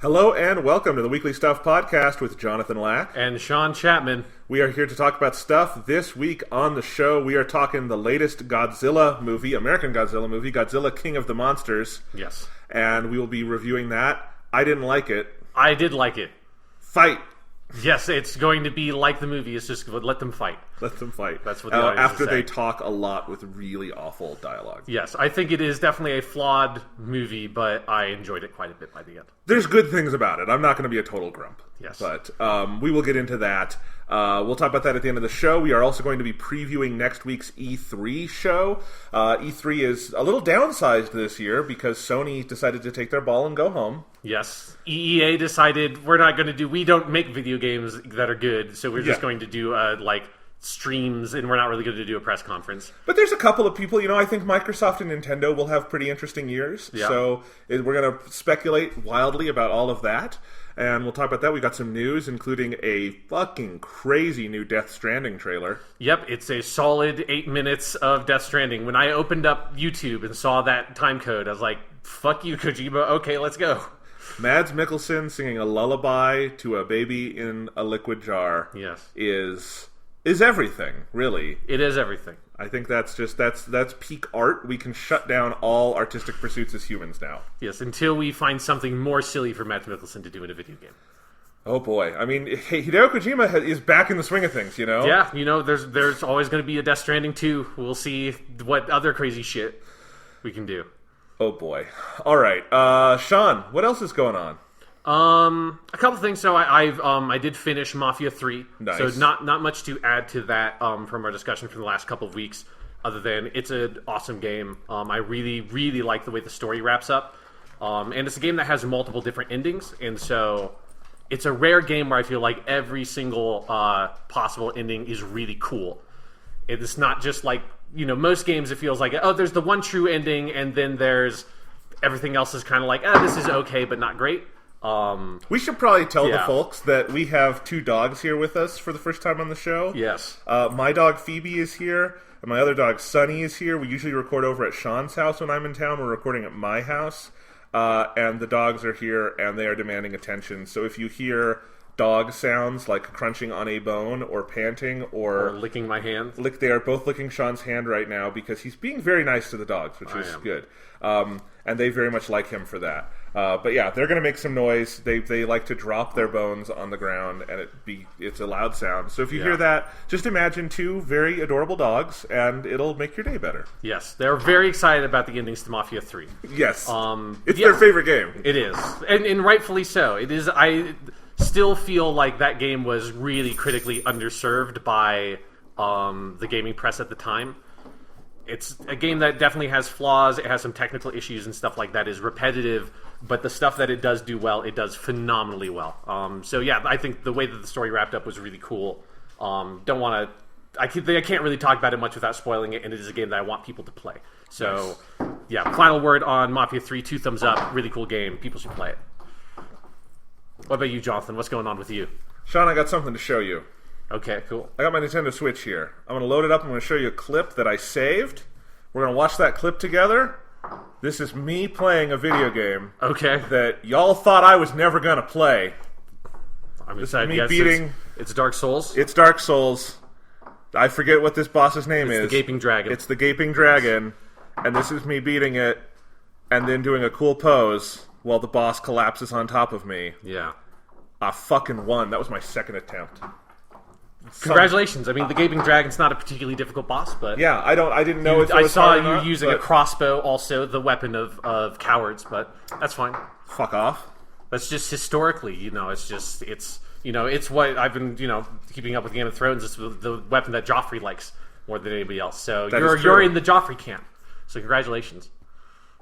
Hello and welcome to the Weekly Stuff Podcast with Jonathan Lack. And Sean Chapman. We are here to talk about stuff. This week on the show, we are talking the latest Godzilla movie, American Godzilla movie, Godzilla King of the Monsters. Yes. And we will be reviewing that. I didn't like it. I did like it. Fight! Yes, it's going to be like the movie. It's just let them fight. Let them fight. That's what the audience after is they saying. talk a lot with really awful dialogue. Yes, I think it is definitely a flawed movie, but I enjoyed it quite a bit by the end. There's good things about it. I'm not going to be a total grump. Yes. But we will get into that. We'll talk about that at the end of the show. We are also going to be previewing next week's E3 show. E3 is a little downsized this year because Sony decided to take their ball and go home. Yes. EEA decided we don't make video games that are good, so we're just going to do, streams, and we're not really going to do a press conference. But there's a couple of people, I think Microsoft and Nintendo will have pretty interesting years. Yeah. So we're going to speculate wildly about all of that. And we'll talk about that. We got some news, including a fucking crazy new Death Stranding trailer. Yep, it's a solid 8 minutes of Death Stranding. When I opened up YouTube and saw that time code, I was like, fuck you, Kojima. Okay, let's go. Mads Mikkelsen singing a lullaby to a baby in a liquid jar. Yes. Is everything, really. It is everything. I think that's peak art. We can shut down all artistic pursuits as humans now. Yes, until we find something more silly for Matt Mikkelsen to do in a video game. Oh boy. I mean, Hideo Kojima is back in the swing of things, Yeah, there's always going to be a Death Stranding 2. We'll see what other crazy shit we can do. Oh boy. All right. Sean, what else is going on? A couple things. So I did finish Mafia 3. Nice. So not much to add to that from our discussion from the last couple of weeks, other than it's an awesome game. I really, really like the way the story wraps up. And it's a game that has multiple different endings, and so it's a rare game where I feel like every single possible ending is really cool. It's not just like, most games it feels like, oh, there's the one true ending, and then there's everything else is kind of like, this is okay, but not great. We should probably tell the folks that we have two dogs here with us for the first time on the show. Yes. My dog Phoebe is here, and my other dog Sunny is here. We usually record over at Sean's house when I'm in town. We're recording at my house, and the dogs are here, and they are demanding attention. So if you hear dog sounds like crunching on a bone or panting or licking my hand, they are both licking Sean's hand right now because he's being very nice to the dogs, which is good. And they very much like him for that. But yeah, they're going to make some noise. They like to drop their bones on the ground, and it's a loud sound. So if you hear that, just imagine two very adorable dogs, and it'll make your day better. Yes, they're very excited about the endings to Mafia 3. Yes, it's their favorite game. It is, and rightfully so. It is. I still feel like that game was really critically underserved by the gaming press at the time. It's a game that definitely has flaws. It has some technical issues and stuff like that. Is repetitive, but the stuff that it does do well, it does phenomenally well. So yeah, I think the way that the story wrapped up was really cool. Don't want to. I can't really talk about it much without spoiling it, and it is a game that I want people to play. So yeah, final word on Mafia 3. 2 thumbs up. Really cool game. People should play it. What about you, Jonathan? What's going on with you? Sean, I got something to show you. Okay, cool. I got my Nintendo Switch here. I'm going to load it up. I'm going to show you a clip that I saved. We're going to watch that clip together. This is me playing a video game. Okay. That y'all thought I was never going to play. I'm this excited. is me beating... It's Dark Souls? It's Dark Souls. I forget what this boss's name is. It's the Gaping Dragon. It's the Gaping Dragon. And this is me beating it and then doing a cool pose while the boss collapses on top of me. Yeah. I fucking won. That was my second attempt. Congratulations. I mean, the Gaping Dragon's not a particularly difficult boss, but... Yeah, I didn't know if it was saw hard you or not, using a crossbow, also the weapon of cowards, but that's fine. Fuck off. That's just historically, it's what I've been, keeping up with Game of Thrones. It's the weapon that Joffrey likes more than anybody else. So you're in the Joffrey camp. So congratulations.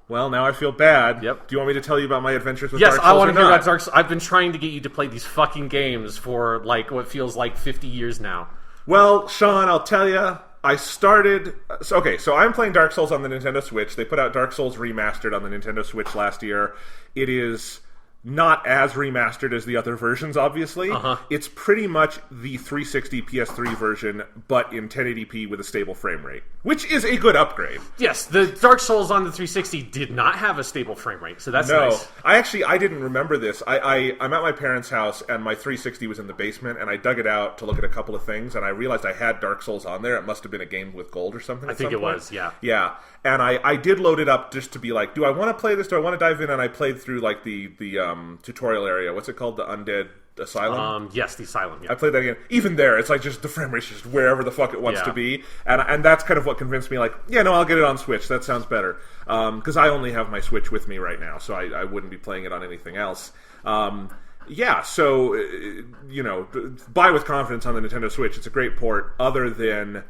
Well, now I feel bad. Yep. Do you want me to tell you about my adventures with Dark Souls? Yes, I want to hear about Dark Souls. I've been trying to get you to play these fucking games for, what feels like 50 years now. Well, Sean, I'll tell you, I started... So I'm playing Dark Souls on the Nintendo Switch. They put out Dark Souls Remastered on the Nintendo Switch last year. It is not as remastered as the other versions, obviously. It's pretty much the 360 PS3 version, but in 1080p with a stable frame rate, which is a good upgrade. Yes, the Dark Souls on the 360 did not have a stable frame rate, so that's nice. I didn't remember this. I'm at my parents' house, and my 360 was in the basement, and I dug it out to look at a couple of things, and I realized I had Dark Souls on there. It must have been a game with gold or something. I think it was, yeah. Yeah, and I did load it up just to be like, do I want to play this? Do I want to dive in? And I played through like the tutorial area. What's it called? The Undead Asylum? Yes, the Asylum, yeah. I played that again. Even there, it's like just the frame rate's just wherever the fuck it wants to be. And that's kind of what convinced me, like, yeah, no, I'll get it on Switch. That sounds better. Because I only have my Switch with me right now, so I wouldn't be playing it on anything else. So, buy with confidence on the Nintendo Switch. It's a great port, other than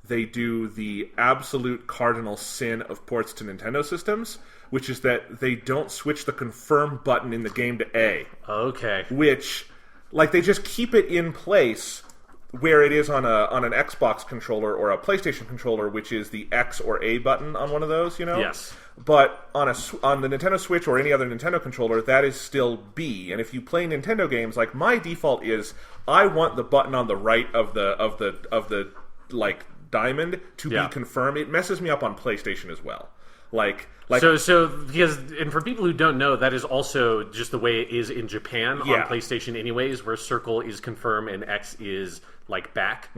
they do the absolute cardinal sin of ports to Nintendo systems, which is that they don't switch the confirm button in the game to A. Okay. Which, like, they just keep it in place where it is on an Xbox controller or a PlayStation controller, which is the X or A button on one of those, Yes. But on the Nintendo Switch or any other Nintendo controller, that is still B. And if you play Nintendo games, like, my default is I want the button on the right of the like diamond to be confirmed. It messes me up on PlayStation as well. So because, and for people who don't know, that is also just the way it is in Japan on PlayStation anyways, where circle is confirm and X is like back.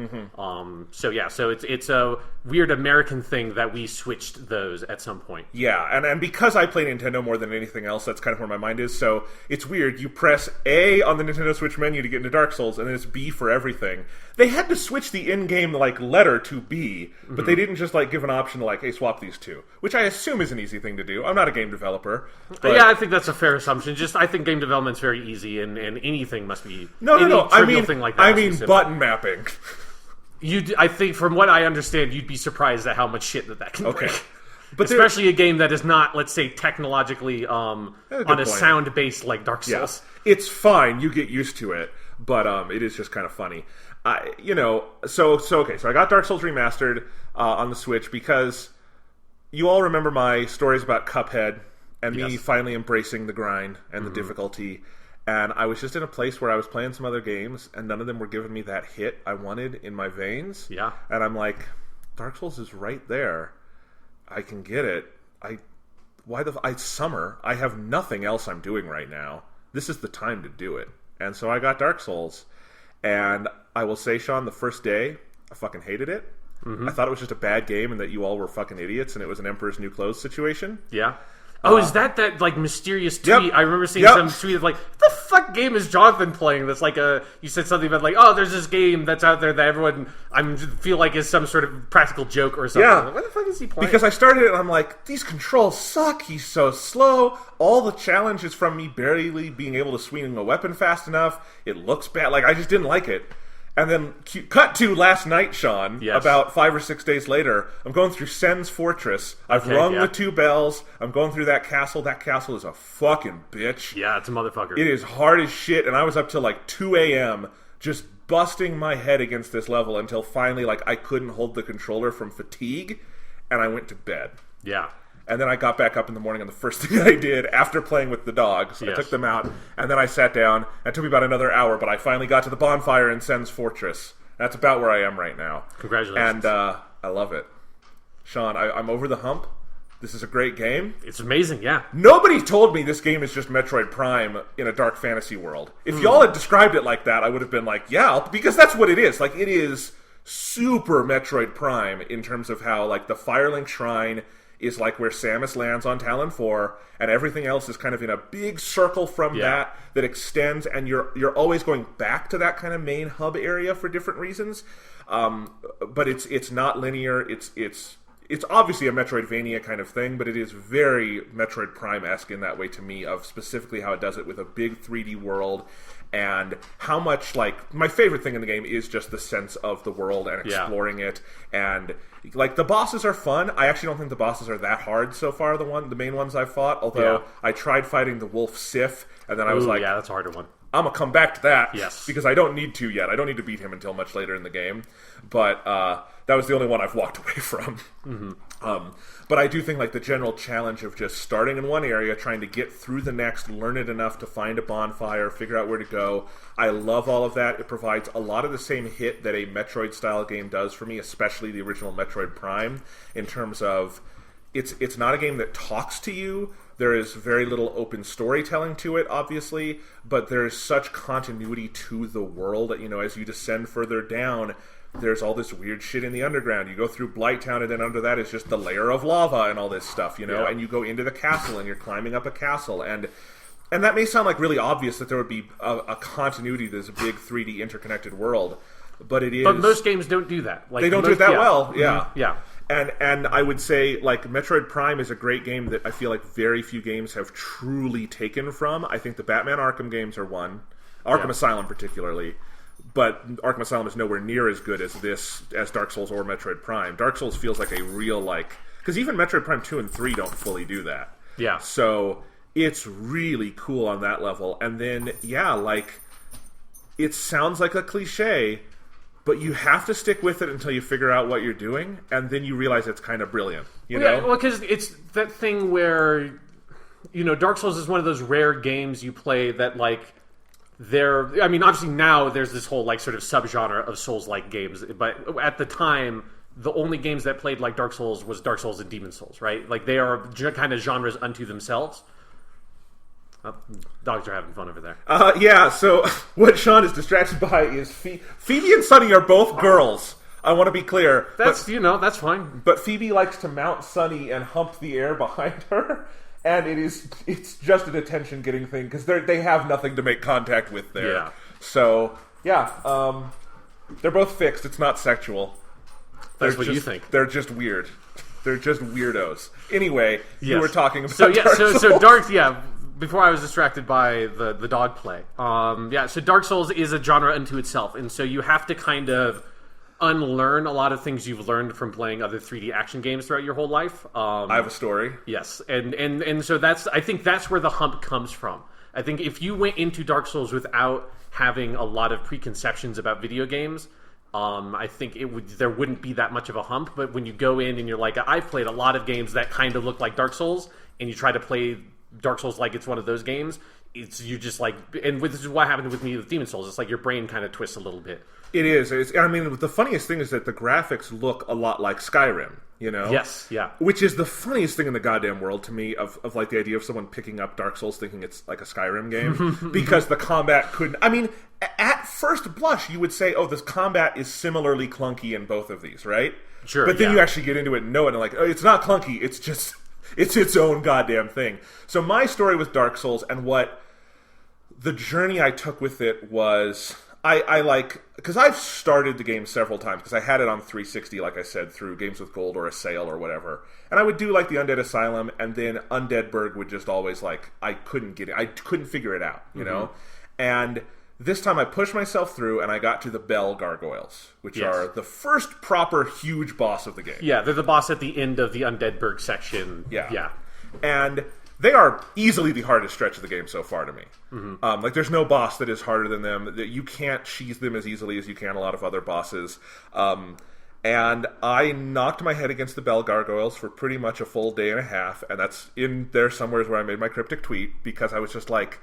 So it's a weird American thing that we switched those at some point. Yeah, and because I play Nintendo more than anything else, that's kind of where my mind is. So it's weird. You press A on the Nintendo Switch menu to get into Dark Souls, and then it's B for everything. They had to switch the in-game letter to B, but they didn't just give an option to hey, swap these two, which I assume is an easy thing to do. I'm not a game developer. But... Yeah, I think that's a fair assumption. I think game development's very easy, and anything must be no. Thing like that I mean button mapping. I think, from what I understand, you'd be surprised at how much shit that can break. But especially a game that is not, let's say, technologically on a sound base like Dark Souls. Yeah. It's fine. You get used to it, but it is just kind of funny. So I got Dark Souls Remastered on the Switch because you all remember my stories about Cuphead and me finally embracing the grind and the difficulty. And I was just in a place where I was playing some other games, and none of them were giving me that hit I wanted in my veins. Yeah. And I'm like, Dark Souls is right there. I can get it. It's summer. I have nothing else I'm doing right now. This is the time to do it. And so I got Dark Souls. And I will say, Sean, the first day, I fucking hated it. I thought it was just a bad game and that you all were fucking idiots and it was an Emperor's New Clothes situation. Yeah. Oh, is that mysterious tweet? Yep. I remember seeing some tweet of what the fuck game is Jonathan playing? That's you said something about there's this game that's out there that everyone feel like is some sort of practical joke or something. Yeah. What the fuck is he playing? Because I started it and I'm like, these controls suck. He's so slow. All the challenge is from me barely being able to swing a weapon fast enough. It looks bad. I just didn't like it. And then, cut to last night, Sean, about 5 or 6 days later, I'm going through Sen's Fortress. I've rung the 2 bells. I'm going through that castle. That castle is a fucking bitch. Yeah, it's a motherfucker. It is hard as shit, and I was up till 2 a.m. just busting my head against this level until finally, I couldn't hold the controller from fatigue, and I went to bed. Yeah. And then I got back up in the morning, and the first thing I did after playing with the dogs, I took them out, and then I sat down. It took me about another hour, but I finally got to the bonfire in Sen's Fortress. That's about where I am right now. Congratulations. And I love it. Sean, I'm over the hump. This is a great game. It's amazing, yeah. Nobody told me this game is just Metroid Prime in a dark fantasy world. If y'all had described it like that, I would have been like, yeah, because that's what it is. It is super Metroid Prime in terms of how, the Firelink Shrine is where Samus lands on Talon 4, and everything else is kind of in a big circle from that extends, and you're always going back to that kind of main hub area for different reasons. But it's not linear. It's obviously a Metroidvania kind of thing, but it is very Metroid Prime-esque in that way to me, of specifically how it does it with a big 3D world, and how much, my favorite thing in the game is just the sense of the world and exploring it, and the bosses are fun. I actually don't think the bosses are that hard so far, the main ones I've fought, although I tried fighting the Wolf Sif, and then I was yeah, that's a harder one. I'm going to come back to that, yes, because I don't need to yet. I don't need to beat him until much later in the game, but That was the only one I've walked away from. But I do think like the general challenge of just starting in one area, trying to get through the next, learn it enough to find a bonfire, figure out where to go. I love all of that. It provides a lot of the same hit that a Metroid-style game does for me, especially the original Metroid Prime, in terms of it's not a game that talks to you. There is very little open storytelling to it, obviously, but there is such continuity to the world that, as you descend further down, there's all this weird shit in the underground. You go through Blighttown, and then under that is just the layer of lava and all this stuff, and you go into the castle, and you're climbing up a castle, and that may sound like really obvious that there would be a continuity to this big 3D interconnected world, but it is... But most games don't do that. Like, they don't do it that well, yeah. Yeah. And I would say, like, Metroid Prime is a great game that I feel like very few games have truly taken from. I think the Batman Arkham games are one. Arkham Asylum particularly. But Arkham Asylum is nowhere near as good as Dark Souls or Metroid Prime. Dark Souls feels like a real, like... Because even Metroid Prime 2 and 3 don't fully do that. Yeah. So it's really cool on that level. And then, it sounds like a cliche, but you have to stick with it until you figure out what you're doing, and then you realize it's kind of brilliant. You know? Well, because it's that thing where, Dark Souls is one of those rare games you play that, like... obviously now there's this whole sort of subgenre of Souls-like games, but at the time, the only games that played like Dark Souls was Dark Souls and Demon Souls, right? Like, they are kind of genres unto themselves. Dogs are having fun over there. So what Sean is distracted by is Phoebe and Sunny are both girls. I want to be clear. That's fine. But Phoebe likes to mount Sunny and hump the air behind her. And it's just an attention-getting thing, because they have nothing to make contact with there. Yeah. So, they're both fixed. It's not sexual. That's what you think. They're just weird. They're just weirdos. Anyway, you were talking about Dark Souls. Before I was distracted by the dog play. So Dark Souls is a genre unto itself, and so you have to kind of unlearn a lot of things you've learned from playing other 3D action games throughout your whole life. I have a story. Yes, and so I think that's where the hump comes from. I think if you went into Dark Souls without having a lot of preconceptions about video games, I think there wouldn't be that much of a hump. But when you go in and you're like, I've played a lot of games that kind of look like Dark Souls, and you try to play Dark Souls like it's one of those games, you just like, and this is what happened with me with Demon Souls. It's like your brain kind of twists a little bit. It is. The funniest thing is that the graphics look a lot like Skyrim, Yes, yeah. Which is the funniest thing in the goddamn world to me, of like the idea of someone picking up Dark Souls thinking it's like a Skyrim game, because the combat couldn't... at first blush, you would say, this combat is similarly clunky in both of these, right? Sure, but then you actually get into it and know it, and like, it's not clunky, it's just... It's its own goddamn thing. So my story with Dark Souls, and what the journey I took with it was... because I've started the game several times, because I had it on 360, like I said, through Games with Gold or a sale or whatever. And I would do, like, the Undead Asylum, and then Undeadburg would just always, like, I couldn't get it. I couldn't figure it out, you know? And this time I pushed myself through, and I got to the Bell Gargoyles, which are the first proper huge boss of the game. Yeah, they're the boss at the end of the Undeadburg section. Yeah. And... they are easily the hardest stretch of the game so far to me. There's no boss that is harder than them. That you can't cheese them as easily as you can a lot of other bosses. And I knocked my head against the Bell Gargoyles for pretty much a full day and a half, and that's in there somewhere where I made my cryptic tweet, because I was just like...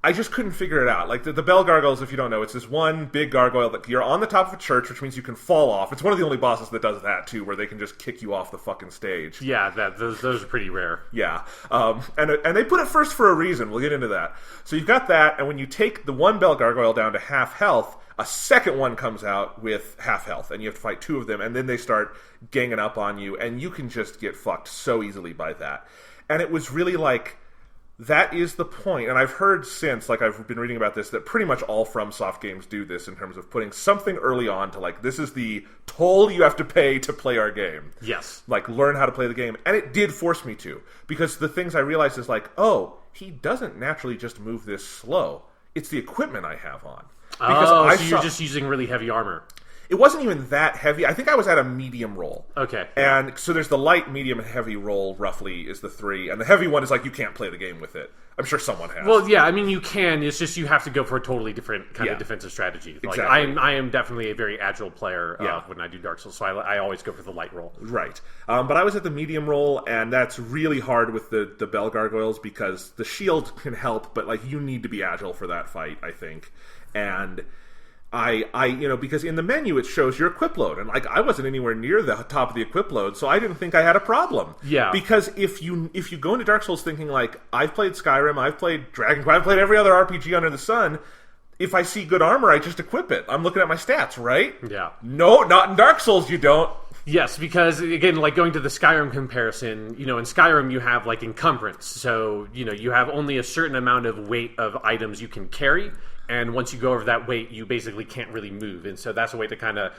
I just couldn't figure it out. Like, the Bell Gargoyles, if you don't know, it's this one big gargoyle that you're on the top of a church, which means you can fall off. It's one of the only bosses that does that, too, where they can just kick you off the fucking stage. Yeah, those are pretty rare. Yeah. And they put it first for a reason. We'll get into that. So you've got that, and when you take the one Bell Gargoyle down to half health, a second one comes out with half health, and you have to fight two of them, and then they start ganging up on you, and you can just get fucked so easily by that. And it was really like... that is the point, and I've heard since, like I've been reading about this, that pretty much all FromSoft games do this in terms of putting something early on to, like, this is the toll you have to pay to play our game. Yes. Like, learn how to play the game. And it did force me to, because the things I realized is like, he doesn't naturally just move this slow. It's the equipment I have on. Because you're just using really heavy armor. it wasn't even that heavy. I think I was at a medium roll. Okay. And so there's the light, medium, and heavy roll, roughly, is the 3. And the heavy one is like, you can't play the game with it. I'm sure someone has. Well, yeah, I mean, you can. It's just you have to go for a totally different kind of defensive strategy. Like, exactly. I am definitely a very agile player when I do Dark Souls, so I always go for the light roll. Right. But I was at the medium roll, and that's really hard with the bell gargoyles because the shield can help, but like you need to be agile for that fight, I think. And because in the menu it shows your equip load, and like I wasn't anywhere near the top of the equip load, so I didn't think I had a problem. Yeah. Because if you go into Dark Souls thinking like, I've played Skyrim, I've played Dragon Quest, I've played every other RPG under the sun, if I see good armor, I just equip it. I'm looking at my stats, right? Yeah. No, not in Dark Souls, you don't. Yes, because, again, like going to the Skyrim comparison, in Skyrim you have, like, encumbrance. So, you have only a certain amount of weight of items you can carry, and once you go over that weight, you basically can't really move. And so that's a way to kind of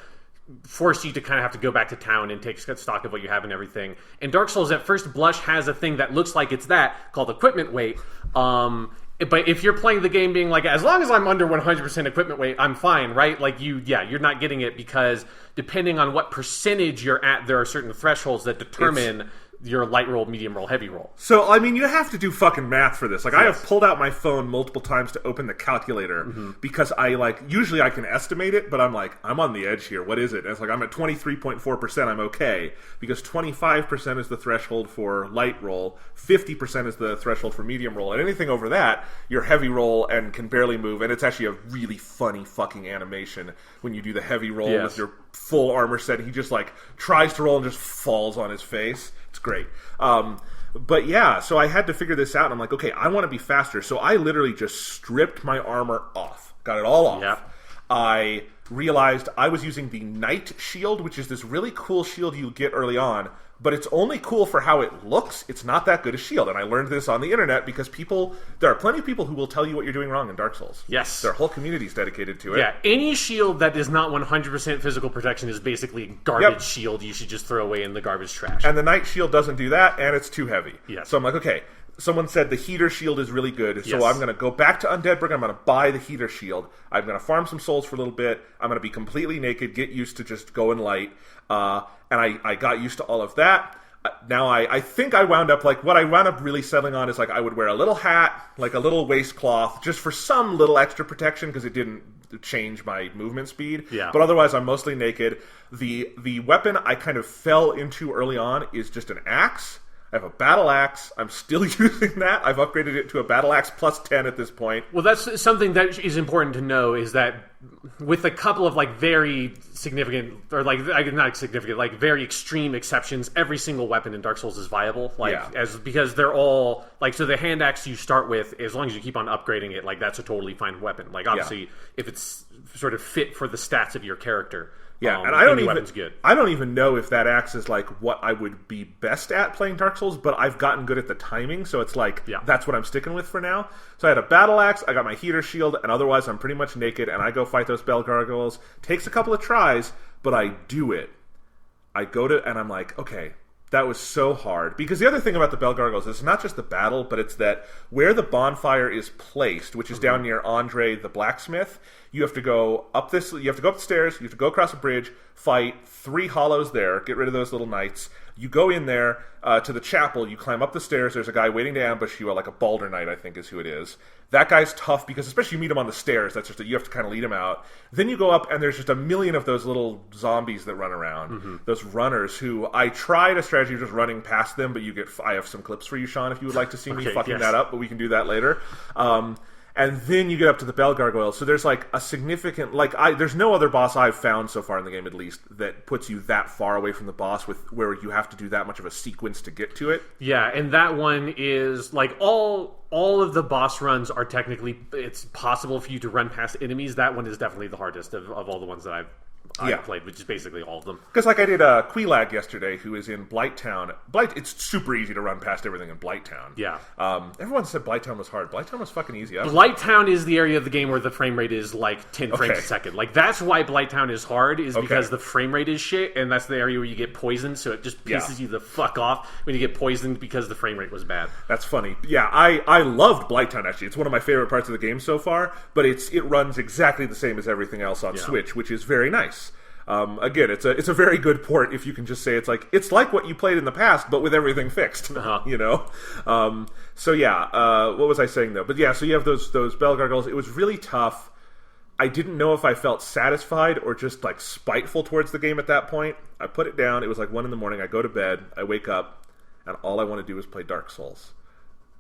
force you to kind of have to go back to town and take stock of what you have and everything. And Dark Souls, at first blush, has a thing that looks like it's that, called equipment weight. But if you're playing the game being like, as long as I'm under 100% equipment weight, I'm fine, right? Like, you're not getting it because depending on what percentage you're at, there are certain thresholds that determine your light roll, medium roll, heavy roll. So, I mean, you have to do fucking math for this. Like, yes. I have pulled out my phone multiple times to open the calculator because usually I can estimate it, but I'm like, I'm on the edge here. What is it? And it's like, I'm at 23.4%, I'm okay. Because 25% is the threshold for light roll, 50% is the threshold for medium roll, and anything over that, you're heavy roll and can barely move, and it's actually a really funny fucking animation when you do the heavy roll with your full armor set. He just, like, tries to roll and just falls on his face. It's great. But yeah, so I had to figure this out, and I'm like, okay, I want to be faster. So I literally just stripped my armor off. Got it all off. Yep. I realized I was using the Knight Shield, which is this really cool shield you get early on, but it's only cool for how it looks. It's not that good a shield. And I learned this on the internet because there are plenty of people who will tell you what you're doing wrong in Dark Souls. Yes. There are whole communities dedicated to it. Yeah, any shield that is not 100% physical protection is basically a garbage shield you should just throw away in the garbage trash. And the Knight Shield doesn't do that, and it's too heavy. Yes. So I'm like, okay, someone said the Heater Shield is really good, so I'm going to go back to Undeadburg, I'm going to buy the Heater Shield, I'm going to farm some souls for a little bit, I'm going to be completely naked, get used to just going light, and I got used to all of that. Now, I think I wound up, like, what I wound up really settling on is, like, I would wear a little hat, like a little waistcloth, just for some little extra protection, because it didn't change my movement speed. Yeah. But otherwise, I'm mostly naked. The weapon I kind of fell into early on is just an axe. I have a battle axe. I'm still using that. I've upgraded it to a battle axe plus 10 at this point. Well, that's something that is important to know, is that with a couple of like very significant, or like not significant, like very extreme exceptions, every single weapon in Dark Souls is viable. Because they're all like, so the hand axe you start with, as long as you keep on upgrading it, like that's a totally fine weapon. Like obviously, if it's sort of fit for the stats of your character. Yeah, and I don't even know if that axe is like what I would be best at playing Dark Souls, but I've gotten good at the timing, so it's like that's what I'm sticking with for now. So I had a battle axe, I got my heater shield, and otherwise I'm pretty much naked, and I go fight those bell gargoyles. Takes a couple of tries, but I do it. I go to, and I'm like, okay, that was so hard. Because the other thing about the bell gargoyles is it's not just the battle, but it's that where the bonfire is placed, which is down near Andre the blacksmith, you have to go up the stairs, you have to go across a bridge, fight 3 hollows there, get rid of those little knights. You go in there to the chapel, you climb up the stairs, there's a guy waiting to ambush you, like a Balder Knight, I think is who it is. That guy's tough because especially you meet him on the stairs, that's just you have to kind of lead him out. Then you go up and there's just a million of those little zombies that run around, those runners who I tried a strategy of just running past them, but I have some clips for you, Sean, if you would like to see me fucking that up, but we can do that later. And then you get up to the bell gargoyles. So there's like a significant, there's no other boss I've found so far in the game, at least, that puts you that far away from the boss where you have to do that much of a sequence to get to it. Yeah, and that one is like all of the boss runs are technically, it's possible for you to run past enemies. That one is definitely the hardest of all the ones that I've played, which is basically all of them. Because like I did Queelag yesterday, who is in Blighttown. It's super easy to run past everything in Blighttown. Yeah. Everyone said Blighttown was hard. Blighttown was fucking easy. Blighttown is the area of the game where the frame rate is like 10 frames a second. Like that's why Blighttown is hard, is because the frame rate is shit, and that's the area where you get poisoned, so it just pisses you the fuck off when you get poisoned because the frame rate was bad. That's funny. Yeah, I loved Blighttown, actually. It's one of my favorite parts of the game so far, but it runs exactly the same as everything else on Switch, which is very nice. Again, it's a very good port if you can just say it's like what you played in the past, but with everything fixed. You know. So yeah, what was I saying though? But yeah, so you have those bell gargoyles. It was really tough. I didn't know if I felt satisfied or just like spiteful towards the game at that point. I put it down. It was like 1 a.m. I go to bed. I wake up, and all I want to do is play Dark Souls.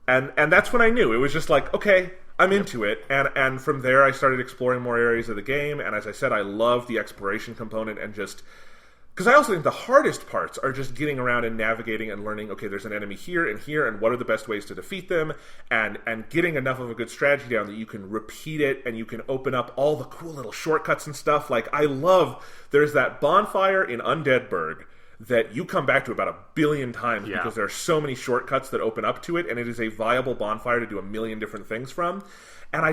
And that's when I knew. It was just like, okay, I'm into it. And from there, I started exploring more areas of the game. And as I said, I love the exploration component and just... Because I also think the hardest parts are just getting around and navigating and learning, okay, there's an enemy here, and what are the best ways to defeat them, and getting enough of a good strategy down that you can repeat it, and you can open up all the cool little shortcuts and stuff. Like, I love, there's that bonfire in Undeadburg that you come back to about 1 billion times because there are so many shortcuts that open up to it, and it is a viable bonfire to do 1 million different things from. And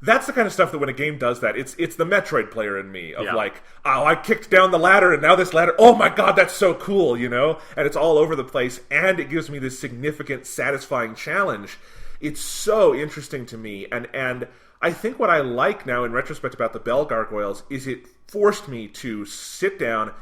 that's the kind of stuff that when a game does that, it's the Metroid player in me of like, oh, I kicked down the ladder and now this ladder, oh my god, that's so cool, you know? And it's all over the place, and it gives me this significant, satisfying challenge. It's so interesting to me, and I think what I like now in retrospect about the Bell Gargoyles is it forced me to sit down,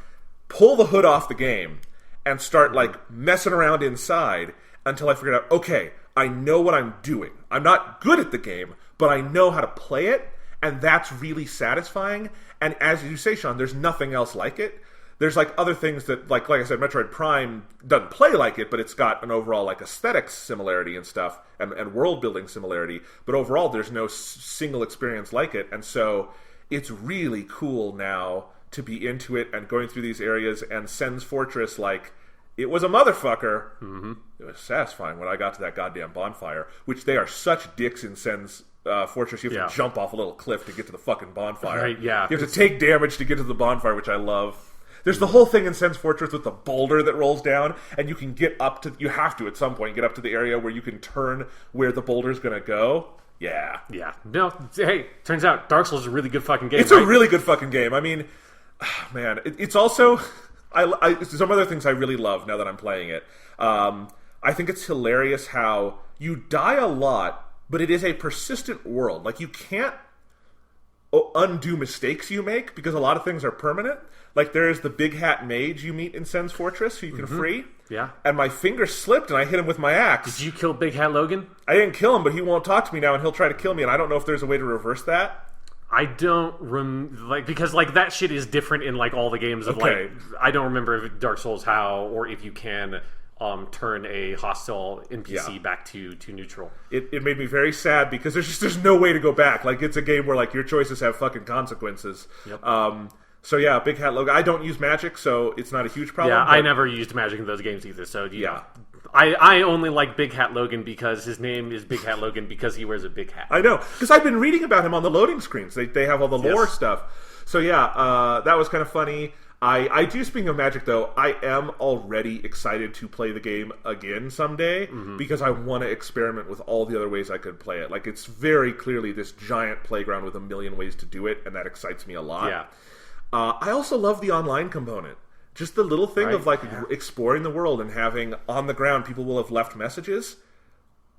pull the hood off the game, and start like messing around inside until I figured out, okay, I know what I'm doing. I'm not good at the game, but I know how to play it, and that's really satisfying. And as you say, Sean, there's nothing else like it. There's like other things that, like I said, Metroid Prime doesn't play like it, but it's got an overall like aesthetics similarity and stuff, and world building similarity. But overall, there's no single experience like it, and so it's really cool now to be into it and going through these areas. And Sen's Fortress, like, it was a motherfucker. It was satisfying when I got to that goddamn bonfire, which they are such dicks in Sen's Fortress. You have to jump off a little cliff to get to the fucking bonfire. Right, yeah. You have to take damage to get to the bonfire, which I love. There's the whole thing in Sen's Fortress with the boulder that rolls down, and you can get up to... You have to, at some point, get up to the area where you can turn where the boulder's going to go. Yeah. Yeah. No, hey, turns out Dark Souls is a really good fucking game, It's a really good fucking game. I mean, man, it's also... some other things I really love now that I'm playing it. I think it's hilarious how you die a lot, but it is a persistent world. Like, you can't undo mistakes you make because a lot of things are permanent. Like, there is the big hat mage you meet in Sen's Fortress who you can free. Yeah. And my finger slipped and I hit him with my axe. Did you kill Big Hat Logan? I didn't kill him, but he won't talk to me now and he'll try to kill me, and I don't know if there's a way to reverse that. I don't because like that shit is different in like all the games of like I don't remember if Dark Souls how or if you can turn a hostile NPC back to neutral. It made me very sad because there's no way to go back. Like, it's a game where like your choices have fucking consequences. Yep. So yeah, Big Hat Logan. I don't use magic, so it's not a huge problem. Yeah, I never used magic in those games either. So yeah. I only like Big Hat Logan because his name is Big Hat Logan because he wears a big hat. I know, because I've been reading about him on the loading screens. They have all the lore stuff. So yeah, that was kind of funny. I do, speaking of magic though, I am already excited to play the game again someday because I want to experiment with all the other ways I could play it. Like, it's very clearly this giant playground with 1 million ways to do it, and that excites me a lot. Yeah. I also love the online component. Just the little thing of like exploring the world and having on the ground people will have left messages.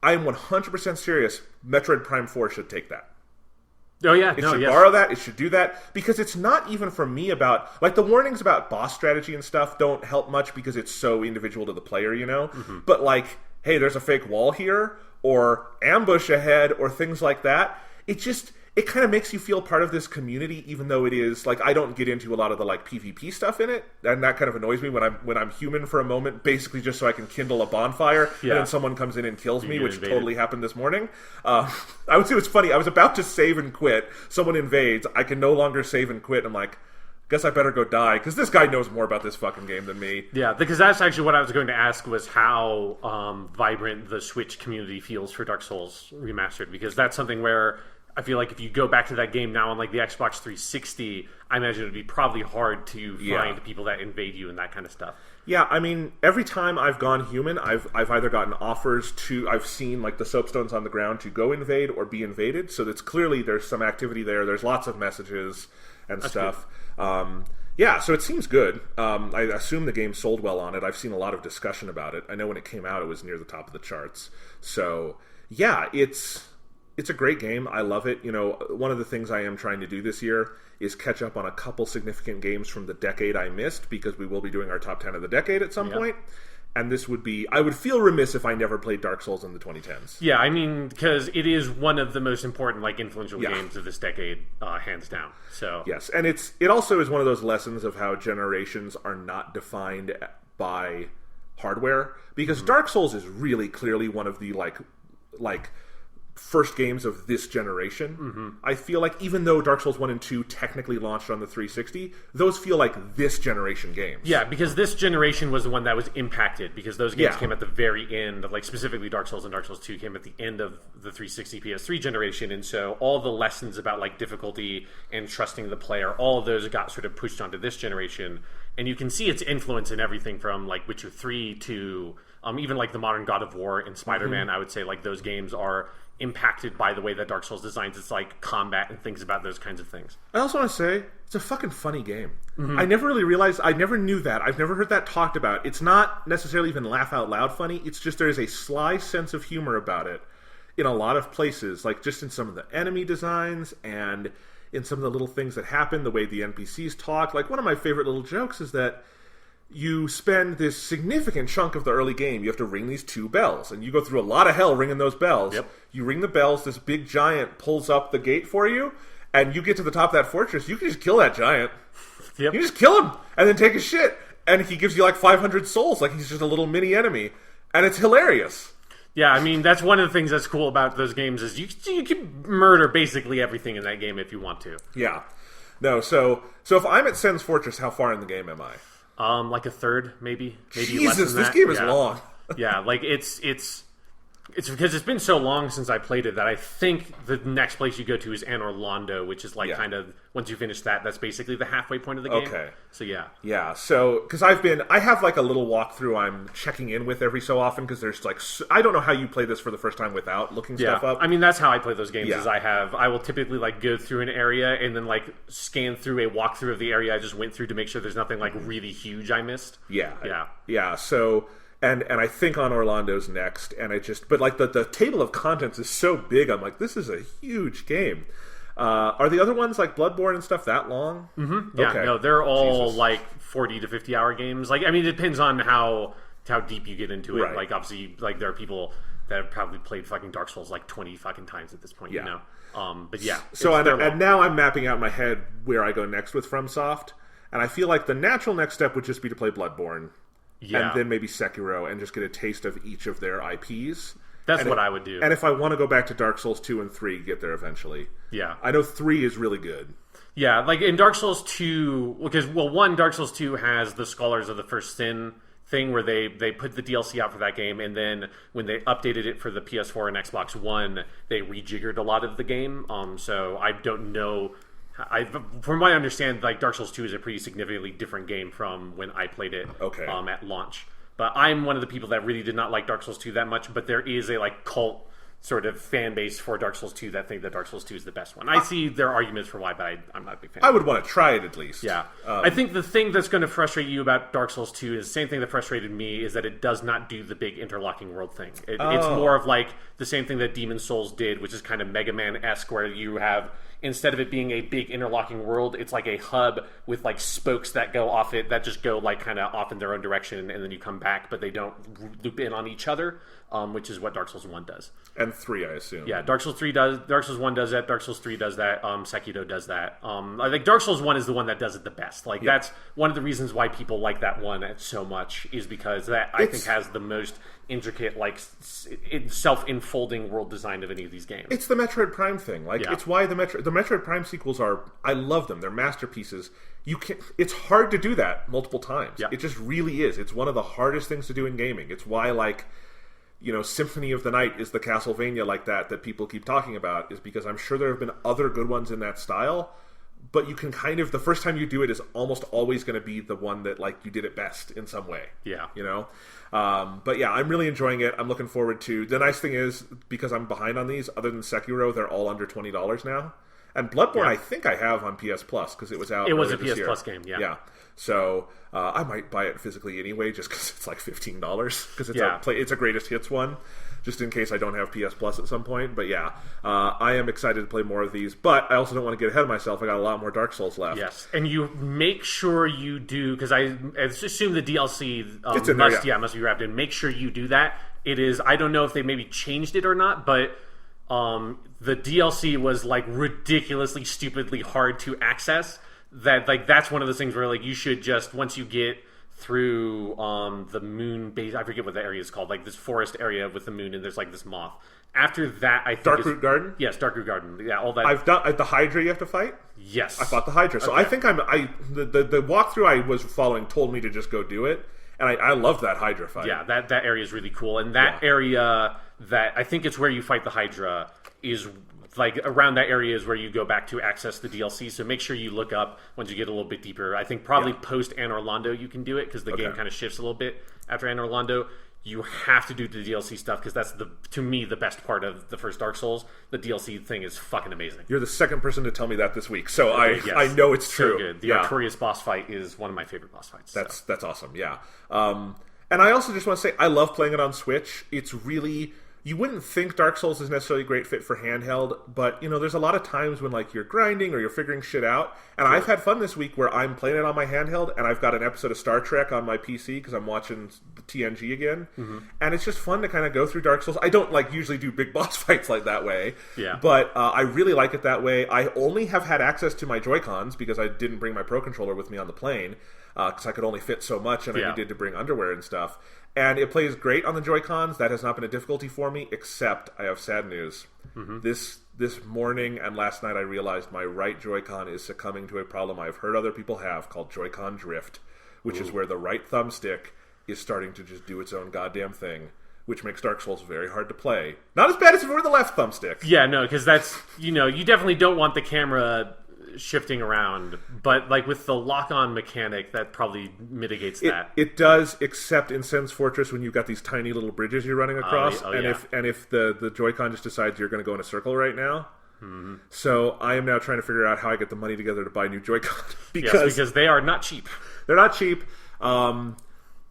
I am 100% serious. Metroid Prime 4 should take that. Oh yeah, it should borrow that. It should do that because it's not even for me about like the warnings about boss strategy and stuff don't help much because it's so individual to the player, you know. But like, hey, there's a fake wall here, or ambush ahead, or things like that. It kind of makes you feel part of this community, even though it is like I don't get into a lot of the like PvP stuff in it, and that kind of annoys me when I'm human for a moment, basically just so I can kindle a bonfire, and then someone comes in and kills me, which totally happened this morning. I would say it was funny. I was about to save and quit. Someone invades. I can no longer save and quit. I'm like, guess I better go die because this guy knows more about this fucking game than me. Yeah, because that's actually what I was going to ask was how vibrant the Switch community feels for Dark Souls Remastered, because that's something where I feel like if you go back to that game now on like the Xbox 360, I imagine it would be probably hard to find people that invade you and that kind of stuff. Yeah, I mean, every time I've gone human, I've either gotten offers to, I've seen like the soapstones on the ground to go invade or be invaded, so that's clearly there's some activity there. There's lots of messages and stuff. Yeah, so it seems good. I assume the game sold well on it. I've seen a lot of discussion about it. I know when it came out, it was near the top of the charts. So yeah, it's a great game. I love it. One of the things I am trying to do this year is catch up on a couple significant games from the decade I missed, because we will be doing our top 10 of the decade at some point. And this would be... I would feel remiss if I never played Dark Souls in the 2010s. Yeah, I mean, because it is one of the most important, influential games of this decade, hands down. So yes, and it also is one of those lessons of how generations are not defined by hardware. Because Dark Souls is really clearly one of the, first games of this generation. I feel like, even though Dark Souls 1 and 2 technically launched on the 360, those feel like this generation games. Yeah, because this generation was the one that was impacted, because those games came at the very end of, specifically Dark Souls and Dark Souls 2 came at the end of the 360 PS3 generation, and so all the lessons about, difficulty and trusting the player, all of those got sort of pushed onto this generation, and you can see its influence in everything from, Witcher 3 to even, the modern God of War and Spider-Man. I would say, those games are impacted by the way that Dark Souls designs its combat and thinks about those kinds of things. I also want to say it's a fucking funny game. I never really realized, I never knew that. I've never heard that talked about. It's not necessarily even laugh out loud funny. It's just there is a sly sense of humor about it in a lot of places, just in some of the enemy designs and in some of the little things that happen, the way the NPCs talk. One of my favorite little jokes is that you spend this significant chunk of the early game, you have to ring these 2 bells, and you go through a lot of hell ringing those bells. Yep. You ring the bells, this big giant pulls up the gate for you, and you get to the top of that fortress, you can just kill that giant. Yep. You just kill him, and then take his shit, and he gives you 500 souls, he's just a little mini enemy, and it's hilarious. Yeah, I mean, that's one of the things that's cool about those games is you can murder basically everything in that game if you want to. Yeah. No, so if I'm at Sen's Fortress, how far in the game am I? A third, maybe Jesus, less than that. This game is long. Yeah, it's because it's been so long since I played it that I think the next place you go to is Anor Londo, which is kind of, once you finish that's basically the halfway point of the game. Okay. So yeah. Yeah, so, because I have a little walkthrough I'm checking in with every so often, because there's I don't know how you play this for the first time without looking stuff up. I mean, that's how I play those games, is I will typically go through an area and then scan through a walkthrough of the area I just went through to make sure there's nothing really huge I missed. Yeah, so... And I think on Orlando's next, and but the table of contents is so big, I'm this is a huge game. Are the other ones Bloodborne and stuff that long? Mm-hmm. Yeah, okay. No, they're all 40 to 50 hour games. I mean, it depends on how deep you get into it. Right. Obviously, there are people that have probably played fucking Dark Souls 20 fucking times at this point. You know. But yeah. So and now I'm mapping out in my head where I go next with FromSoft, and I feel the natural next step would just be to play Bloodborne. Yeah. And then maybe Sekiro, and just get a taste of each of their IPs. That's what I would do. And if I want to go back to Dark Souls 2 and 3, get there eventually. Yeah. I know 3 is really good. Yeah, in Dark Souls 2, because, Dark Souls 2 has the Scholars of the First Sin thing where they put the DLC out for that game, and then when they updated it for the PS4 and Xbox One, they rejiggered a lot of the game. So I don't know... from what I understand, Dark Souls 2 is a pretty significantly different game from when I played it at launch. But I'm one of the people that really did not like Dark Souls 2 that much, but there is a cult sort of fan base for Dark Souls 2 that think that Dark Souls 2 is the best one. I see their arguments for why, but I'm not a big fan. I would want to try it at least. Yeah. I think the thing that's going to frustrate you about Dark Souls 2 is the same thing that frustrated me, is that it does not do the big interlocking world thing. It's more of the same thing that Demon's Souls did, which is kind of Mega Man-esque, where you have... Instead of it being a big interlocking world, it's a hub with spokes that go off it, that just go kind of off in their own direction, and then you come back, but they don't loop in on each other, which is what Dark Souls 1 does. And 3, I assume. Yeah, Dark Souls 1 does that, Dark Souls 3 does that, Sekiro does that. I think Dark Souls 1 is the one that does it the best. That's one of the reasons why people like that one so much, is because that, I think, has the most intricate, self-enfolding world design of any of these games. It's the Metroid Prime thing. It's why the Metroid Prime sequels are... I love them. They're masterpieces. It's hard to do that multiple times. Yeah. It just really is. It's one of the hardest things to do in gaming. It's why, Symphony of the Night is the Castlevania that people keep talking about, is because I'm sure there have been other good ones in that style, but you can the first time you do it is almost always going to be the one that, you did it best in some way. Yeah. But yeah, I'm really enjoying it. I'm looking forward to... The nice thing is, because I'm behind on these, other than Sekiro, they're all under $20 now. And Bloodborne, I think I have on PS Plus because it was out. It was a PS Plus game, yeah. Yeah. So I might buy it physically anyway, just because it's like $15 because it's a greatest hits one, just in case I don't have PS Plus at some point. But yeah, I am excited to play more of these, but I also don't want to get ahead of myself. I got a lot more Dark Souls left. Yes, and you make sure you do, because I assume the DLC must be wrapped in. Make sure you do that. It is. I don't know if they maybe changed it or not, but the DLC was like ridiculously, stupidly hard to access. That's one of those things where like you should just, once you get through the moon base, I forget what the area is called, like this forest area with the moon, and there's like this moth. After that, I think Darkroot Garden. Yes, Darkroot Garden. Yeah, all that. I've done the Hydra. You have to fight. Yes, I fought the Hydra. So okay. I think the walkthrough I was following told me to just go do it, and I love that Hydra fight. Yeah, that area is really cool, and that area that I think it's where you fight the Hydra is. Like, around that area is where you go back to access the DLC, so make sure you look up once you get a little bit deeper. I think probably post Anor Londo you can do it, because the game kind of shifts a little bit after Anor Londo. You have to do the DLC stuff, because that's, to me, the best part of the first Dark Souls. The DLC thing is fucking amazing. You're the second person to tell me that this week, so I know it's true. So good. The Artorias boss fight is one of my favorite boss fights. That's awesome, yeah. And I also just want to say, I love playing it on Switch. It's really... You wouldn't think Dark Souls is necessarily a great fit for handheld, but, you know, there's a lot of times when, like, you're grinding or you're figuring shit out, and I've had fun this week where I'm playing it on my handheld, and I've got an episode of Star Trek on my PC because I'm watching TNG again, and it's just fun to kind of go through Dark Souls. I don't, like, usually do big boss fights like that way, but I really like it that way. I only have had access to my Joy-Cons because I didn't bring my Pro Controller with me on the plane, because I could only fit so much, and I needed to bring underwear and stuff. And it plays great on the Joy-Cons. That has not been a difficulty for me, except I have sad news. This morning and last night I realized my right Joy-Con is succumbing to a problem I've heard other people have called Joy-Con drift, which is where the right thumbstick is starting to just do its own goddamn thing, which makes Dark Souls very hard to play. Not as bad as if it were the left thumbstick. Yeah, no, because that's, you know, you definitely don't want the camera shifting around, but like with the lock-on mechanic, that probably mitigates that. It does, except in Sen's Fortress when you've got these tiny little bridges you're running across, if the Joy-Con just decides you're going to go in a circle right now. So I am now trying to figure out how I get the money together to buy new Joy-Con because they are not cheap. They're not cheap.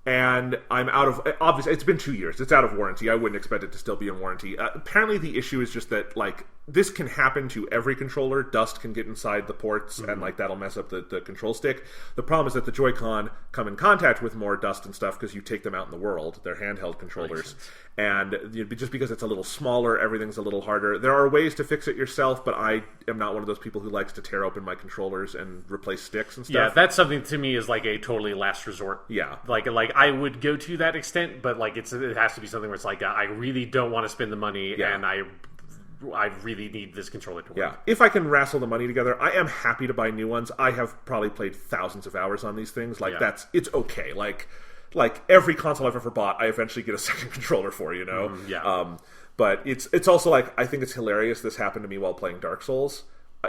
And I'm out of... Obviously, it's been 2 years. It's out of warranty. I wouldn't expect it to still be in warranty. Apparently, the issue is just that, like, this can happen to every controller. Dust can get inside the ports, and, like, that'll mess up the control stick. The problem is that the Joy-Con come in contact with more dust and stuff because you take them out in the world. They're handheld controllers. And just because it's a little smaller, everything's a little harder. There are ways to fix it yourself, but I am not one of those people who likes to tear open my controllers and replace sticks and stuff. Yeah, that's something to me is like a totally last resort. Yeah. Like I would go to that extent, but like it has to be something where it's like I really don't want to spend the money, and I really need this controller to work. Yeah. If I can wrestle the money together, I am happy to buy new ones. I have probably played thousands of hours on these things. Like it's okay. Like every console I've ever bought, I eventually get a second controller for, you know? But it's also like, I think it's hilarious this happened to me while playing Dark Souls.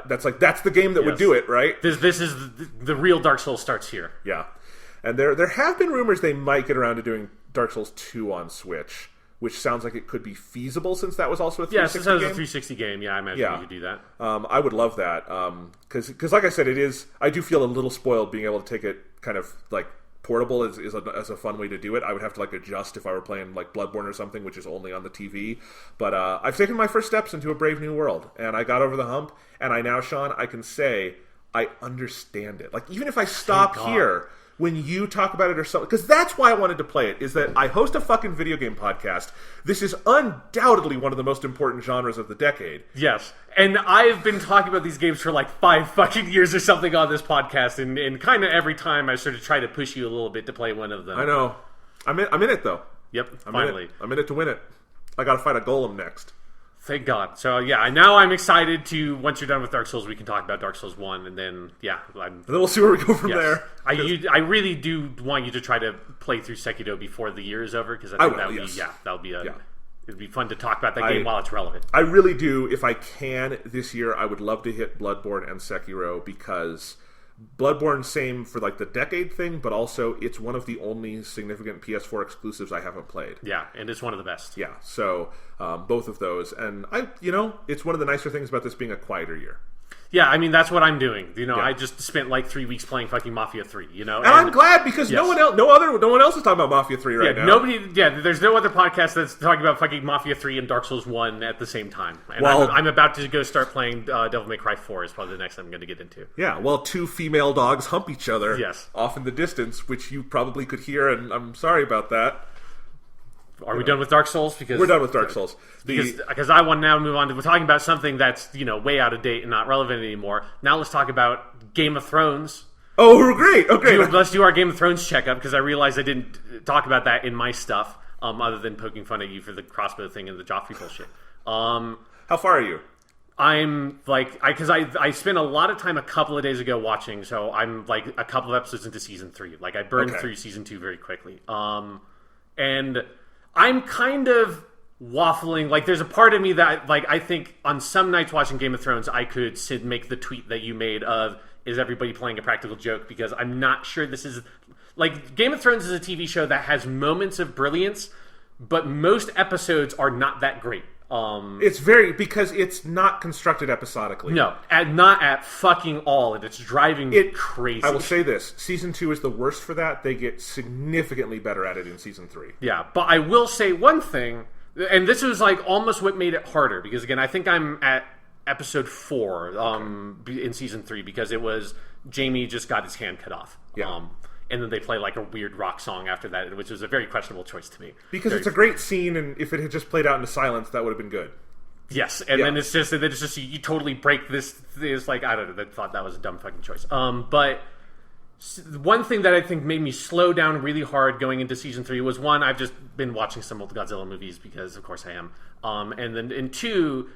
That's the game that would do it, right? This is the real Dark Souls starts here. Yeah. And there have been rumors they might get around to doing Dark Souls 2 on Switch, which sounds like it could be feasible since that was also a 360 game. Yeah, since that was a 360 game, I imagine you could do that. I would love that. Because like I said, I do feel a little spoiled being able to take it kind of like portable is a fun way to do it. I would have to like adjust if I were playing like Bloodborne or something, which is only on the TV. But I've taken my first steps into a brave new world, and I got over the hump. And I now, Sean, I can say I understand it. Like even if I stop here, when you talk about it or something, because that's why I wanted to play it, is that I host a fucking video game podcast. This is undoubtedly one of the most important genres of the decade. Yes. And I've been talking about these games for like 5 fucking years or something on this podcast, and kind of every time I sort of try to push you a little bit to play one of them. I know. I'm in it, though. Yep, finally. I'm in it to win it. I gotta fight a golem next. Thank God. So, now I'm excited to, once you're done with Dark Souls, we can talk about Dark Souls 1, and then, and then we'll see where we go from there. I really do want you to try to play through Sekiro before the year is over, because I think that'll be it'd be fun to talk about that game while it's relevant. I really do. If I can, this year, I would love to hit Bloodborne and Sekiro, because Bloodborne, same for like the decade thing, but also it's one of the only significant PS4 exclusives I haven't played. Yeah, and it's one of the best. Yeah, so both of those, and it's one of the nicer things about this being a quieter year. Yeah, I mean, that's what I'm doing. Yeah. I just spent like 3 weeks playing fucking Mafia 3, And I'm glad, because no one else is talking about Mafia 3 right now. There's no other podcast that's talking about fucking Mafia 3 and Dark Souls 1 at the same time. And well, I'm about to go start playing Devil May Cry 4 is probably the next I'm going to get into. Yeah, well, two female dogs hump each other off in the distance, which you probably could hear, and I'm sorry about that. Are we done with Dark Souls? Because we're done with Dark Souls. Because I want to now move on to... We're talking about something that's, way out of date and not relevant anymore. Now let's talk about Game of Thrones. Oh, great. Okay. Let's do our Game of Thrones checkup, because I realized I didn't talk about that in my stuff, other than poking fun at you for the crossbow thing and the Joffrey bullshit. How far are you? I'm because I spent a lot of time a couple of days ago watching, so I'm like a couple of episodes into season 3. Like I burned through season 2 very quickly. And I'm kind of waffling. Like, there's a part of me that, I think on some nights watching Game of Thrones, I could make the tweet that you made of, is everybody playing a practical joke? Because I'm not sure this is... Game of Thrones is a TV show that has moments of brilliance, but most episodes are not that great. It's because it's not constructed episodically. No, not at fucking all, and it's driving me crazy. I will say this: season 2 is the worst for that. They get significantly better at it in season 3. Yeah, but I will say one thing, and this was almost what made it harder, because again, I think I'm at episode 4 in season 3, because it was Jaime just got his hand cut off. Yeah. And then they play a weird rock song after that, which was a very questionable choice to me. Because it's a great scene, and if it had just played out into silence, that would have been good. Yes, and then it's just you totally break this. I don't know. I thought that was a dumb fucking choice. But one thing that I think made me slow down really hard going into season 3 was, one, I've just been watching some old Godzilla movies because of course I am. And two,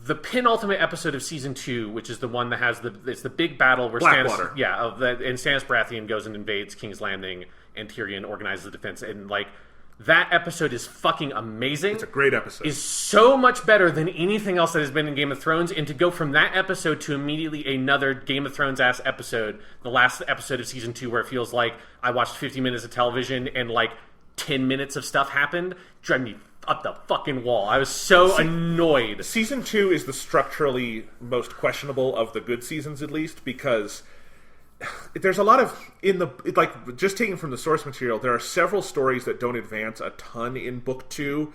the penultimate episode of season 2, which is the one that has it's the big battle where Blackwater. and Stannis Baratheon goes and invades King's Landing, and Tyrion organizes the defense, and that episode is fucking amazing. It's a great episode. Is so much better than anything else that has been in Game of Thrones, and to go from that episode to immediately another Game of Thrones ass episode, the last episode of season 2, where it feels like I watched 50 minutes of television and 10 minutes of stuff happened, drive me up the fucking wall. I was so annoyed. Season 2 is the structurally most questionable of the good seasons, at least, because there's a lot of, just taking from the source material, there are several stories that don't advance a ton in book 2,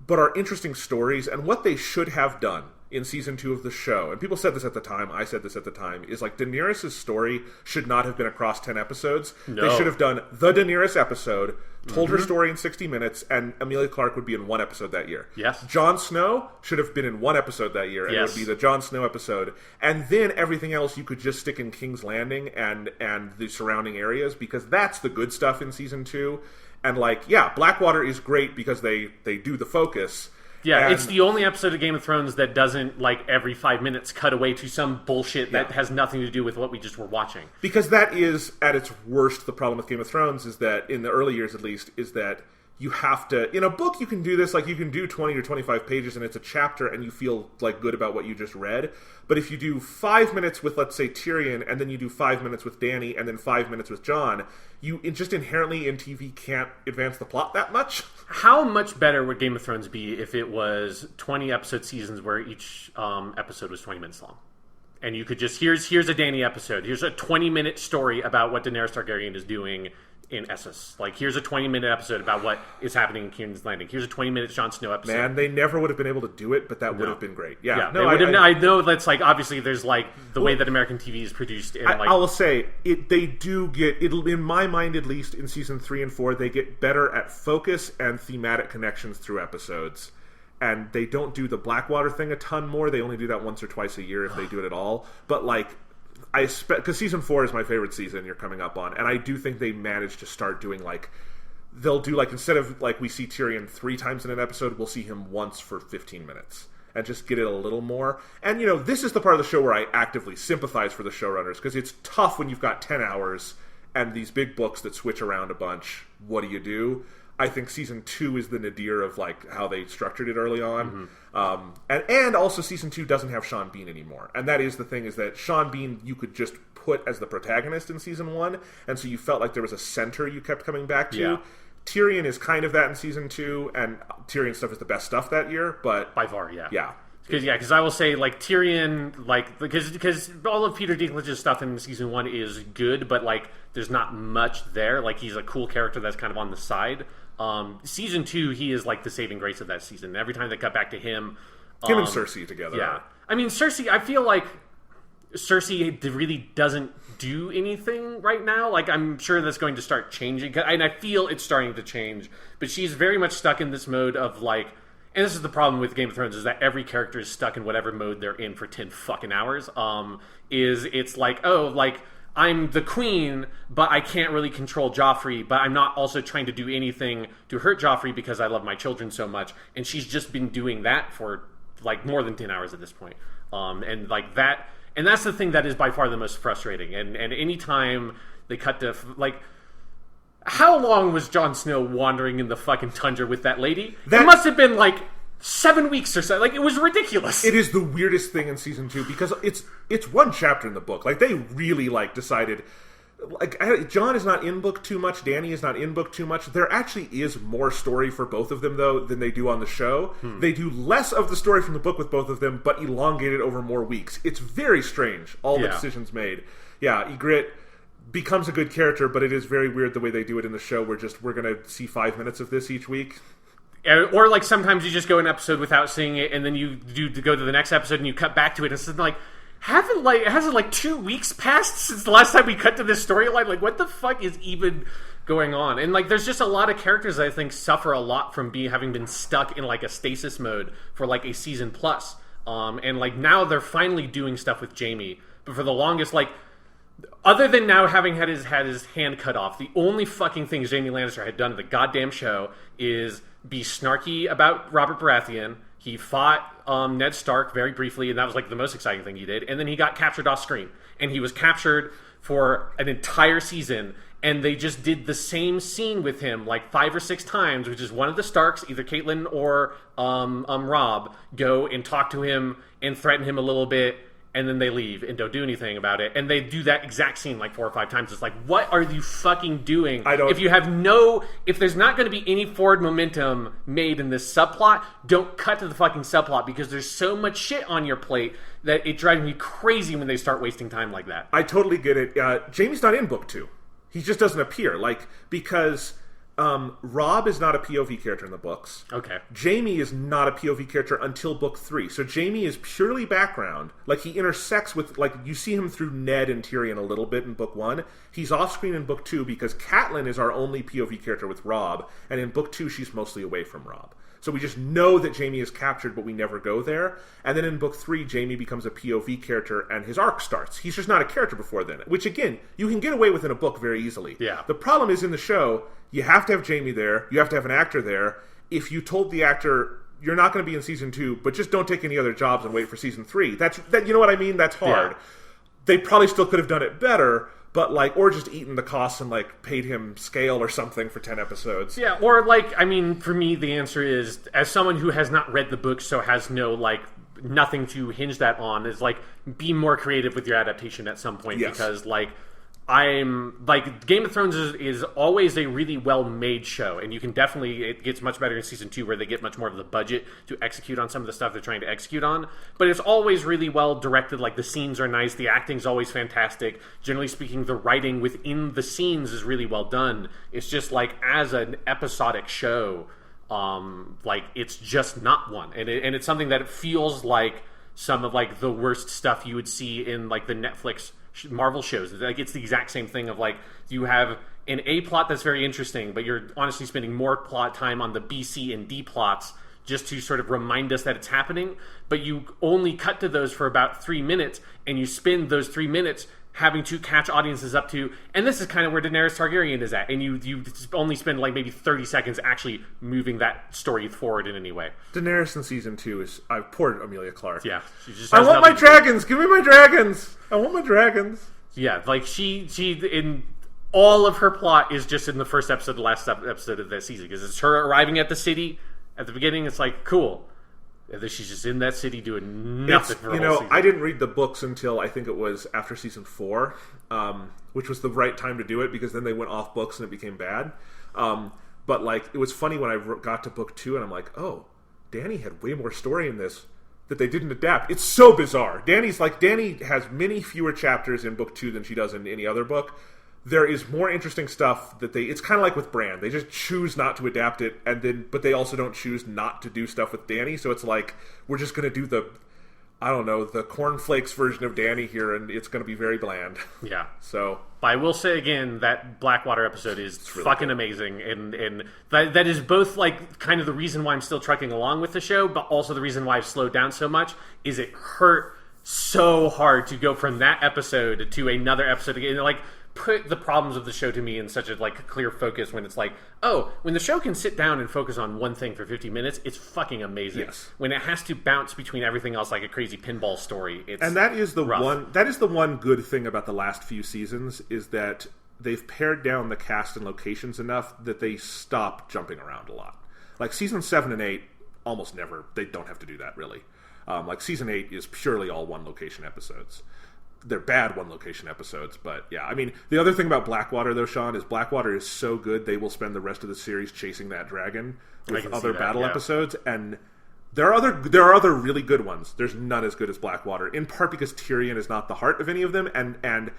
but are interesting stories, and what they should have done in season 2 of the show, and people said this at the time, I said this at the time, is Daenerys' story should not have been across 10 episodes. No. They should have done the Daenerys episode, told her story in 60 minutes, and Emilia Clarke would be in one episode that year. Yes. Jon Snow should have been in one episode that year, and it would be the Jon Snow episode. And then everything else you could just stick in King's Landing and the surrounding areas, because that's the good stuff in season 2. And Blackwater is great because they do the focus. Yeah, it's the only episode of Game of Thrones that doesn't, every 5 minutes cut away to some bullshit that has nothing to do with what we just were watching. Because that is, at its worst, the problem with Game of Thrones, is that, in the early years at least, is that you have to... In a book, you can do this, you can do 20 or 25 pages, and it's a chapter, and you feel, good about what you just read. But if you do 5 minutes with, let's say, Tyrion, and then you do 5 minutes with Dany, and then 5 minutes with Jon, it just inherently in TV can't advance the plot that much. How much better would Game of Thrones be if it was 20-episode seasons where each episode was 20 minutes long? And you could just, here's a Dany episode. Here's a 20-minute story about what Daenerys Targaryen is doing in Essos. Here's a 20-minute episode about what is happening in King's Landing. Here's a 20-minute Jon Snow episode. Man, they never would have been able to do it, but that would have been great. Yeah, no, I know that's obviously there's the way that American TV is produced. And I will say they do get it. In my mind, at least in season 3 and 4, they get better at focus and thematic connections through episodes. And they don't do the Blackwater thing a ton more. They only do that once or twice a year if they do it at all. But I expect, because season 4 is my favorite season you're coming up on, and I do think they managed to start doing they'll do instead of we see Tyrion 3 times in an episode, we'll see him once for 15 minutes and just get it a little more. And this is the part of the show where I actively sympathize for the showrunners, because it's tough when you've got 10 hours and these big books that switch around a bunch. What do you do? I think season 2 is the nadir of how they structured it early on. And also season 2 doesn't have Sean Bean anymore. And that is the thing, is that Sean Bean you could just put as the protagonist in season 1, and so you felt like there was a center you kept coming back to. Yeah. Tyrion is kind of that in season 2, and Tyrion stuff is the best stuff that year, but... By far, yeah. Yeah. Because I will say, like, Tyrion, like, because all of Peter Dinklage's stuff in season 1 is good, but, like, there's not much there. Like, he's a cool character that's kind of on the side. Season 2, he is, like, the saving grace of that season. Every time they cut back to him... him and Cersei together. Yeah. I mean, Cersei, I feel like Cersei really doesn't do anything right now. Like, I'm sure that's going to start changing, and I feel it's starting to change, but she's very much stuck in this mode of, like... And this is the problem with Game of Thrones, is that every character is stuck in whatever mode they're in for 10 fucking hours. It's like, oh, like, I'm the queen, but I can't really control Joffrey, but I'm not also trying to do anything to hurt Joffrey because I love my children so much. And she's just been doing that for, like, more than 10 hours at this point. And, like, that... And that's the thing that is by far the most frustrating. And any time they cut to, like... How long was Jon Snow wandering in the fucking tundra with that lady? It must have been, like, 7 weeks or so. Like, it was ridiculous. It is the weirdest thing in season 2 because it's one chapter in the book. Like, they really, like, decided... Like, Jon is not in book too much. Dany is not in book too much. There actually is more story for both of them, though, than they do on the show. They do less of the story from the book with both of them, but elongate it over more weeks. It's very strange, all the decisions made. Yeah, Ygritte becomes a good character, but it is very weird the way they do it in the show. We're going to see 5 minutes of this each week. Or, like, sometimes you just go an episode without seeing it, and then you do go to the next episode, and you cut back to it, and it's like... hasn't 2 weeks passed since the last time we cut to this storyline? Like, what the fuck is even going on? And, like, there's just a lot of characters that I think suffer a lot from having been stuck in, like, a stasis mode for, like, a season plus. And, like, now they're finally doing stuff with Jaime. But for the longest, like, other than now having had his hand cut off, the only fucking thing Jaime Lannister had done in the goddamn show is be snarky about Robert Baratheon. He fought Ned Stark very briefly, and that was, like, the most exciting thing he did. And then he got captured off screen. And he was captured for an entire season. And they just did the same scene with him, like, 5 or 6 times, which is one of the Starks, either Catelyn or Robb, go and talk to him and threaten him a little bit, and then they leave and don't do anything about it. And they do that exact scene like 4 or 5 times. It's like, what are you fucking doing? If there's not going to be any forward momentum made in this subplot, don't cut to the fucking subplot, because there's so much shit on your plate that it drives me crazy when they start wasting time like that. I totally get it. Jaime's not in book 2. He just doesn't appear, like, because Robb is not a POV character in the books. Okay. Jaime is not a POV character until book 3. So Jaime is purely background. Like, he intersects with, like, you see him through Ned and Tyrion a little bit in book 1. He's off screen in book 2 because Catelyn is our only POV character with Robb, and in book 2 she's mostly away from Robb. So we just know that Jaime is captured, but we never go there. And then in book 3, Jaime becomes a POV character, and his arc starts. He's just not a character before then, which, again, you can get away with in a book very easily. Yeah. The problem is, in the show, you have to have Jaime there. You have to have an actor there. If you told the actor, you're not going to be in season 2, but just don't take any other jobs and wait for season 3, you know what I mean? That's hard. Yeah. They probably still could have done it better, but, like, or just eaten the costs and, like, paid him scale or something for 10 episodes. Yeah, or, like, I mean, for me, the answer is, as someone who has not read the book, so has no, like, nothing to hinge that on, is, like, be more creative with your adaptation at some point. Yes. Because, like, Game of Thrones is always a really well-made show, and you can definitely, it gets much better in season 2 where they get much more of the budget to execute on some of the stuff they're trying to execute on, but it's always really well directed. Like, the scenes are nice, the acting's always fantastic. Generally speaking, the writing within the scenes is really well done. It's just, like, as an episodic show, like, it's just not one, and it's something that it feels like some of, like, the worst stuff you would see in, like, the Netflix Marvel shows. Like, it's the exact same thing of, like, you have an A plot that's very interesting, but you're honestly spending more plot time on the B, C, and D plots just to sort of remind us that it's happening, but you only cut to those for about 3 minutes, and you spend those 3 minutes having to catch audiences up to, and this is kind of where Daenerys Targaryen is at, and you only spend, like, maybe 30 seconds actually moving that story forward in any way. Daenerys in season 2 is... poor Emilia Clarke. Yeah. She just I want my dragons! Give me my dragons! I want my dragons! Yeah, like, she in all of her plot is just in the first episode, the last episode of that season, because it's her arriving at the city at the beginning. It's like, cool. And then she's just in that city doing nothing for a whole season. I didn't read the books until I think it was after season 4, which was the right time to do it, because then they went off books and it became bad. But, like, it was funny when I got to book 2 and I'm like, oh, Dany had way more story in this. that they didn't adapt. It's so bizarre. Danny has many fewer chapters in book 2 than she does in any other book. There is more interesting stuff that it's kind of like with Bran. They just choose not to adapt it, but they also don't choose not to do stuff with Danny. So it's like, we're just going to do the cornflakes version of Danny here, and it's going to be very bland. Yeah. So, but I will say again, that Blackwater episode is really fucking amazing, and that is both like kind of the reason why I'm still trucking along with the show, but also the reason why I've slowed down so much. Is it hurt so hard to go from that episode to another episode again, like put the problems of the show to me in such a like clear focus when it's like, oh, when the show can sit down and focus on one thing for 50 minutes, it's fucking amazing. Yes. When it has to bounce between everything else like a crazy pinball story, it's and that is the rough. that is the one good thing about the last few seasons, is that they've pared down the cast and locations enough that they stop jumping around a lot. Like season 7 and 8, almost never, they don't have to do that really. Like season 8 is purely all one location episodes. They're bad one location episodes, but yeah, I mean, the other thing about Blackwater though, Sean, is Blackwater is so good they will spend the rest of the series chasing that dragon with other battle episodes, and there are other really good ones. There's none as good as Blackwater, in part because Tyrion is not the heart of any of them, and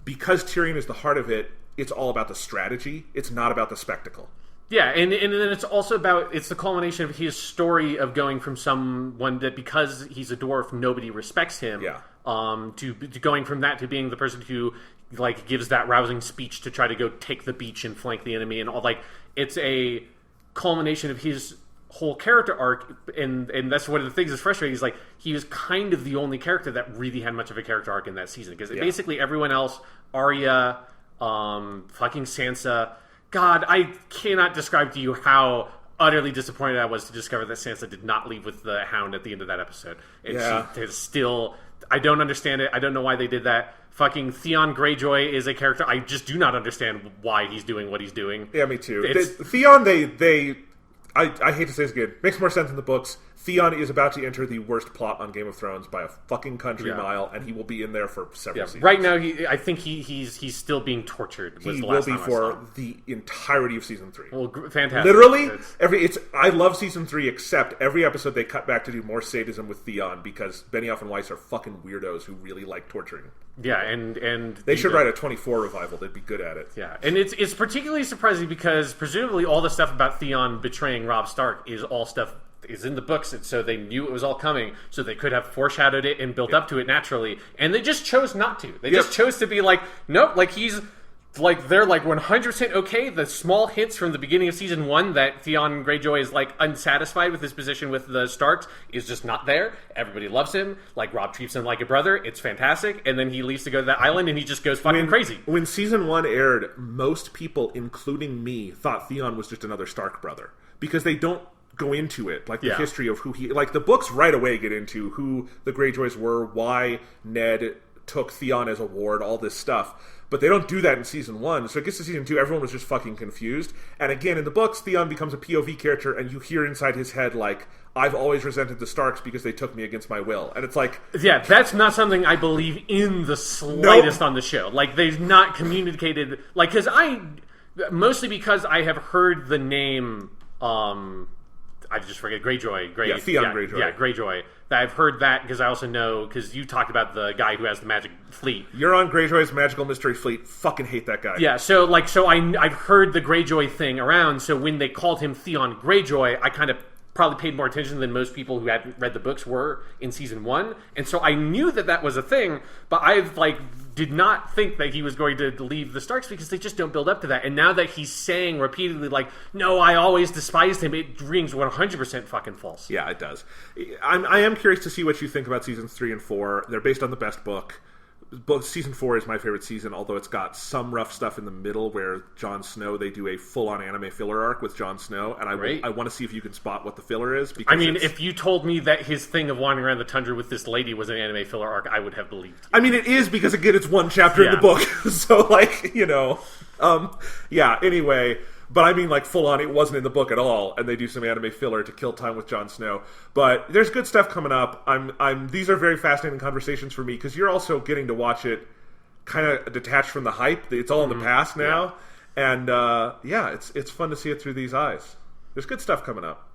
because Tyrion is the heart of it, it's all about the strategy. It's not about the spectacle. Yeah, and then it's also about, it's the culmination of his story of going from someone that because he's a dwarf, nobody respects him. Yeah. To going from that to being the person who like gives that rousing speech to try to go take the beach and flank the enemy and all. Like, it's a culmination of his whole character arc, and that's one of the things that's frustrating. Is like, he was kind of the only character that really had much of a character arc in that season, because basically everyone else, Arya, fucking Sansa. God, I cannot describe to you how utterly disappointed I was to discover that Sansa did not leave with the Hound at the end of that episode. And she is still... I don't understand it. I don't know why they did that. Fucking Theon Greyjoy is a character I just do not understand why he's doing what he's doing. Yeah, me too. Theon, I hate to say this again, makes more sense in the books. Theon is about to enter the worst plot on Game of Thrones by a fucking country mile, and he will be in there for several seasons. Right now, I think he's still being tortured. He will be for the entirety of season 3. Well, fantastic. Literally, I love season 3, except every episode they cut back to do more sadism with Theon, because Benioff and Weiss are fucking weirdos who really like torturing. Yeah, and they should write a 24 revival. They'd be good at it. Yeah, and it's particularly surprising because presumably all the stuff about Theon betraying Robb Stark is all stuff is in the books, and so they knew it was all coming, so they could have foreshadowed it and built up to it naturally, and they just chose not to. They just chose to be like, nope, like he's like, they're like 100% okay. The small hints from the beginning of season 1 that Theon Greyjoy is like unsatisfied with his position with the Starks is just not there. Everybody loves him. Like, Robb treats him like a brother. It's fantastic. And then he leaves to go to that island and he just goes fucking crazy. When season 1 aired, most people, including me, thought Theon was just another Stark brother, because they don't go into it, like the history of who he... Like, the books right away get into who the Greyjoys were, why Ned took Theon as a ward, all this stuff. But they don't do that in season 1. So it gets to season 2, everyone was just fucking confused. And again, in the books, Theon becomes a POV character, and you hear inside his head, like, I've always resented the Starks because they took me against my will. And it's like... Yeah, that's not something I believe in the slightest on the show. Like, they've not communicated... Like, because mostly because I have heard the name... I just forget, Greyjoy. Theon Greyjoy. Yeah, Greyjoy. I've heard that because I also know, because you talked about the guy who has the magic fleet. Euron Greyjoy's magical mystery fleet. Fucking hate that guy. Yeah, so I've heard the Greyjoy thing around, so when they called him Theon Greyjoy, I kind of probably paid more attention than most people who hadn't read the books were in season 1, and so I knew that was a thing, but I've did not think that he was going to leave the Starks because they just don't build up to that. And now that he's saying repeatedly, like, no, I always despised him, it rings 100% fucking false. Yeah, it does. I am curious to see what you think about seasons 3 and 4. They're based on the best book. Season 4 is my favorite season, although it's got some rough stuff in the middle where Jon Snow, they do a full-on anime filler arc with Jon Snow, and I want to see if you can spot what the filler is. Because if you told me that his thing of wandering around the tundra with this lady was an anime filler arc, I would have believed you. I mean, it is, because again, it's one chapter in the book, so anyway... But I mean, full on, it wasn't in the book at all, and they do some anime filler to kill time with Jon Snow. But there's good stuff coming up. These are very fascinating conversations for me, because you're also getting to watch it kind of detached from the hype. It's all in the past now, and it's fun to see it through these eyes. There's good stuff coming up.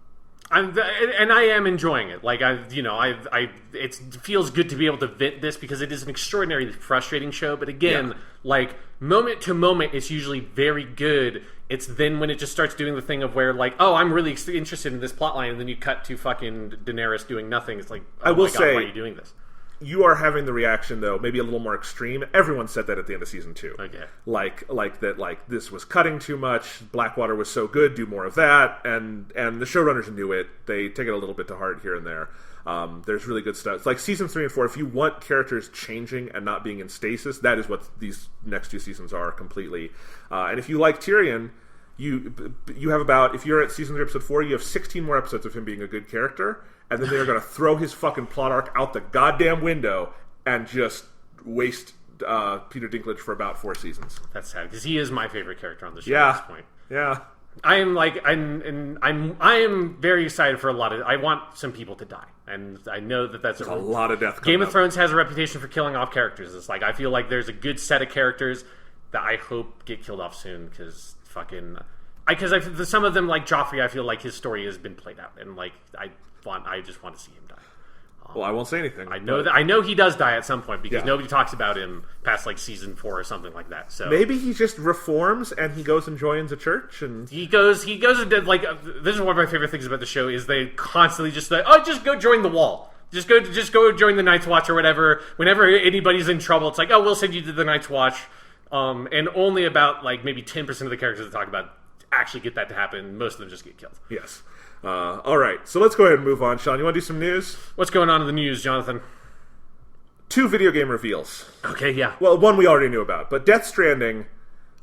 I am enjoying it. Like it feels good to be able to vent this because it is an extraordinarily frustrating show. But again, like moment to moment, it's usually very good. It's then when it just starts doing the thing of where like, oh, I'm really interested in this plotline, and then you cut to fucking Daenerys doing nothing. It's like, oh my God, why are you doing this? You are having the reaction, though, maybe a little more extreme. Everyone said that at the end of season 2. Okay. Like that, like, this was cutting too much, Blackwater was so good, do more of that, and the showrunners knew it. They take it a little bit to heart here and there. There's really good stuff. It's like season 3 and 4, if you want characters changing and not being in stasis, that is what these next 2 seasons are completely. And if you like Tyrion, you have about, if you're at season 3, episode 4, you have 16 more episodes of him being a good character. And then they're going to throw his fucking plot arc out the goddamn window and just waste Peter Dinklage for about 4 seasons. That's sad because he is my favorite character on the show at this point. Yeah. I am very excited for a lot of. I want some people to die, and I know that's a lot of death. Game of Thrones has a reputation for killing off characters. It's like I feel like there's a good set of characters that I hope get killed off soon because some of them like Joffrey, I feel like his story has been played out, and like I just want to see him die. Well, I won't say anything. I know he does die at some point because nobody talks about him past like season 4 or something like that. So maybe he just reforms and he goes and joins a church and he goes and did, like this is one of my favorite things about the show is they constantly just like, oh, just go join the wall. Just go join the Night's Watch or whatever. Whenever anybody's in trouble, it's like, oh, we'll send you to the Night's Watch. And only about like maybe 10% of the characters they talk about actually get that to happen. Most of them just get killed. Yes. All right, so let's go ahead and move on. Sean, you want to do some news? What's going on in the news, Jonathan? 2 video game reveals. Okay, yeah. Well, one we already knew about, but Death Stranding,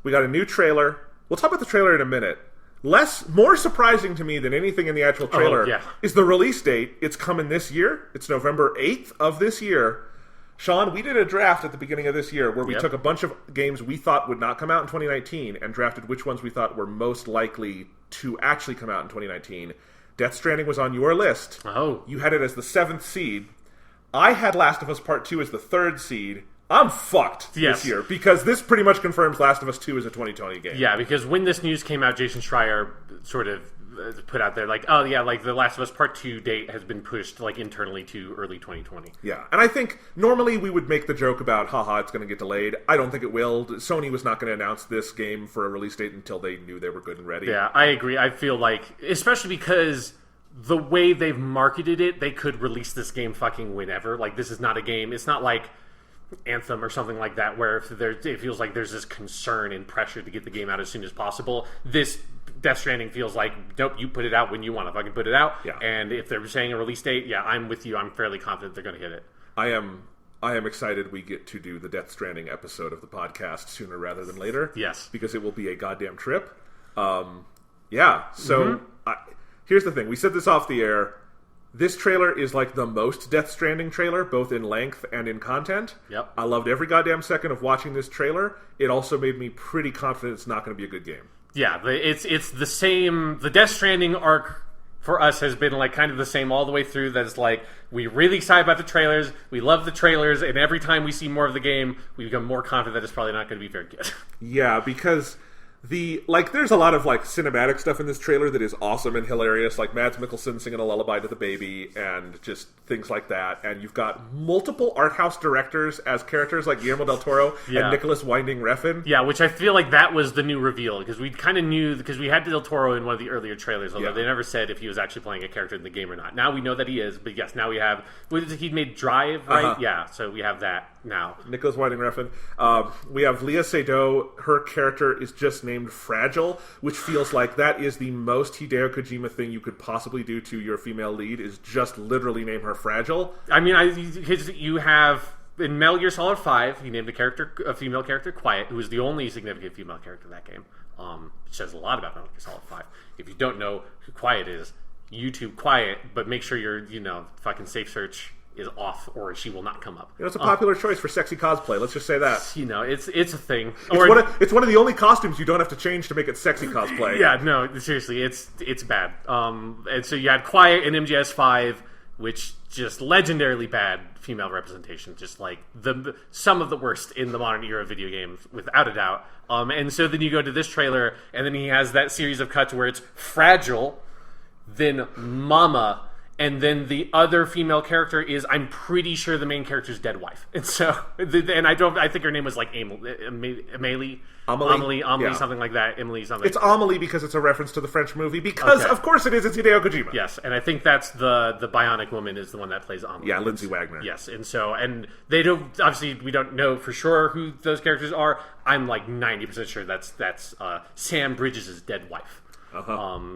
we got a new trailer. We'll talk about the trailer in a minute. More surprising to me than anything in the actual trailer is the release date. It's coming this year. It's November 8th of this year. Sean, we did a draft at the beginning of this year where we took a bunch of games we thought would not come out in 2019 and drafted which ones we thought were most likely to actually come out in 2019. Death Stranding was on your list. Oh. You had it as the 7th seed. I had Last of Us Part 2 as the 3rd seed. I'm fucked this year because this pretty much confirms Last of Us 2 is a 2020 game. Yeah, because when this news came out, Jason Schreier sort of put out there like, oh yeah, like the Last of Us Part 2 date has been pushed like internally to early 2020. Yeah, and I think normally we would make the joke about, haha, it's going to get delayed. I don't think it will. Sony was not going to announce this game for a release date until they knew they were good and ready. Yeah, I agree. I feel like, especially because the way they've marketed it, they could release this game fucking whenever. Like, this is not a game. It's not like Anthem or something like that where it feels like there's this concern and pressure to get the game out as soon as possible. This Death Stranding feels like, nope, you put it out when you want to fucking put it out. Yeah. And if they're saying a release date, I'm with you. I'm fairly confident they're going to hit it. I am excited we get to do the Death Stranding episode of the podcast sooner rather than later. Yes. Because it will be a goddamn trip. Here's the thing. We said this off the air. This trailer is like the most Death Stranding trailer, both in length and in content. Yep. I loved every goddamn second of watching this trailer. It also made me pretty confident it's not going to be a good game. Yeah, it's the same. The Death Stranding arc for us has been like kind of the same all the way through. That's like, we're really excited about the trailers. We love the trailers, and every time we see more of the game, we become more confident that it's probably not going to be very good. Yeah, because there's a lot of like cinematic stuff in this trailer that is awesome and hilarious, like Mads Mikkelsen singing a lullaby to the baby and just things like that. And you've got multiple art house directors as characters like Guillermo del Toro and Nicholas Winding Refn. Yeah, which I feel like that was the new reveal because we kind of knew, because we had del Toro in one of the earlier trailers, although they never said if he was actually playing a character in the game or not. Now we know that he is, but yes, now we have, he made Drive, right? Uh-huh. Yeah, so we have that now. Nicholas Winding Refn. We have Léa Seydoux. Her character is just named Fragile, which feels like that is the most Hideo Kojima thing you could possibly do to your female lead, is just literally name her Fragile. I mean, you have in Metal Gear Solid 5, he named a female character Quiet, who is the only significant female character in that game. Which says a lot about Metal Gear Solid 5. If you don't know who Quiet is, YouTube Quiet, but make sure your fucking safe search is off, or she will not come up. It's a popular choice for sexy cosplay. Let's just say that. It's a thing. It's one of the only costumes you don't have to change to make it sexy cosplay. Yeah, no, seriously, it's bad. And so you had Quiet in MGS5, which just legendarily bad female representation, just like some of the worst in the modern era of video games, without a doubt. And so then you go to this trailer, and then he has that series of cuts where it's Fragile, then Mama, and then the other female character is, I'm pretty sure the main character's dead wife. And so, and I think her name was like Amelie, yeah. something like that. Emily something. It's Amelie because it's a reference to the French movie, because of course it is, it's Hideo Kojima. Yes, and I think that's the Bionic Woman is the one that plays Amelie. Yeah, Lindsay Wagner. Yes, and so, and they don't, obviously we don't know for sure who those characters are. I'm like 90% sure that's Sam Bridges' dead wife.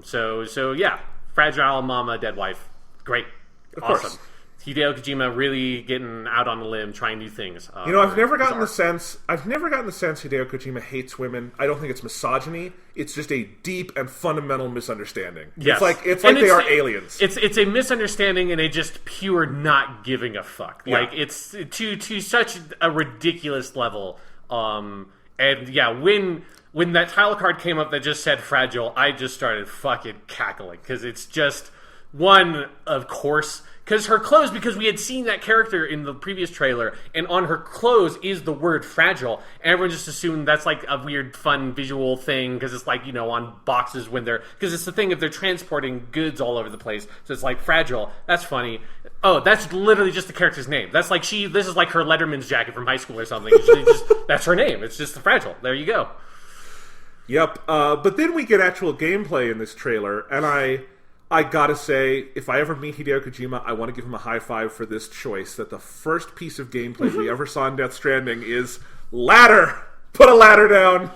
So yeah, Fragile Mama, dead wife. Great. Of awesome. Course. Hideo Kojima really getting out on a limb, trying new things. I've never gotten the sense Hideo Kojima hates women. I don't think it's misogyny. It's just a deep and fundamental misunderstanding. Yes. It's like they are aliens. It's a misunderstanding and a just pure not giving a fuck. Yeah. Like, it's to such a ridiculous level. And yeah, when that title card came up that just said fragile, I just started fucking cackling, because it's just one, of course, because her clothes, because we had seen that character in the previous trailer, and on her clothes is the word fragile, and everyone just assumed that's like a weird fun visual thing, because it's like, on boxes when they're, because it's the thing if they're transporting goods all over the place, so it's like fragile. That's funny. Oh, that's literally just the character's name. That's like this is like her Letterman's jacket from high school or something. That's her name. It's just the fragile. There you go. Yep. But then we get actual gameplay in this trailer, and I gotta say, if I ever meet Hideo Kojima, I want to give him a high five for this choice, that the first piece of gameplay we ever saw in Death Stranding is ladder! Put a ladder down!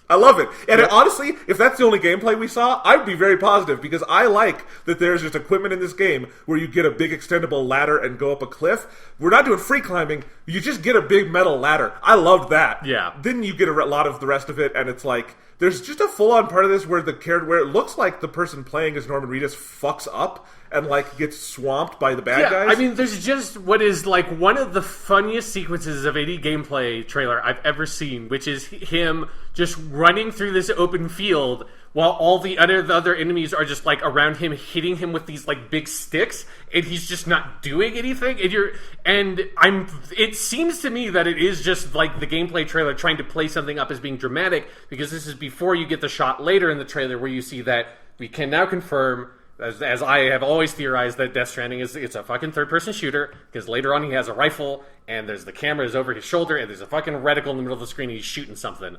I love it. And honestly, if that's the only gameplay we saw, I'd be very positive, because I like that there's just equipment in this game where you get a big extendable ladder and go up a cliff. We're not doing free climbing, you just get a big metal ladder. I loved that. Yeah. Then you get a lot of the rest of it, and it's like, there's just a full-on part of this where where it looks like the person playing as Norman Reedus fucks up and like gets swamped by the bad guys. I mean, there's just what is like one of the funniest sequences of any gameplay trailer I've ever seen, which is him just running through this open field while all the other enemies are just like around him, hitting him with these like big sticks, and he's just not doing anything. It seems to me that it is just like the gameplay trailer trying to play something up as being dramatic, because this is before you get the shot later in the trailer where you see that we can now confirm, as I have always theorized, that Death Stranding it's a fucking third-person shooter, because later on he has a rifle, and there's the camera is over his shoulder, and there's a fucking reticle in the middle of the screen, and he's shooting something.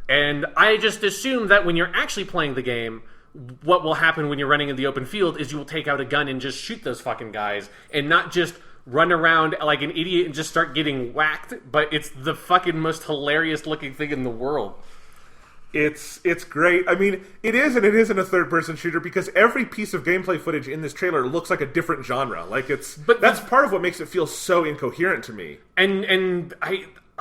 And I just assume that when you're actually playing the game, what will happen when you're running in the open field is you will take out a gun and just shoot those fucking guys, and not just run around like an idiot and just start getting whacked, but it's the fucking most hilarious looking thing in the world. It's great. I mean, it is and it isn't a third-person shooter, because every piece of gameplay footage in this trailer looks like a different genre. Like, that's part of what makes it feel so incoherent to me. And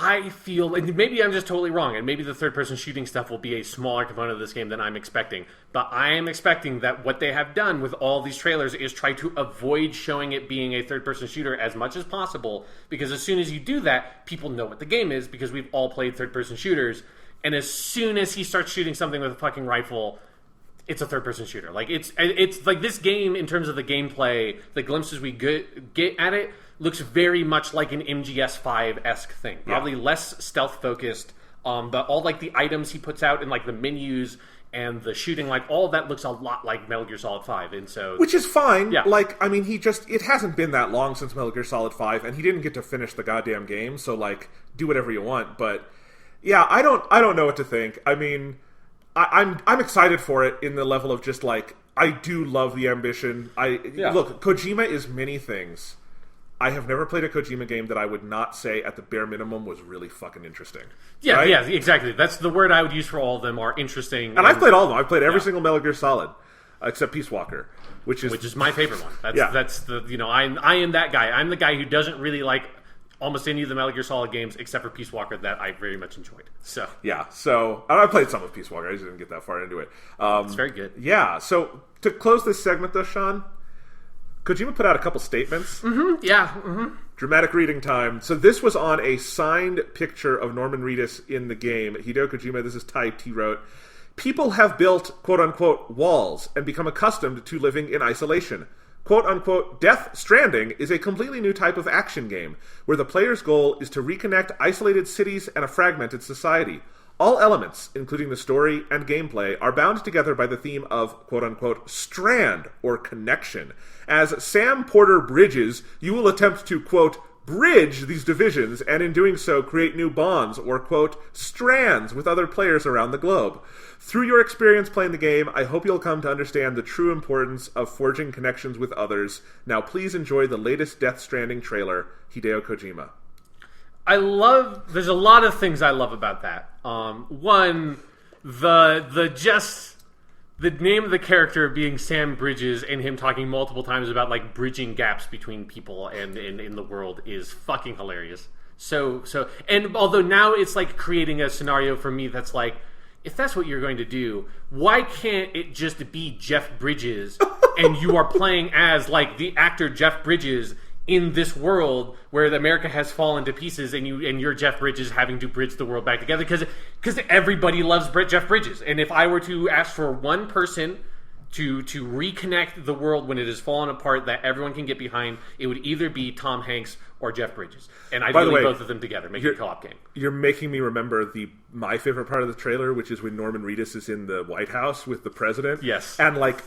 I feel, and maybe I'm just totally wrong, and maybe the third-person shooting stuff will be a smaller component of this game than I'm expecting, but I am expecting that what they have done with all these trailers is try to avoid showing it being a third-person shooter as much as possible, because as soon as you do that, people know what the game is, because we've all played third-person shooters. And as soon as he starts shooting something with a fucking rifle, it's a third-person shooter. Like, it's like this game, in terms of the gameplay, the glimpses we get at it, looks very much like an MGS5-esque thing. Yeah. Probably less stealth-focused, but all, like, the items he puts out and, like, the menus and the shooting, like, all of that looks a lot like Metal Gear Solid 5, and so... Which is fine. Yeah. Like, I mean, it hasn't been that long since Metal Gear Solid 5, and he didn't get to finish the goddamn game, so, like, do whatever you want, but... Yeah, I don't know what to think. I mean, I'm excited for it in the level of just like, I do love the ambition. Look, Kojima is many things. I have never played a Kojima game that I would not say at the bare minimum was really fucking interesting. Yeah, right? Yeah, exactly. That's the word I would use for all of them, are interesting. And I've played all of them. I've played every single Metal Gear Solid, except Peace Walker, which is my favorite one. That's the I am that guy. I'm the guy who doesn't really like almost any of the Metal Gear Solid games except for Peace Walker that I very much enjoyed. So I played some of Peace Walker. I just didn't get that far into it. It's very good. Yeah. So to close this segment, though, Sean, Kojima put out a couple statements. Mm-hmm. Yeah. Mm-hmm. Dramatic reading time. So this was on a signed picture of Norman Reedus in the game. Hideo Kojima, this is typed, he wrote, "People have built, quote-unquote, walls and become accustomed to living in isolation. Quote-unquote, Death Stranding is a completely new type of action game, where the player's goal is to reconnect isolated cities and a fragmented society. All elements, including the story and gameplay, are bound together by the theme of quote-unquote strand, or connection. As Sam Porter Bridges, you will attempt to, quote, bridge these divisions, and in doing so create new bonds, or, quote, strands with other players around the globe. Through your experience playing the game, I hope you'll come to understand the true importance of forging connections with others. Now please enjoy the latest Death Stranding trailer, Hideo Kojima. There's a lot of things I love about that. One, the name of the character being Sam Bridges and him talking multiple times about like bridging gaps between people and in the world is fucking hilarious. So and although now it's like creating a scenario for me that's like, if that's what you're going to do, why can't it just be Jeff Bridges and you are playing as like the actor Jeff Bridges in this world where America has fallen to pieces, and you're Jeff Bridges having to bridge the world back together because everybody loves Jeff Bridges. And if I were to ask for one person to reconnect the world when it has fallen apart that everyone can get behind, it would either be Tom Hanks or Jeff Bridges. And I'd really both of them together, make it a co-op game. You're making me remember my favorite part of the trailer, which is when Norman Reedus is in the White House with the president. Yes. And like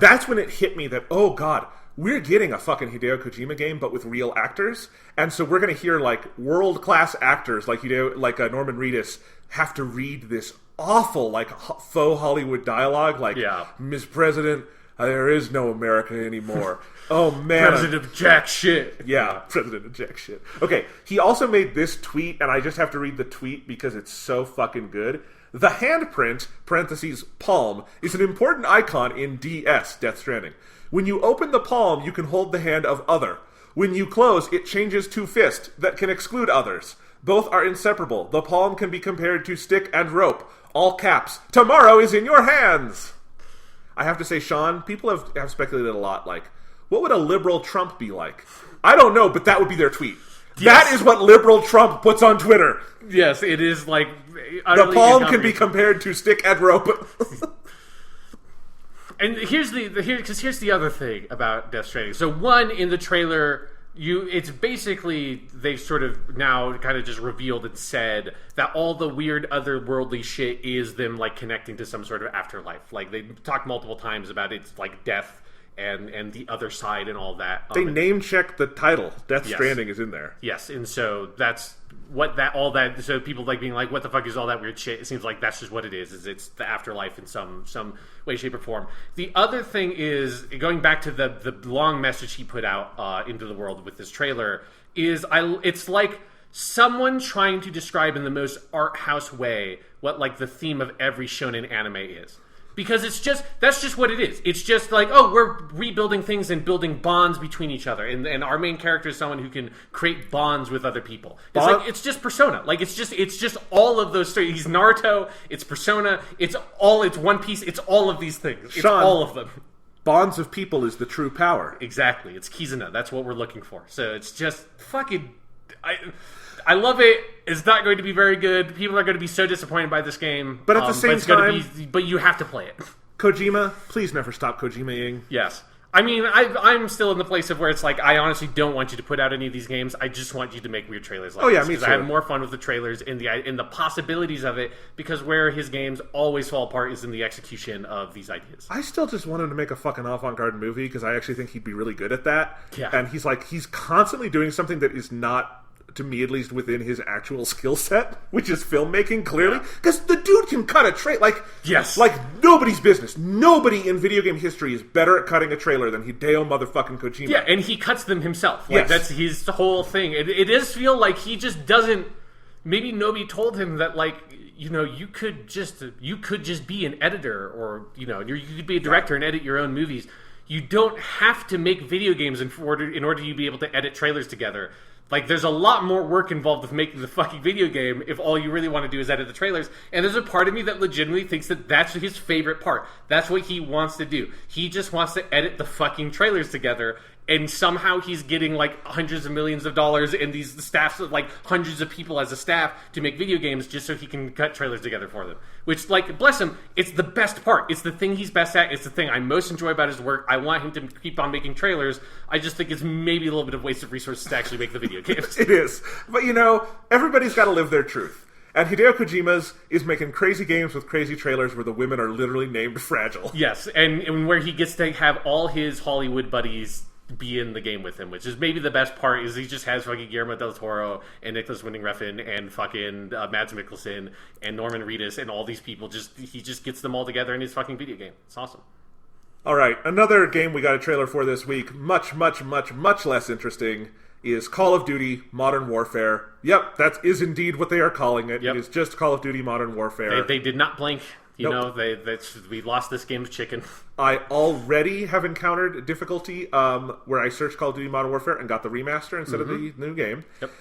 that's when it hit me that, oh god, we're getting a fucking Hideo Kojima game, but with real actors. And so we're going to hear like world-class actors like Norman Reedus have to read this awful like faux Hollywood dialogue like, Ms. President, there is no America anymore. Oh man, President of jack shit. Yeah, President of jack shit. Okay, he also made this tweet, and I just have to read the tweet because it's so fucking good. The handprint (parentheses palm) is an important icon in DS Death Stranding. When you open the palm, you can hold the hand of other. When you close, it changes to fist that can exclude others. Both are inseparable. The palm can be compared to stick and rope. All caps. Tomorrow is in your hands. I have to say, Sean, people have speculated a lot, like, what would a liberal Trump be like? I don't know, but that would be their tweet. Yes. That is what liberal Trump puts on Twitter. Yes, it is like... The palm can be compared to stick and rope. And here's the other thing about Death Stranding. So one, in the trailer, it's basically they've sort of now kind of just revealed and said that all the weird otherworldly shit is them like connecting to some sort of afterlife. Like they talk multiple times about it's like death and the other side and all that. They name check the title. Death Stranding is in there. Yes, and so that's so people like being like, what the fuck is all that weird shit? It seems like that's just what it is it's the afterlife in some way, shape, or form. The other thing is, going back to the long message he put out into the world with this trailer, it's like someone trying to describe in the most art house way what like the theme of every shonen anime is. Because that's just what it is. It's just like, oh, we're rebuilding things and building bonds between each other. And our main character is someone who can create bonds with other people. It's just Persona. Like, it's just all of those stories. He's Naruto, it's Persona, it's One Piece, it's all of these things. It's Sean, all of them. Bonds of people is the true power. Exactly. It's Kizuna. That's what we're looking for. So it's just fucking... I love it. It's not going to be very good. People are going to be so disappointed by this game. But at the same time... But you have to play it. Kojima, please never stop Kojima-ing. Yes. I mean, I'm still in the place of where it's like, I honestly don't want you to put out any of these games. I just want you to make weird trailers like this. Me too. I have more fun with the trailers and the possibilities of it, because where his games always fall apart is in the execution of these ideas. I still just want him to make a fucking avant-garde movie, because I actually think he'd be really good at that. Yeah. And he's constantly doing something that is not, to me at least, within his actual skill set, which is filmmaking, clearly. Because the dude can cut a trailer. Like nobody's business. Nobody in video game history is better at cutting a trailer than Hideo motherfucking Kojima. Yeah, and he cuts them himself. Like, that's his whole thing. It does feel like he just doesn't... Maybe nobody told him that, like, you could just be an editor, or, you could be a director and edit your own movies. You don't have to make video games in order to be able to edit trailers together. Like, there's a lot more work involved with making the fucking video game if all you really want to do is edit the trailers. And there's a part of me that legitimately thinks that that's his favorite part. That's what he wants to do. He just wants to edit the fucking trailers together, and somehow he's getting, like, hundreds of millions of dollars and these staffs of, like, hundreds of people as a staff to make video games just so he can cut trailers together for them. Which, like, bless him, it's the best part. It's the thing he's best at. It's the thing I most enjoy about his work. I want him to keep on making trailers. I just think it's maybe a little bit of waste of resources to actually make the video games. It is. But, everybody's got to live their truth. And Hideo Kojima's is making crazy games with crazy trailers where the women are literally named Fragile. Yes, and where he gets to have all his Hollywood buddies be in the game with him, which is maybe the best part. Is he just has fucking Guillermo del Toro and Nicholas Winding Refn and fucking Mads Mikkelsen and Norman Reedus and all these people. He just gets them all together in his fucking video game. It's awesome. All right, another game we got a trailer for this week, much less interesting, is Call of Duty Modern Warfare. Yep, that is indeed what they are calling it. Yep. It is just Call of Duty Modern Warfare. They did not blink. Nope. We lost this game's chicken. I already have encountered difficulty where I searched Call of Duty Modern Warfare and got the remaster instead of the new game. Yep.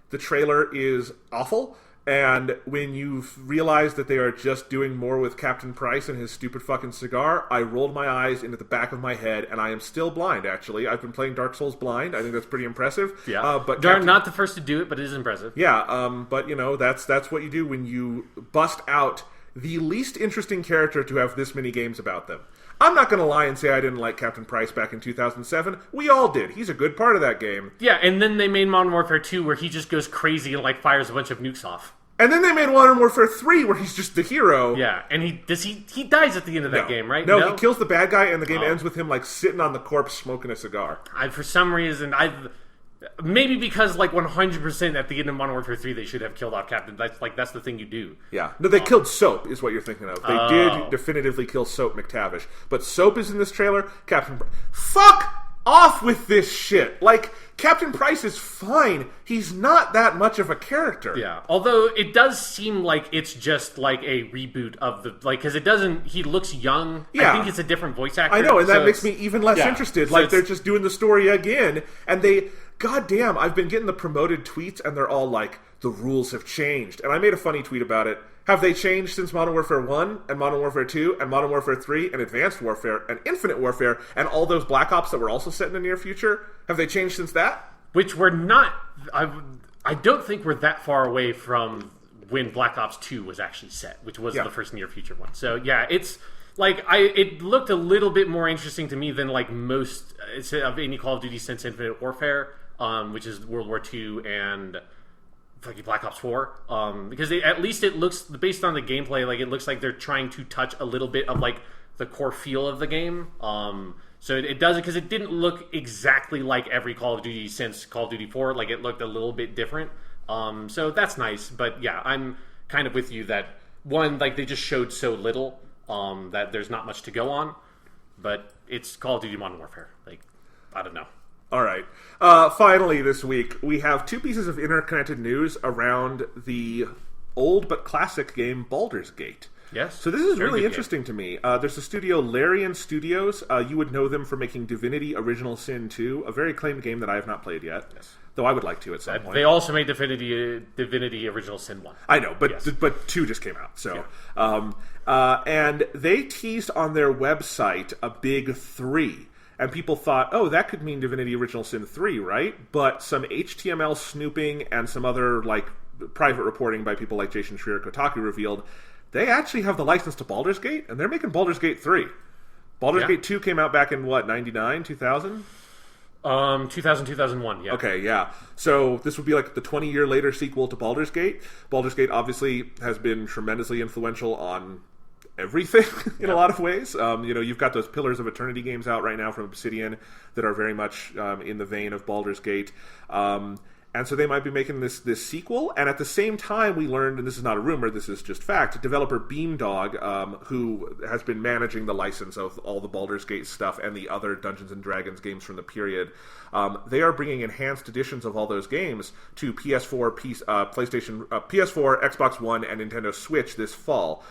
The trailer is awful. And when you realize that they are just doing more with Captain Price and his stupid fucking cigar, I rolled my eyes into the back of my head, and I am still blind, actually. I've been playing Dark Souls blind. I think that's pretty impressive. Yeah. But they're not the first to do it, but it is impressive. Yeah, but, that's what you do when you bust out the least interesting character to have this many games about them. I'm not going to lie and say I didn't like Captain Price back in 2007. We all did. He's a good part of that game. Yeah, and then they made Modern Warfare 2 where he just goes crazy and fires a bunch of nukes off. And then they made Modern Warfare 3 where he's just the hero. Yeah, and he dies at the end of that game, right? No, he kills the bad guy and the game ends with him sitting on the corpse smoking a cigar. For some reason, maybe because 100% at the end of Modern Warfare 3 they should have killed off Captain. That's the thing you do. Yeah. No, they killed Soap is what you're thinking of. They did definitively kill Soap McTavish. But Soap is in this trailer. Fuck off with this shit. Captain Price is fine. He's not that much of a character. Yeah. Although it does seem like it's just a reboot of the because it doesn't. He looks young. Yeah. I think it's a different voice actor. I know, and that makes me even less interested. So they're just doing the story again, and they. Goddamn, I've been getting the promoted tweets, and they're all the rules have changed. And I made a funny tweet about it. Have they changed since Modern Warfare 1, and Modern Warfare 2, and Modern Warfare 3, and Advanced Warfare, and Infinite Warfare, and all those Black Ops that were also set in the near future? Have they changed since that? Which we're not... I don't think we're that far away from when Black Ops 2 was actually set, which was the first near future one. So, yeah, it's... it looked a little bit more interesting to me than, most of any Call of Duty since Infinite Warfare, which is World War II and... Black Ops 4, because at least it looks, based on the gameplay, it looks like they're trying to touch a little bit of the core feel of the game. So it doesn't, because it didn't look exactly like every Call of Duty since Call of Duty 4. It looked a little bit different. So that's nice. But yeah, I'm kind of with you that one, they just showed so little that there's not much to go on. But it's Call of Duty Modern Warfare. I don't know. All right. Finally, this week, we have two pieces of interconnected news around the old but classic game Baldur's Gate. Yes. So this is really interesting to me. There's a studio, Larian Studios. You would know them for making Divinity Original Sin 2, a very acclaimed game that I have not played yet. Yes. Though I would like to at some point. They also made Divinity Original Sin 1. I know, but 2 just came out. So, and they teased on their website a big 3. And people thought, oh, that could mean Divinity Original Sin 3, right? But some HTML snooping and some other, private reporting by people like Jason Schreier at Kotaku revealed they actually have the license to Baldur's Gate, and they're making Baldur's Gate 3. Baldur's Gate 2 came out back in, 99, 2000? 2000, 2001, yeah. Okay, yeah. So this would be the 20-year later sequel to Baldur's Gate. Baldur's Gate obviously has been tremendously influential on everything in a lot of ways. You've got those Pillars of Eternity games out right now from Obsidian that are very much in the vein of Baldur's Gate. And so they might be making this sequel. And at the same time, we learned, and this is not a rumor, this is just fact, developer Beamdog, who has been managing the license of all the Baldur's Gate stuff and the other Dungeons & Dragons games from the period, they are bringing enhanced editions of all those games to PS4, PlayStation, PS4, Xbox One, and Nintendo Switch this fall.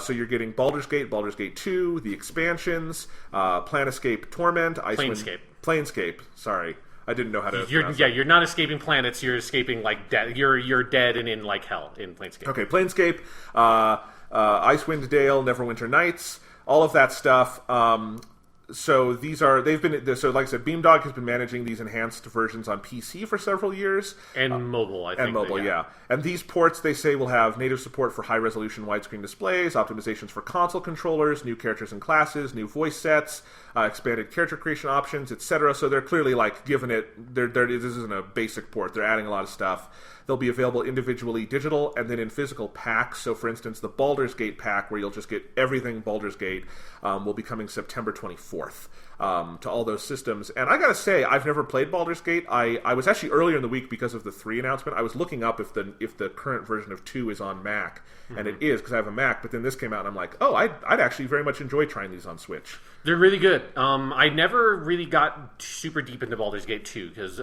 So you're getting Baldur's Gate 2, the expansions, Planescape Torment, Planescape, sorry. I didn't know how to. You're not escaping planets. You're escaping dead. You're dead and in hell in Planescape. Okay, Planescape, Icewind Dale, Neverwinter Nights, all of that stuff. So like I said, Beamdog has been managing these enhanced versions on PC for several years. And mobile, I think. And mobile, yeah. And these ports, they say, will have native support for high-resolution widescreen displays, optimizations for console controllers, new characters and classes, new voice sets, expanded character creation options, etc. So they're clearly like giving it. This isn't a basic port. They're adding a lot of stuff. They'll be available individually digital and then in physical packs. So, for instance, the Baldur's Gate pack, where you'll just get everything Baldur's Gate, will be coming September 24th to all those systems. And I gotta say, I've never played Baldur's Gate. I was actually earlier in the week because of the 3 announcement. I was looking up if the current version of 2 is on Mac, and it is because I have a Mac. But then this came out, and I'm like, oh, I'd actually very much enjoy trying these on Switch. They're really good. I never really got super deep into Baldur's Gate 2 because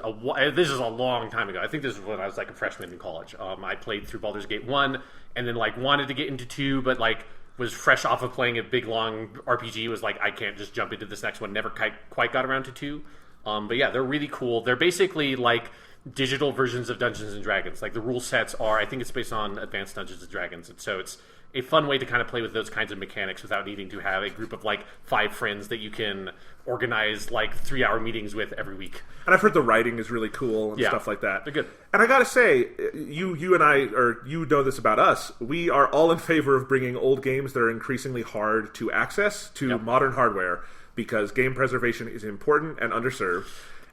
this is a long time ago. I think this is when I was like a freshman in college. I played through Baldur's Gate 1 and then like wanted to get into 2, but like was fresh off of playing a big long RPG. Was like, I can't just jump into this next one. Never quite got around to 2. But yeah, they're really cool. They're basically like digital versions of Dungeons and Dragons. Like the rule sets are, I think it's based on Advanced Dungeons and Dragons, and so it's a fun way to kind of play with those kinds of mechanics without needing to have a group of like 5 friends that you can organize like 3-hour meetings with every week. And I've heard the writing is really cool and stuff like that. They're good. And I gotta say, you and I, or you know this about us, we are all in favor of bringing old games that are increasingly hard to access to modern hardware, because game preservation is important and underserved.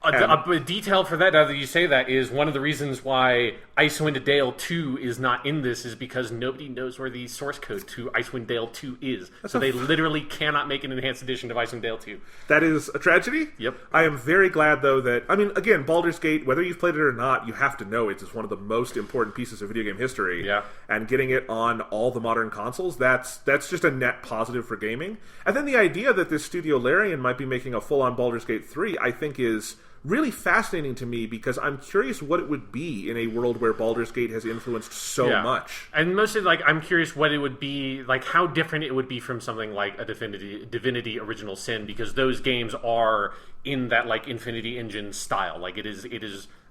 A detail for that, now that you say that, is one of the reasons why Icewind Dale 2 is not in this is because nobody knows where the source code to Icewind Dale 2 is. So they literally cannot make an enhanced edition of Icewind Dale 2. That is a tragedy. Yep. I am very glad, though, that... I mean, again, Baldur's Gate, whether you've played it or not, you have to know it's one of the most important pieces of video game history. Yeah. And getting it on all the modern consoles, that's just a net positive for gaming. And then the idea that this studio Larian might be making a full-on Baldur's Gate 3, I think is really fascinating to me, because I'm curious what it would be in a world where Baldur's Gate has influenced so much. And mostly, like, I'm curious what it would be, like, how different it would be from something like a Divinity Original Sin, because those games are in that, like, Infinity Engine style. Like, it is.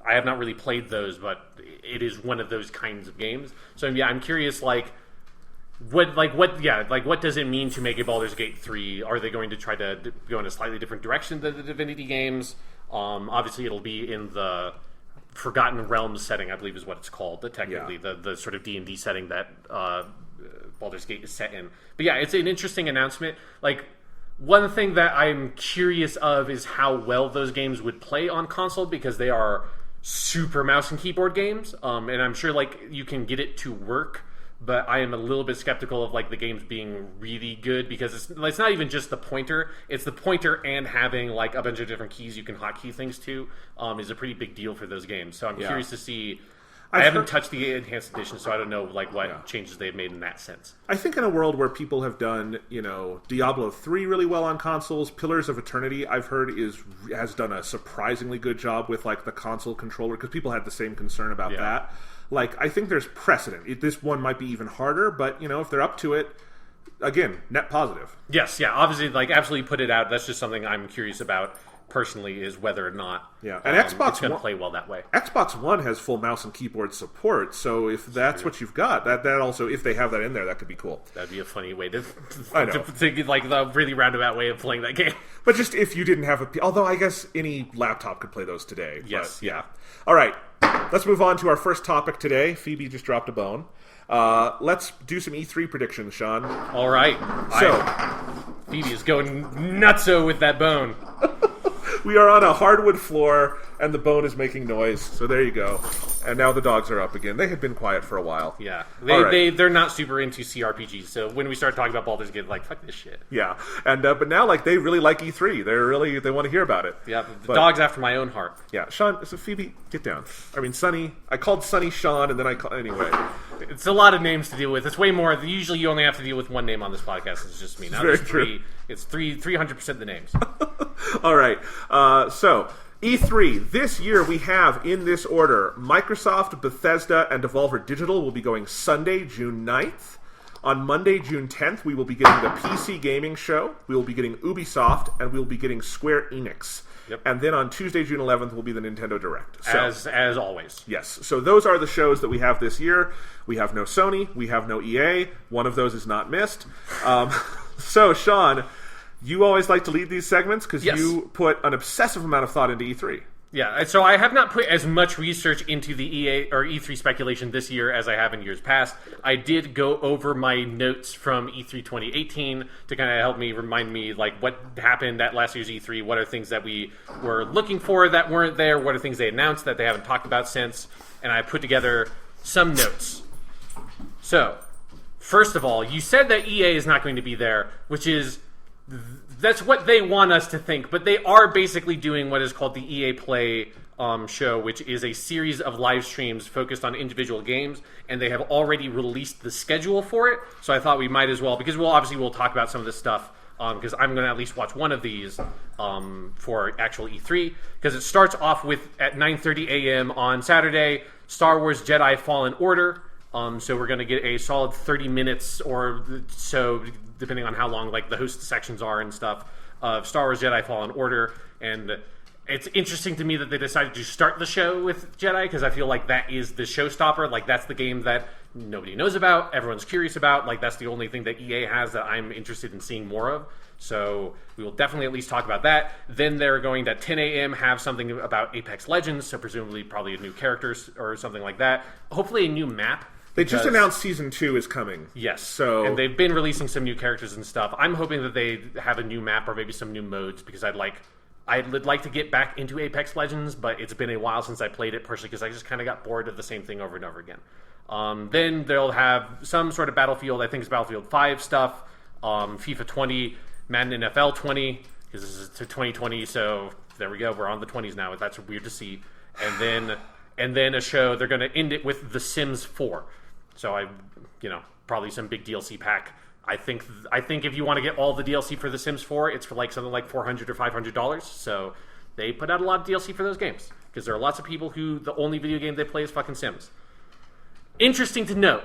I have not really played those, but it is one of those kinds of games. So, yeah, I'm curious, what does it mean to make a Baldur's Gate 3? Are they going to try to go in a slightly different direction than the Divinity games? Obviously, it'll be in the Forgotten Realms setting, I believe is what it's called. Technically, the sort of D&D setting that Baldur's Gate is set in. But yeah, it's an interesting announcement. Like, one thing that I'm curious of is how well those games would play on console, because they are super mouse and keyboard games. And I'm sure like you can get it to work, but I am a little bit skeptical of like the games being really good, because it's not even just the pointer. It's the pointer and having like a bunch of different keys you can hotkey things to is a pretty big deal for those games. So I'm curious to see. I haven't touched the enhanced edition, so I don't know like what changes they've made in that sense. I think in a world where people have done, Diablo 3 really well on consoles, Pillars of Eternity, I've heard has done a surprisingly good job with like the console controller, because people had the same concern about that. Like, I think there's precedent. This one might be even harder, but, if they're up to it, again, net positive. Yes, yeah, obviously, like, absolutely put it out. That's just something I'm curious about personally, is whether or not and Xbox it's going to play well that way. Xbox One has full mouse and keyboard support, so if that's what you've got, that also, if they have that in there, that could be cool. That'd be a funny way to get like the really roundabout way of playing that game. But just if you didn't have although I guess any laptop could play those today. Yes, but, yeah. All right, let's move on to our first topic today. Phoebe just dropped a bone. Let's do some E3 predictions, Sean. All right. So, Phoebe is going nutso with that bone. We are on a hardwood floor, and the bone is making noise. So there you go. And now the dogs are up again. They had been quiet for a while. Yeah, they're not super into CRPGs. So when we start talking about Baldur's Gate, like, fuck this shit. Yeah, and but now like they really like E3. They want to hear about it. Yeah, the dog's after my own heart. Yeah, Sean. So Phoebe, get down. I mean, Sonny. I called Sonny Sean, and then anyway. It's a lot of names to deal with. It's way more. Usually, you only have to deal with one name on this podcast. It's just me. Now it's very true. It's 300% the names. All right. So E3 this year we have in this order: Microsoft, Bethesda, and Devolver Digital will be going Sunday, June 9th. On Monday, June 10th, we will be getting the PC Gaming Show. We will be getting Ubisoft, and we will be getting Square Enix. Yep. And then on Tuesday, June 11th, will be the Nintendo Direct. So, as always. Yes. So those are the shows that we have this year. We have no Sony. We have no EA. One of those is not missed. So, Sean, you always like to lead these segments because you put an obsessive amount of thought into E3. Yeah, so I have not put as much research into the EA or E3 speculation this year as I have in years past. I did go over my notes from E3 2018 to kind of help me remind me like what happened at last year's E3, what are things that we were looking for that weren't there, what are things they announced that they haven't talked about since, and I put together some notes. So, first of all, you said that EA is not going to be there, which is... That's what they want us to think, but they are basically doing what is called the EA Play show, which is a series of live streams focused on individual games, and they have already released the schedule for it, so I thought we might as well, because we'll talk about some of this stuff, because I'm going to at least watch one of these for actual E3, because it starts off with, at 9:30 a.m. on Saturday, Star Wars Jedi Fallen Order. So we're going to get a solid 30 minutes or so, depending on how long like the host sections are and stuff, of Star Wars Jedi Fallen Order. And it's interesting to me that they decided to start the show with Jedi, because I feel like that is the showstopper. Like, that's the game that nobody knows about, everyone's curious about. Like, that's the only thing that EA has that I'm interested in seeing more of. So we will definitely at least talk about that. Then they're going to, at 10 a.m., have something about Apex Legends, so presumably probably a new character or something like that. Hopefully a new map. They just announced Season 2 is coming. Yes. And they've been releasing some new characters and stuff. I'm hoping that they have a new map or maybe some new modes, because I'd like to get back into Apex Legends, but it's been a while since I played it, partially because I just kind of got bored of the same thing over and over again. Then they'll have some sort of Battlefield, I think it's Battlefield 5 stuff, FIFA 20, Madden NFL 20, because this is to 2020, so there we go. We're on the 20s now. That's weird to see. And then a show, they're going to end it with The Sims 4. So probably some big DLC pack. I think if you want to get all the DLC for The Sims 4, it's for like something like $400 or $500. So they put out a lot of DLC for those games, because there are lots of people who the only video game they play is fucking Sims. Interesting to note,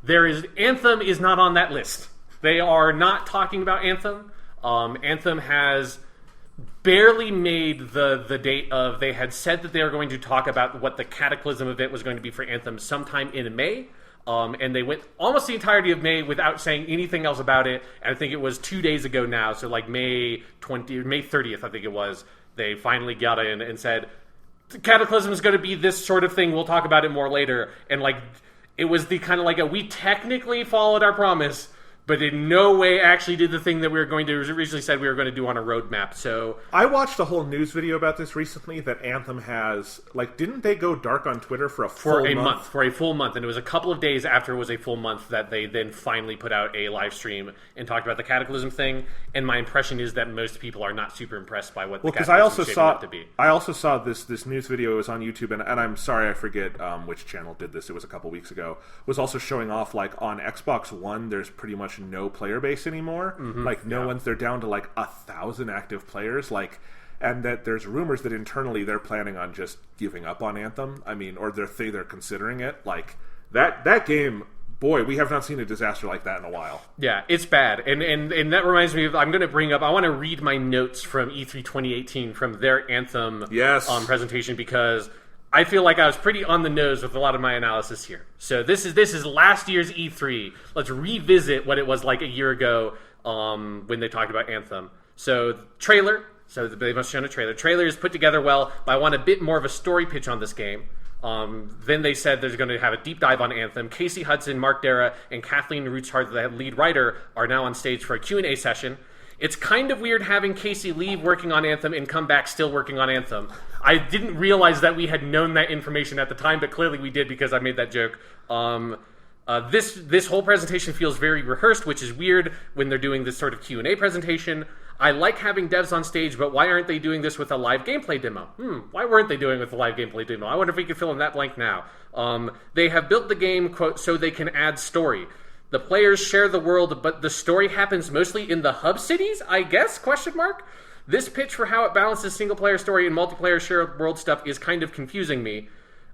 Anthem is not on that list. They are not talking about Anthem. Anthem has barely made the date of, they had said that they were going to talk about what the Cataclysm event was going to be for Anthem sometime in May, and they went almost the entirety of May without saying anything else about it, and I think it was 2 days ago now, so like May 30th, I think it was, they finally got in and said, Cataclysm is going to be this sort of thing, we'll talk about it more later, and like, it was the kind of like we technically followed our promise, but in no way actually did the thing that we were going to originally said we were going to do on a roadmap. So I watched a whole news video about this recently that Anthem has, like, didn't they go dark on Twitter for a full month? For a full month, and it was a couple of days after it was a full month that they then finally put out a live stream and talked about the Cataclysm thing. And my impression is that most people are not super impressed by what the Cataclysm is shaping up to be. I also saw this news video. It was on YouTube, and I'm sorry I forget which channel did this. It was a couple weeks ago. It was also showing off, like, on Xbox One, there's pretty much no player base anymore. Mm-hmm. Like, no one's, they're down to like 1,000 active players. Like, and that there's rumors that internally they're planning on just giving up on Anthem. I mean, or they're considering it. Like, that game, boy, we have not seen a disaster like that in a while. Yeah, it's bad. And that reminds me of, I want to read my notes from E3 2018 from their Anthem presentation, because I feel like I was pretty on the nose with a lot of my analysis here. So this is last year's E3. Let's revisit what it was like a year ago when they talked about Anthem. So trailer. So they must have shown a trailer. Trailer is put together well, but I want a bit more of a story pitch on this game. Then they said they're going to have a deep dive on Anthem. Casey Hudson, Mark Dara, and Kathleen Rootshardt, the lead writer, are now on stage for a Q&A session. It's kind of weird having Casey leave working on Anthem and come back still working on Anthem. I didn't realize that we had known that information at the time, but clearly we did because I made that joke. This whole presentation feels very rehearsed, which is weird when they're doing this sort of Q&A presentation. I like having devs on stage, but why aren't they doing this with a live gameplay demo? Why weren't they doing it with a live gameplay demo? I wonder if we could fill in that blank now. They have built the game, quote, so they can add story. The players share the world, but the story happens mostly in the hub cities, I guess, question mark? This pitch for how it balances single-player story and multiplayer shared world stuff is kind of confusing me.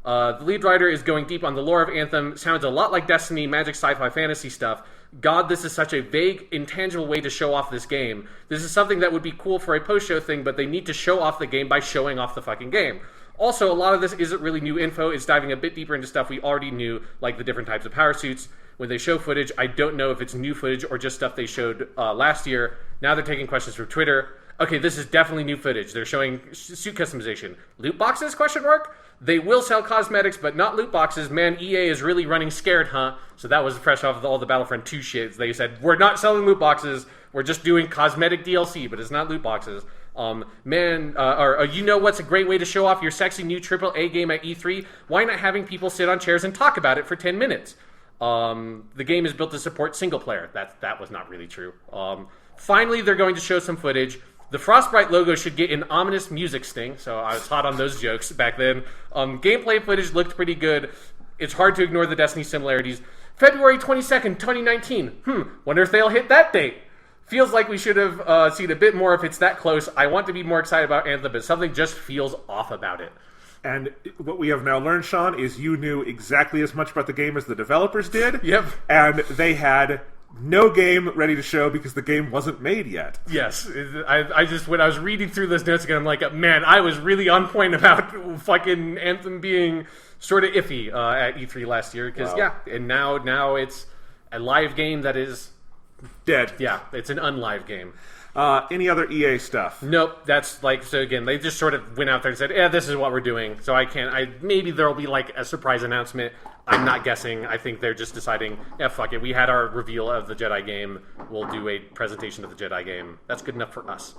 The lead writer is going deep on the lore of Anthem. Sounds a lot like Destiny, magic, sci-fi, fantasy stuff. God, this is such a vague, intangible way to show off this game. This is something that would be cool for a post-show thing, but they need to show off the game by showing off the fucking game. Also, a lot of this isn't really new info. It's diving a bit deeper into stuff we already knew, like the different types of power suits. When they show footage, I don't know if it's new footage or just stuff they showed last year. Now they're taking questions from Twitter. okay, this is definitely new footage. They're showing suit customization. Loot boxes, question mark? They will sell cosmetics, but not loot boxes. Man, EA is really running scared, huh? So that was fresh off of all the Battlefront 2 shit. They said, we're not selling loot boxes. We're just doing cosmetic DLC, but it's not loot boxes. You know what's a great way to show off your sexy new AAA game at E3? Why not having people sit on chairs and talk about it for 10 minutes? The game is built to support single player. That was not really true. Finally, they're going to show some footage. The Frostbite logo should get an ominous music sting, so I was hot on those jokes back then. Gameplay footage looked pretty good. It's hard to ignore the Destiny similarities. February 22nd, 2019. Wonder if they'll hit that date. Feels like we should have seen a bit more if it's that close. I want to be more excited about Anthem, but something just feels off about it. And what we have now learned, Sean, is you knew exactly as much about the game as the developers did. Yep. And they had no game ready to show because the game wasn't made yet. Yes. I just, when I was reading through those notes again, I'm like, man, I was really on point about fucking Anthem being sort of iffy at E3 last year. Because, and now it's a live game that is dead. Yeah, it's an unlive game. Any other EA stuff? Nope. That's so again, they just sort of went out there and said, yeah, this is what we're doing. So maybe there'll be like a surprise announcement. I'm not guessing. I think they're just deciding, yeah, fuck it. We had our reveal of the Jedi game. We'll do a presentation of the Jedi game. That's good enough for us.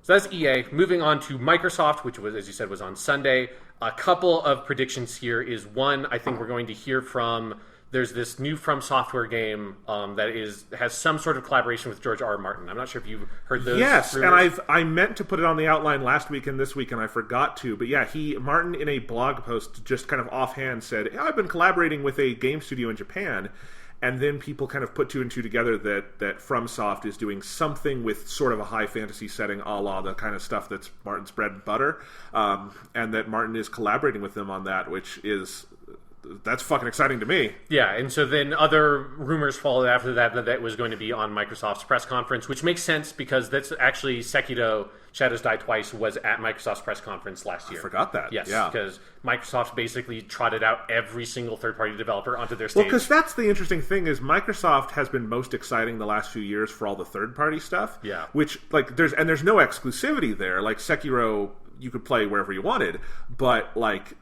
So that's EA. Moving on to Microsoft, which was, as you said, was on Sunday. A couple of predictions here is one, I think we're going to hear from... There's this new From Software game that has some sort of collaboration with George R. Martin. I'm not sure if you've heard those. Yes, rumors. And I meant to put it on the outline last week and this week, and I forgot to. But yeah, Martin in a blog post just kind of offhand said, yeah, I've been collaborating with a game studio in Japan. And then people kind of put two and two together that FromSoft is doing something with sort of a high fantasy setting, a la the kind of stuff that's Martin's bread and butter, and that Martin is collaborating with them on that, which is... That's fucking exciting to me. Yeah, and so then other rumors followed after that was going to be on Microsoft's press conference, which makes sense because that's actually Sekiro Shadows Die Twice was at Microsoft's press conference last year. I forgot that. Yes, yeah. Because Microsoft basically trotted out every single third-party developer onto their stage. Well, because that's the interesting thing is Microsoft has been most exciting the last few years for all the third-party stuff. Yeah. Which, like, there's no exclusivity there. Like, Sekiro... you could play wherever you wanted, but like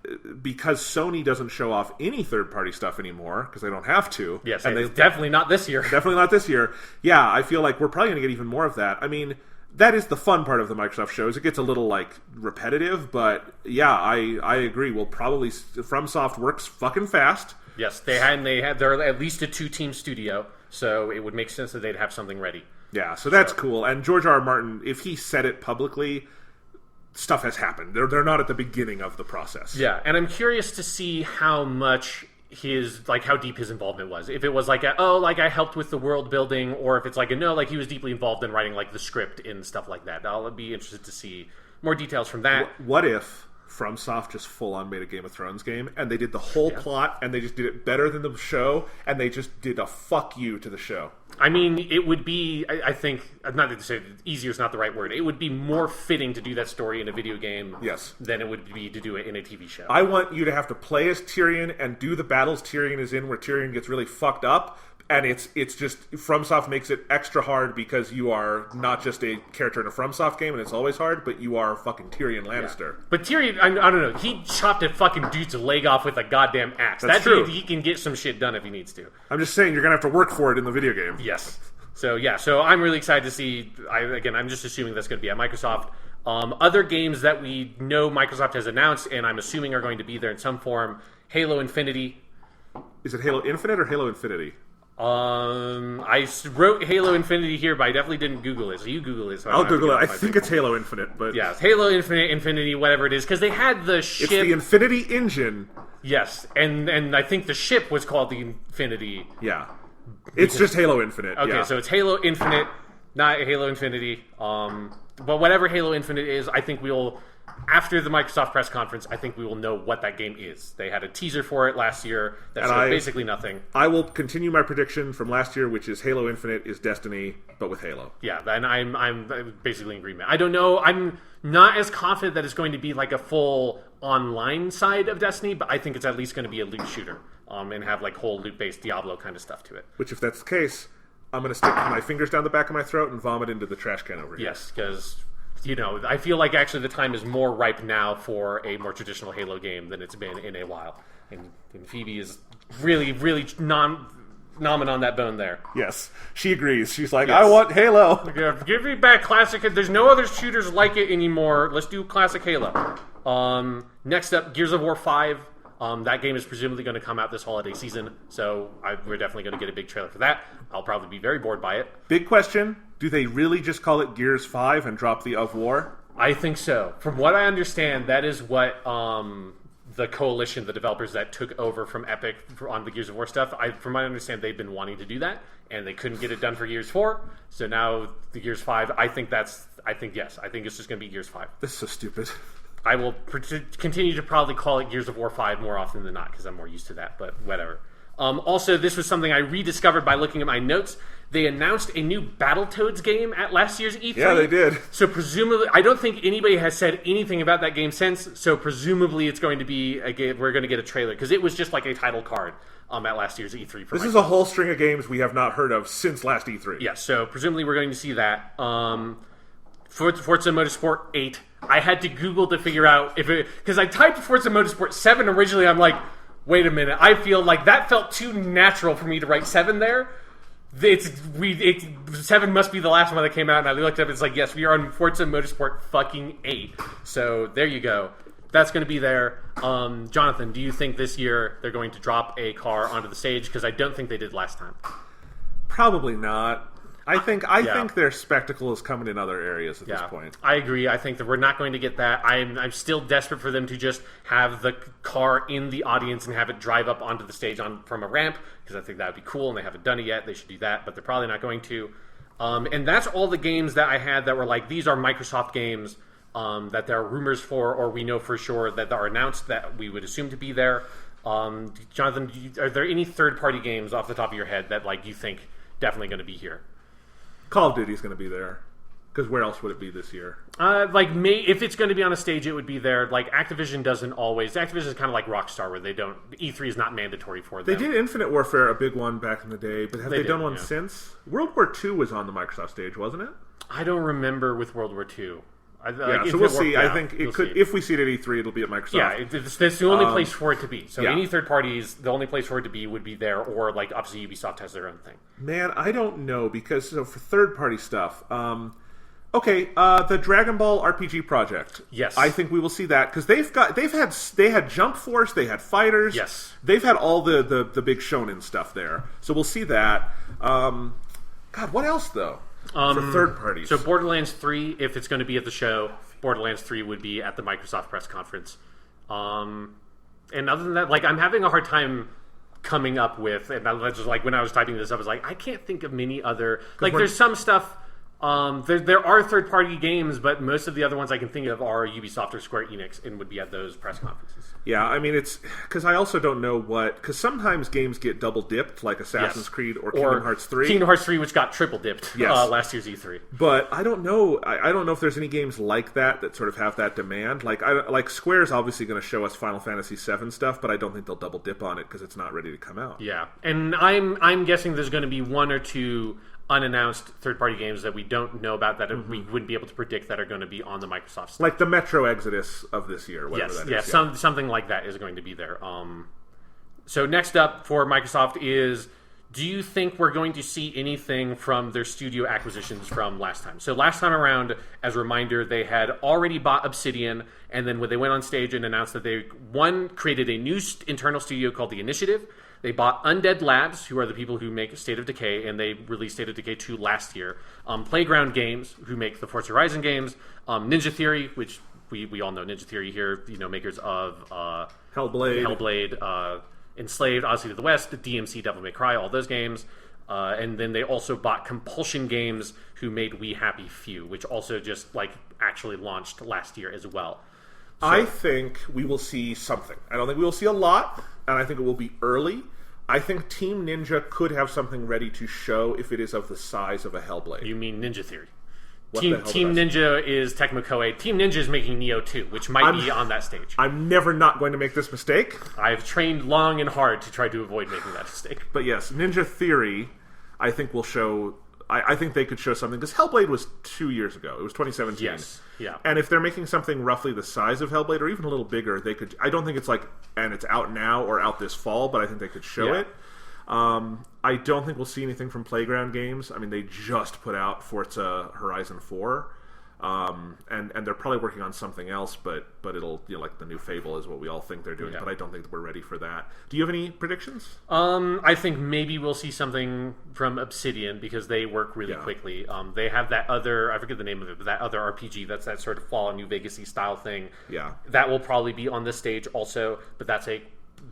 because Sony doesn't show off any third-party stuff anymore because they don't have to. Yes, and definitely not this year. Definitely not this year. Yeah, I feel like we're probably going to get even more of that. I mean, that is the fun part of the Microsoft shows. It gets a little like repetitive, but yeah, I agree. We'll probably FromSoft works fucking fast. Yes, they're at least a 2-team studio, so it would make sense that they'd have something ready. Yeah, so that's cool. And George R. R. Martin, if he said it publicly, stuff has happened. They're not at the beginning of the process. Yeah, and I'm curious to see how much how deep his involvement was. If it was like I helped with the world building, or if it's like he was deeply involved in writing like the script and stuff like that. I'll be interested to see more details from that. What if FromSoft just full on made a Game of Thrones game and they did the whole plot and they just did it better than the show and they just did a fuck you to the show? I mean, it would be, I think, not to say easier is not the right word. It would be more fitting to do that story in a video game than it would be to do it in a TV show. I want you to have to play as Tyrion and do the battles Tyrion is in where Tyrion gets really fucked up. And it's just, FromSoft makes it extra hard because you are not just a character in a FromSoft game, and it's always hard, but you are fucking Tyrion Lannister. Yeah. But Tyrion, I don't know, he chopped a fucking dude's leg off with a goddamn axe. That's true. Dude, he can get some shit done if he needs to. I'm just saying, you're going to have to work for it in the video game. Yes. So I'm really excited to see, I'm just assuming that's going to be at Microsoft. Other games that we know Microsoft has announced, and I'm assuming are going to be there in some form, Halo Infinity. Is it Halo Infinite or Halo Infinity? I wrote Halo Infinity here, but I definitely didn't Google it. So you Google it. So I'll Google it. I think it's Halo Infinite, but yeah, Halo Infinite, Infinity, whatever it is, because they had the ship. It's the Infinity engine. Yes, and I think the ship was called the Infinity. Yeah, it's just Halo Infinite. Okay, so it's Halo Infinite, not Halo Infinity. But whatever Halo Infinite is, I think we'll. After the Microsoft press conference, I think we will know what that game is. They had a teaser for it last year. That's basically nothing. I will continue my prediction from last year, which is Halo Infinite is Destiny, but with Halo. Yeah, and I'm basically in agreement. I don't know. I'm not as confident that it's going to be like a full online side of Destiny, but I think it's at least going to be a loot shooter and have like whole loot-based Diablo kind of stuff to it. Which, if that's the case, I'm going to stick my fingers down the back of my throat and vomit into the trash can over here. Yes, because I feel like actually the time is more ripe now for a more traditional Halo game than it's been in a while. And Phoebe is really, really nomming on that bone there. Yes, she agrees. She's like, I want Halo. Give me back classic. There's no other shooters like it anymore. Let's do classic Halo. Next up, Gears of War 5. That game is presumably going to come out this holiday season, so we're definitely going to get a big trailer for that. I'll probably be very bored by it. Big question, do they really just call it Gears 5 and drop the of War? I think so. From what I understand, that is what the coalition, the developers that took over from Epic on the Gears of War stuff, from what I understand, they've been wanting to do that, and they couldn't get it done for Gears 4, so now the Gears 5, I think yes. I think it's just going to be Gears 5. This is so stupid. I will continue to probably call it Gears of War 5 more often than not, because I'm more used to that, but whatever. Also, this was something I rediscovered by looking at my notes. They announced a new Battletoads game at last year's E3. Yeah, they did. So presumably, I don't think anybody has said anything about that game since, so presumably it's going to be a game, we're going to get a trailer, because it was just like a title card at last year's E3. This is a whole string of games we have not heard of since last E3. Yeah, so presumably we're going to see that. Forza Motorsport 8. I had to Google to figure out if it... Because I typed Forza Motorsport 7 originally, I'm like, wait a minute, I feel like that felt too natural for me to write 7 there. 7 must be the last one that came out, and I looked up, it's like, yes, we are on Forza Motorsport fucking 8. So, there you go. That's going to be there. Jonathan, do you think this year they're going to drop a car onto the stage? Because I don't think they did last time. Probably not. I think their spectacle is coming in other areas at this point. I agree. I think that we're not going to get that. I'm still desperate for them to just have the car in the audience and have it drive up onto the stage from a ramp, because I think that would be cool, and they haven't done it yet. They should do that, but they're probably not going to. And that's all the games that I had that were like, these are Microsoft games that there are rumors for, or we know for sure that are announced that we would assume to be there. Jonathan, are there any third-party games off the top of your head that like you think definitely going to be here? Call of Duty is going to be there, because where else would it be this year? If it's going to be on a stage, it would be there. Like Activision doesn't always. Activision is kind of like Rockstar, where they don't. E3 is not mandatory for them. They did Infinite Warfare, a big one back in the day, but have they done one since? World War II was on the Microsoft stage, wasn't it? I don't remember with World War II. So we'll see. I think it could. If we see it at E3, it'll be at Microsoft. Yeah, that's the only place for it to be. So any third parties, the only place for it to be would be there, or like obviously Ubisoft has their own thing. Man, I don't know, because for third party stuff, the Dragon Ball RPG project. Yes, I think we will see that, because they had Jump Force, they had Fighters. Yes, they've had all the big shonen stuff there. So we'll see that. God, what else though? For third parties. So Borderlands 3, if it's going to be at the show, Borderlands 3 would be at the Microsoft press conference. And other than that, like, I'm having a hard time coming up with, and I was just like, when I was typing this up, I was like, I can't think of many other, like, there's some stuff, there are third-party games, but most of the other ones I can think of are Ubisoft or Square Enix, and would be at those press conferences. Yeah, I mean, it's because I also don't know because sometimes games get double dipped, like Assassin's Creed or Kingdom Hearts 3. Kingdom Hearts 3, which got triple dipped last year's E3. But I don't know. I don't know if there's any games like that sort of have that demand. Like Square's obviously going to show us Final Fantasy VII stuff, but I don't think they'll double dip on it because it's not ready to come out. Yeah, and I'm guessing there's going to be one or two unannounced third-party games that we don't know about that we wouldn't be able to predict that are going to be on the Microsoft stage. Like the Metro Exodus of this year, whatever that is. Something like that is going to be there. So next up for Microsoft is, do you think we're going to see anything from their studio acquisitions from last time? So last time around, as a reminder, they had already bought Obsidian, and then when they went on stage and announced that they, created a new internal studio called The Initiative. They bought Undead Labs, who are the people who make State of Decay, and they released State of Decay 2 last year. Playground Games, who make the Forza Horizon games. Ninja Theory, which we all know Ninja Theory here, makers of Hellblade, Enslaved, Odyssey to the West, DMC, Devil May Cry, all those games. And then they also bought Compulsion Games, who made We Happy Few, which also just actually launched last year as well. So, I think we will see something. I don't think we will see a lot, and I think it will be early. I think Team Ninja could have something ready to show if it is of the size of a Hellblade. You mean Ninja Theory? Team Ninja is Tecmo Koei. Team Ninja is making Nioh 2, which might be on that stage. I'm never not going to make this mistake. I've trained long and hard to try to avoid making that mistake. But yes, Ninja Theory, I think will show I think they could show something, because Hellblade was 2 years ago. It was 2017. Yes. Yeah. And if they're making something roughly the size of Hellblade, or even a little bigger, they could. I don't think it's like, and it's out now or out this fall, but I think they could show it. I don't think we'll see anything from Playground Games. I mean, they just put out Forza Horizon 4. And they're probably working on something else, but it'll, like the new Fable is what we all think they're doing, but I don't think that we're ready for that. Do you have any predictions? I think maybe we'll see something from Obsidian, because they work really quickly. They have that other, I forget the name of it, but that other RPG that's that sort of Fallout New Vegas-y style thing. Yeah. That will probably be on this stage also, but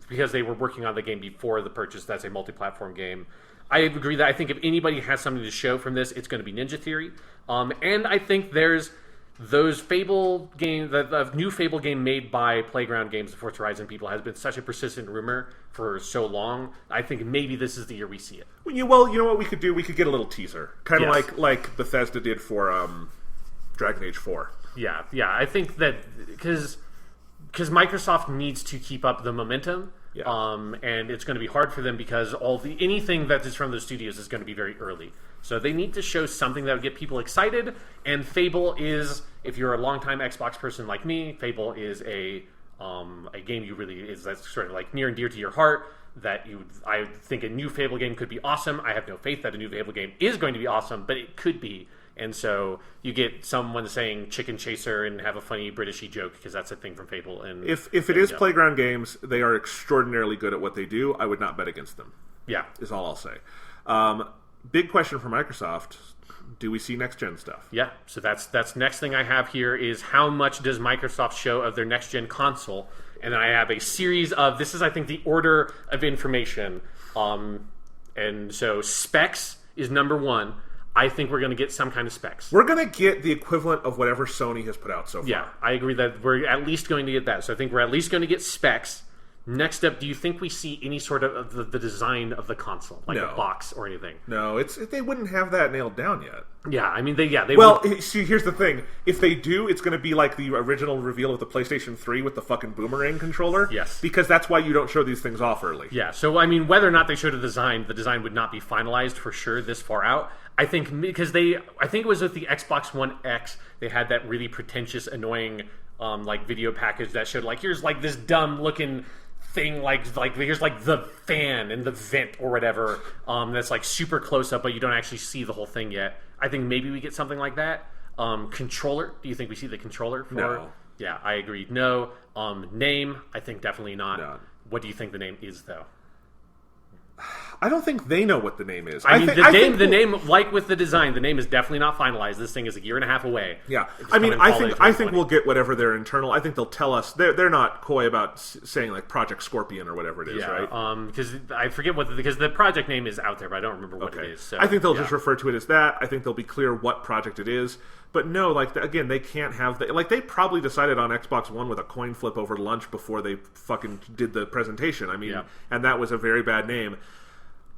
because they were working on the game before the purchase, that's a multi-platform game. I agree that I think if anybody has something to show from this, it's going to be Ninja Theory. And I think there's those Fable games, the new Fable game made by Playground Games, the Forza Horizon people, has been such a persistent rumor for so long. I think maybe this is the year we see it. Well, you know what we could do? We could get a little teaser. Kind of like Bethesda did for Dragon Age 4. Yeah. I think that because Microsoft needs to keep up the momentum. Yeah. And it's going to be hard for them because anything that is from those studios is going to be very early. So they need to show something that would get people excited. And Fable is, if you're a longtime Xbox person like me, Fable is a game that's sort of like near and dear to your heart. I think a new Fable game could be awesome. I have no faith that a new Fable game is going to be awesome, but it could be. And so you get someone saying Chicken Chaser and have a funny Britishy joke, because that's a thing from Fable. And if it is Playground Games, they are extraordinarily good at what they do. I would not bet against them. Yeah, is all I'll say. Big question for Microsoft: do we see next gen stuff? Yeah. So that's next thing I have here is how much does Microsoft show of their next gen console? And then I have a series of, this is I think the order of information. And so specs is number one. I think we're going to get some kind of specs. We're going to get the equivalent of whatever Sony has put out so far. Yeah, I agree that we're at least going to get that. So I think we're at least going to get specs. Next up, do you think we see any sort of the design of the console, like a box or anything? No, they wouldn't have that nailed down yet. Yeah, I mean, they well, see, here's the thing. If they do, it's going to be like the original reveal of the PlayStation 3 with the fucking boomerang controller. Yes. Because that's why you don't show these things off early. Yeah, so, I mean, whether or not they showed the design would not be finalized for sure this far out. I think because I think it was with the Xbox One X, they had that really pretentious, annoying, video package that showed, here's, this dumb-looking thing, here's the fan and the vent or whatever, that's super close up, but you don't actually see the whole thing yet. I think maybe we get something like that. Controller, do you think we see the controller for? No. Yeah, I agree. No. Name, I think definitely not. No. What do you think the name is, though? I don't think they know what the name is. The name, like with the design, the name is definitely not finalized. This thing is a year and a half away. Yeah, I think we'll get whatever their internal. I think they'll tell us. They're not coy about saying Project Scorpion or whatever it is, right? Because I forget because the project name is out there, but I don't remember what it is. So, I think they'll just refer to it as that. I think they'll be clear what project it is. But no, again, they can't have they probably decided on Xbox One with a coin flip over lunch before they fucking did the presentation. I mean, and that was a very bad name.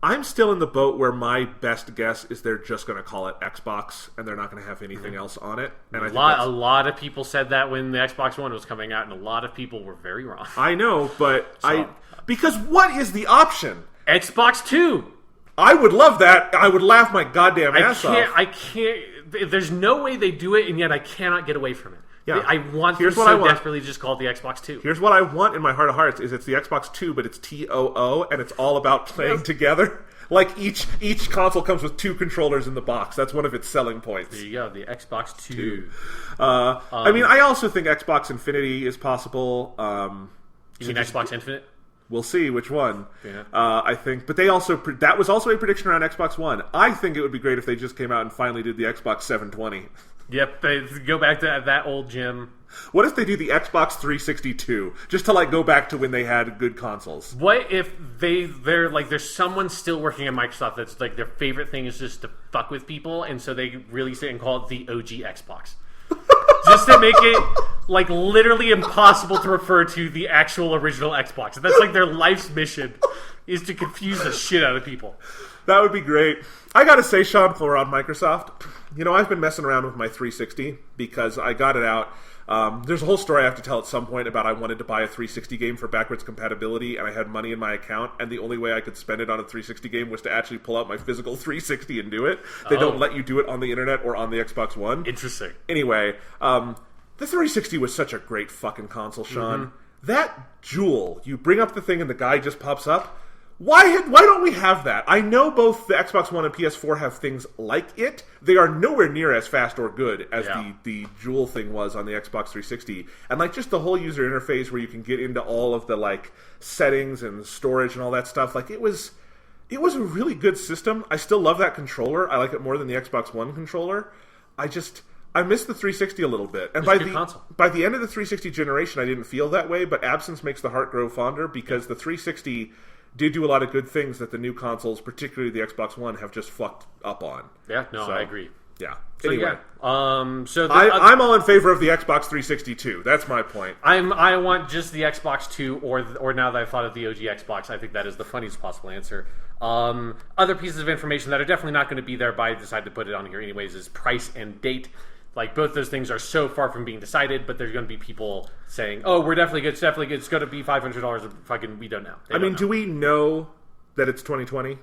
I'm still in the boat where my best guess is they're just going to call it Xbox and they're not going to have anything else on it. And a lot of people said that when the Xbox One was coming out, and a lot of people were very wrong. I know, but because what is the option? Xbox 2. I would love that. I would laugh my goddamn ass off. I can't. There's no way they do it, and yet I cannot get away from it. Yeah. I want to desperately just call it the Xbox 2. Here's what I want in my heart of hearts is it's the Xbox 2, but it's TOO, and it's all about playing together. Each console comes with two controllers in the box. That's one of its selling points. There you go, the Xbox 2. I mean, I also think Xbox Infinity is possible. You mean Xbox Infinite? We'll see which one. Yeah. I think, but that was also a prediction around Xbox One. I think it would be great if they just came out and finally did the Xbox 720. Yep, they go back to that old gym. What if they do the Xbox 362 just to go back to when they had good consoles? What if there's someone still working at Microsoft that's their favorite thing is just to fuck with people, and so they release it and call it the OG Xbox. Just to make it literally impossible to refer to the actual original Xbox. That's their life's mission, is to confuse the shit out of people. That would be great. I gotta say, Sean, while we're on Microsoft, I've been messing around with my 360 because I got it out There's a whole story I have to tell at some point about I wanted to buy a 360 game for backwards compatibility, and I had money in my account, and the only way I could spend it on a 360 game was to actually pull out my physical 360 and do it. They don't let you do it on the internet or on the Xbox One. Interesting. Anyway, the 360 was such a great fucking console, Sean. That jewel, you bring up the thing and the guy just pops up. Why don't we have that? I know both the Xbox One and PS4 have things like it. They are nowhere near as fast or good as the Jewel thing was on the Xbox 360. And like just the whole user interface where you can get into all of the like settings and storage and all that stuff. Like it was a really good system. I still love that controller. I like it more than the Xbox One controller. I miss the 360 a little bit. And by the end of the 360 generation, I didn't feel that way, but absence makes the heart grow fonder because the 360 did do a lot of good things that the new consoles, particularly the Xbox One, have just fucked up on. Yeah, no, I agree. Yeah. So, anyway, I'm all in favor of the Xbox 360 too. That's my point. I want just the Xbox 2, or now that I've thought of the OG Xbox, I think that is the funniest possible answer. Other pieces of information that are definitely not going to be there, but I decided to put it on here anyways, is price and date. Like, both those things are so far from being decided, but there's going to be people saying, oh, we're definitely good, it's going to be $500, fucking, we don't know. Do we know that it's 2020?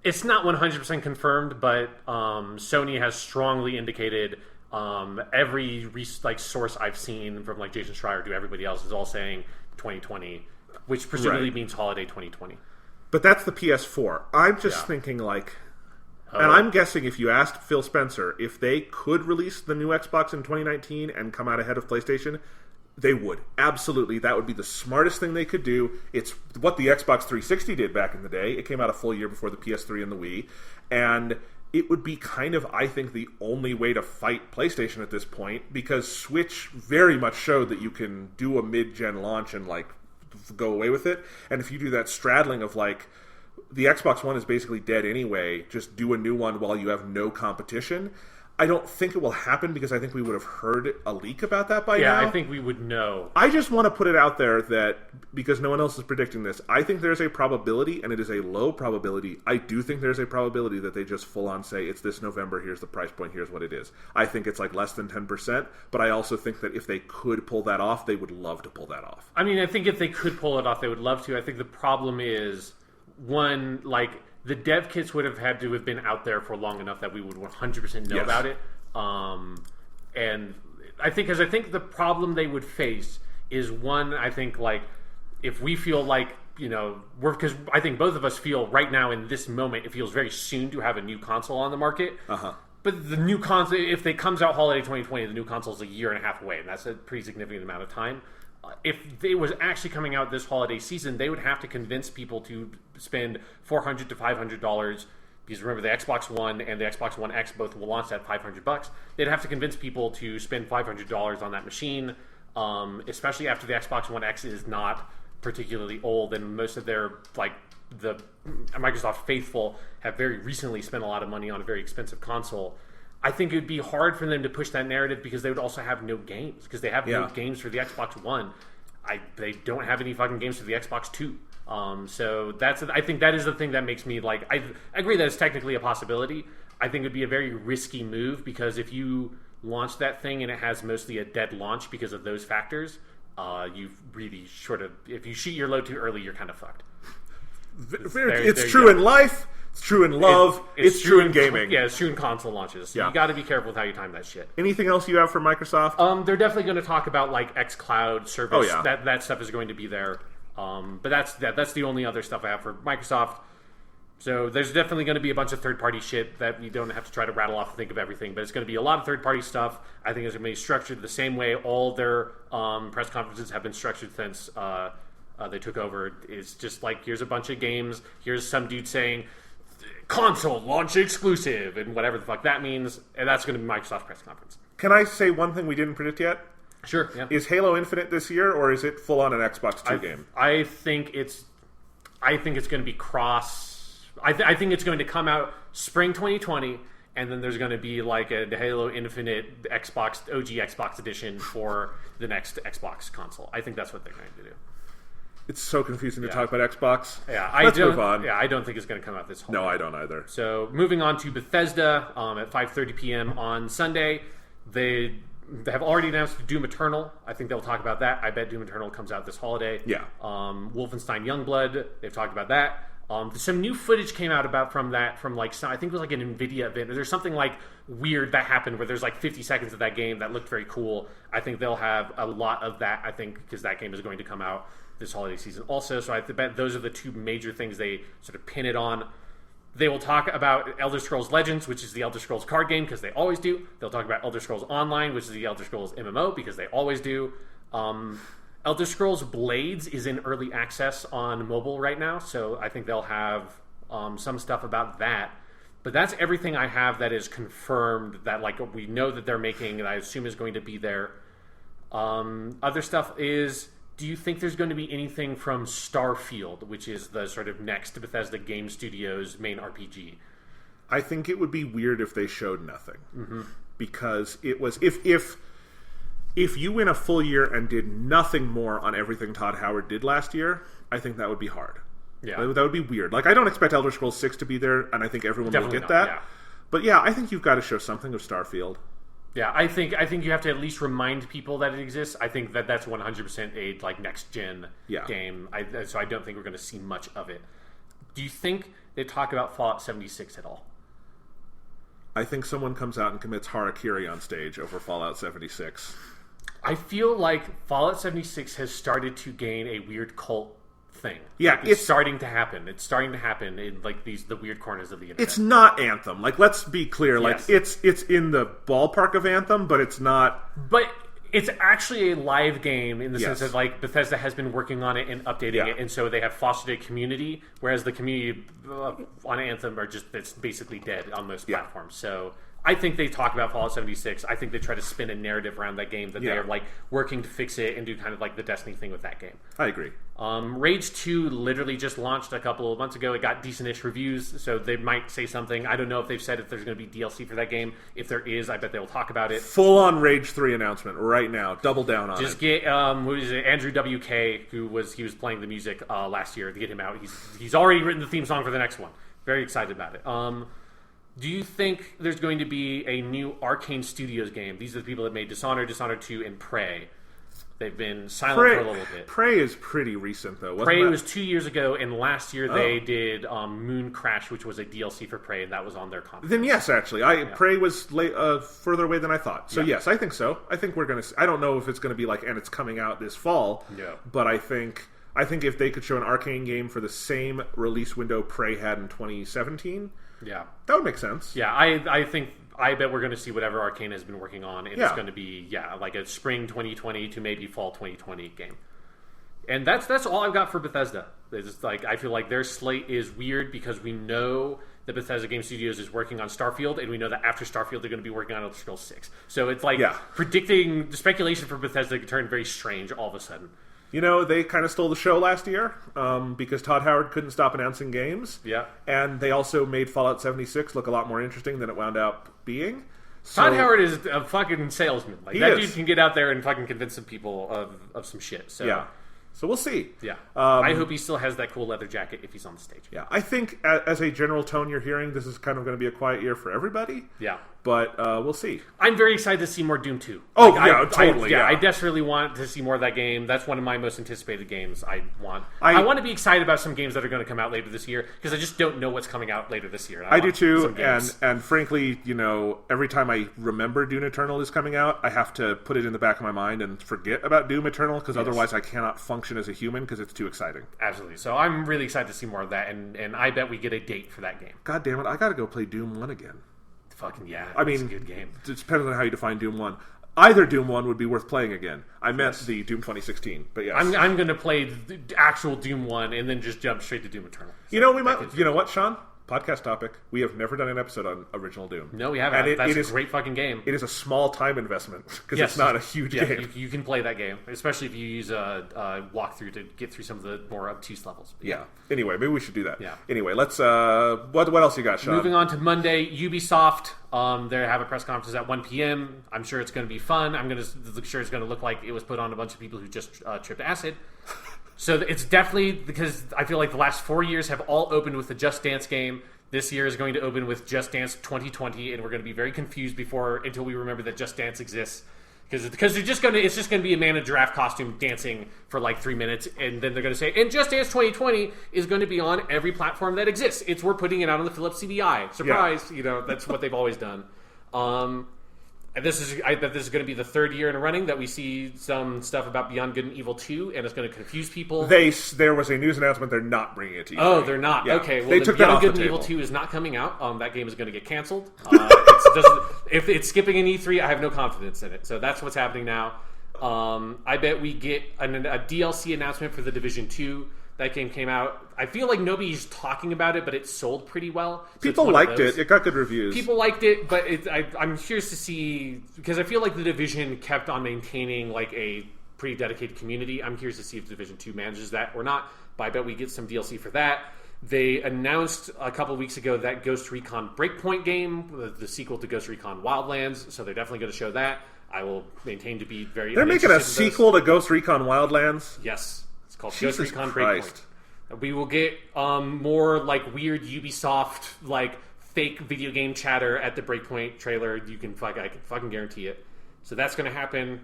It's not 100% confirmed, but Sony has strongly indicated, every source I've seen from like Jason Schreier to everybody else is all saying 2020, which presumably means holiday 2020. But that's the PS4. I'm just thinking like... And I'm guessing if you asked Phil Spencer if they could release the new Xbox in 2019 and come out ahead of PlayStation, they would. Absolutely. That would be the smartest thing they could do. It's what the Xbox 360 did back in the day. It came out a full year before the PS3 and the Wii. And it would be kind of, I think, the only way to fight PlayStation at this point, because Switch very much showed that you can do a mid-gen launch and like go away with it. And if you do that straddling of like, the Xbox One is basically dead anyway, just do a new one while you have no competition. I don't think it will happen because I think we would have heard a leak about that by now. Yeah, I think we would know. I just want to put it out there that, because no one else is predicting this, I think there's a probability, and it is a low probability, I do think there's a probability that they just full on say, it's this November, here's the price point, here's what it is. I think it's like less than 10%, but I also think that if they could pull that off, they would love to pull that off. I mean, I think if they could pull it off, they would love to. I think the problem is... One, like, the dev kits would have had to have been out there for long enough that we would 100% know about it. And I think the problem they would face is, one, I think, like, if we feel like, you know, because I think both of us feel right now in this moment, it feels very soon to have a new console on the market. But the new console, if it comes out holiday 2020, the new console is a year and a half away, and that's a pretty significant amount of time. If it was actually coming out this holiday season, they would have to convince people to spend $400 to $500, because remember the Xbox One and the Xbox One X both will launch at $500. They'd have to convince people to spend $500 on that machine, especially after the Xbox One X is not particularly old, and most of their the Microsoft faithful have very recently spent a lot of money on a very expensive console. I think it would be hard for them to push that narrative because they would also have no games, because they have no games for the Xbox One. They don't have any fucking games for the Xbox 2. So I think that is the thing that makes me like. I agree that it's technically a possibility. I think it would be a very risky move, because if you launch that thing and it has mostly a dead launch because of those factors, you've really if you shoot your load too early, you're kind of fucked. It's true in life. It's true in love. It's true in gaming. Yeah, it's true in console launches. So you got to be careful with how you time that shit. Anything else you have for Microsoft? They're definitely going to talk about like xCloud service. Oh, yeah. That stuff is going to be there. But that's the only other stuff I have for Microsoft. So there's definitely going to be a bunch of third-party shit that you don't have to try to rattle off and think of everything. But it's going to be a lot of third-party stuff. I think it's going to be structured the same way all their press conferences have been structured since they took over. It's just like, here's a bunch of games. Here's some dude saying, console launch exclusive, and whatever the fuck that means, and that's going to be Microsoft's press conference. Can I say one thing we didn't predict yet? Sure. Yeah. Is Halo Infinite this year, or is it full on an Xbox 2 game? I think it's going to be cross. I think it's going to come out spring 2020, and then there's going to be like a Halo Infinite Xbox OG Xbox edition for the next Xbox console. I think that's what they're going to do. It's so confusing to talk about Xbox. Yeah, Let's move on. Yeah, I don't think it's going to come out this whole. No, I don't either. So moving on to Bethesda at 5:30 p.m. on Sunday, they have already announced Doom Eternal. I think they'll talk about that. I bet Doom Eternal comes out this holiday. Yeah. Wolfenstein Youngblood, they've talked about that. Some new footage came out from like, I think it was like an NVIDIA event. There's something like weird that happened where there's like 50 seconds of that game that looked very cool. I think they'll have a lot of that, I think, because that game is going to come out this holiday season also. So I bet those are the two major things they sort of pin it on. They will talk about Elder Scrolls Legends, which is the Elder Scrolls card game, because they always do. They'll talk about Elder Scrolls Online, which is the Elder Scrolls MMO, because they always do. Elder Scrolls Blades is in early access on mobile right now, so I think they'll have some stuff about that. But that's everything I have that is confirmed, that like we know that they're making, and I assume is going to be there. Other stuff is, do you think there's going to be anything from Starfield, which is the sort of next Bethesda Game Studios main RPG? I think it would be weird if they showed nothing. Mm-hmm. Because it was... If you went a full year and did nothing more on everything Todd Howard did last year, I think that would be hard. Yeah. That would be weird. Like, I don't expect Elder Scrolls 6 to be there, and I think everyone Definitely will get that. Yeah. But yeah, I think you've got to show something of Starfield. Yeah, I think you have to at least remind people that it exists. I think that's 100% a like next gen game. So I don't think we're going to see much of it. Do you think they talk about Fallout 76 at all? I think someone comes out and commits harakiri on stage over Fallout 76. I feel like Fallout 76 has started to gain a weird cult thing. Yeah, like it's starting to happen. It's starting to happen in like the weird corners of the internet. It's not Anthem. Like, let's be clear. Like, yes. it's in the ballpark of Anthem, but it's not. But it's actually a live game in the sense that like Bethesda has been working on it and updating it, and so they have fostered a community. Whereas the community on Anthem it's basically dead on most platforms. So I think they talk about Fallout 76. I think they try to spin a narrative around that game that they are like working to fix it and do kind of like the Destiny thing with that game. I agree. Rage 2 literally just launched a couple of months ago. It got decent-ish reviews, so they might say something. I don't know if they've said if there's going to be DLC for that game. If there is, I bet they will talk about it. Full-on Rage 3 announcement right now. Double down on it. Just get who is it? Andrew WK, he was playing the music last year to get him out. He's already written the theme song for the next one. Very excited about it. Do you think there's going to be a new Arcane Studios game? These are the people that made Dishonored, Dishonored 2, and Prey. They've been silent for a little bit. Prey is pretty recent, though. Prey was 2 years ago, and last year they did Moon Crash, which was a DLC for Prey, and that was on their conference. Then yes, actually. Prey was further away than I thought. So yes, I think so. I think we're going to... I don't know if it's going to be like, and it's coming out this fall, but I think if they could show an Arcane game for the same release window Prey had in 2017... Yeah, that would make sense. Yeah, I bet we're going to see whatever Arcane has been working on, and it's going to be like a spring 2020 to maybe fall 2020 game. And that's all I've got for Bethesda. It's like I feel like their slate is weird because we know that Bethesda Game Studios is working on Starfield, and we know that after Starfield they're going to be working on Elder Scrolls 6. So it's like predicting the speculation for Bethesda could turn very strange all of a sudden. You know, they kind of stole the show last year because Todd Howard couldn't stop announcing games. Yeah. And they also made Fallout 76 look a lot more interesting than it wound up being. So, Todd Howard is a fucking salesman. Like that dude can get out there and fucking convince some people of some shit. So yeah. So we'll see. Yeah. I hope he still has that cool leather jacket if he's on the stage. Yeah. I think as a general tone you're hearing, this is kind of going to be a quiet year for everybody. Yeah. But we'll see. I'm very excited to see more Doom 2. Oh, totally. I desperately want to see more of that game. That's one of my most anticipated games I want. I want to be excited about some games that are going to come out later this year because I just don't know what's coming out later this year. I do too, and frankly, you know, every time I remember Doom Eternal is coming out, I have to put it in the back of my mind and forget about Doom Eternal because otherwise I cannot function as a human because it's too exciting. Absolutely. So I'm really excited to see more of that, and I bet we get a date for that game. God damn it, I got to go play Doom 1 again. Fucking yeah. I mean, it's a good game. It depends on how you define Doom 1. Either Doom 1 would be worth playing again. I meant the Doom 2016, but yes. I'm going to play the actual Doom 1 and then just jump straight to Doom Eternal. So you know what, Sean? Podcast topic. We have never done an episode on original Doom. No, we haven't. And that's a great fucking game. It is a small time investment because it's not a huge game. You can play that game, especially if you use a walkthrough to get through some of the more obtuse levels. Yeah. Anyway, maybe we should do that. Yeah. Anyway, let's. What else you got, Sean? Moving on to Monday, Ubisoft. They have a press conference at 1 p.m. I'm sure it's going to be fun. I'm sure it's going to look like it was put on a bunch of people who just tripped acid. So it's definitely because I feel like the last 4 years have all opened with the Just Dance game. This year is going to open with Just Dance 2020, and we're going to be very confused until we remember that Just Dance exists. Because it's just gonna be a man in a giraffe costume dancing for like 3 minutes, and then they're gonna say, and Just Dance 2020 is going to be on every platform that exists. We're putting it out on the Philips CDI. Surprise! Yeah. That's what they've always done. And I bet this is going to be the third year in a running that we see some stuff about Beyond Good and Evil 2, and it's going to confuse people. There was a news announcement they're not bringing it to you. Oh, they're not? Yeah. Okay, well, they took Beyond that Good off the and table. Evil 2 is not coming out. That game is going to get canceled. If it's skipping an E3, I have no confidence in it. So that's what's happening now. I bet we get a DLC announcement for The Division 2. That game came out. I feel like nobody's talking about it, but it sold pretty well. So people liked it. It got good reviews. People liked it, but I'm curious to see, because I feel like The Division kept on maintaining like a pretty dedicated community. I'm curious to see if Division 2 manages that or not, but I bet we get some DLC for that. They announced a couple of weeks ago that Ghost Recon Breakpoint game, the sequel to Ghost Recon Wildlands, so they're definitely going to show that. I will maintain to be very They're making a sequel to Ghost Recon Wildlands? Yes. It's called Jesus Ghost Recon Christ. Breakpoint. We will get more like weird Ubisoft like fake video game chatter at the Breakpoint trailer. I can fucking guarantee it. So that's going to happen.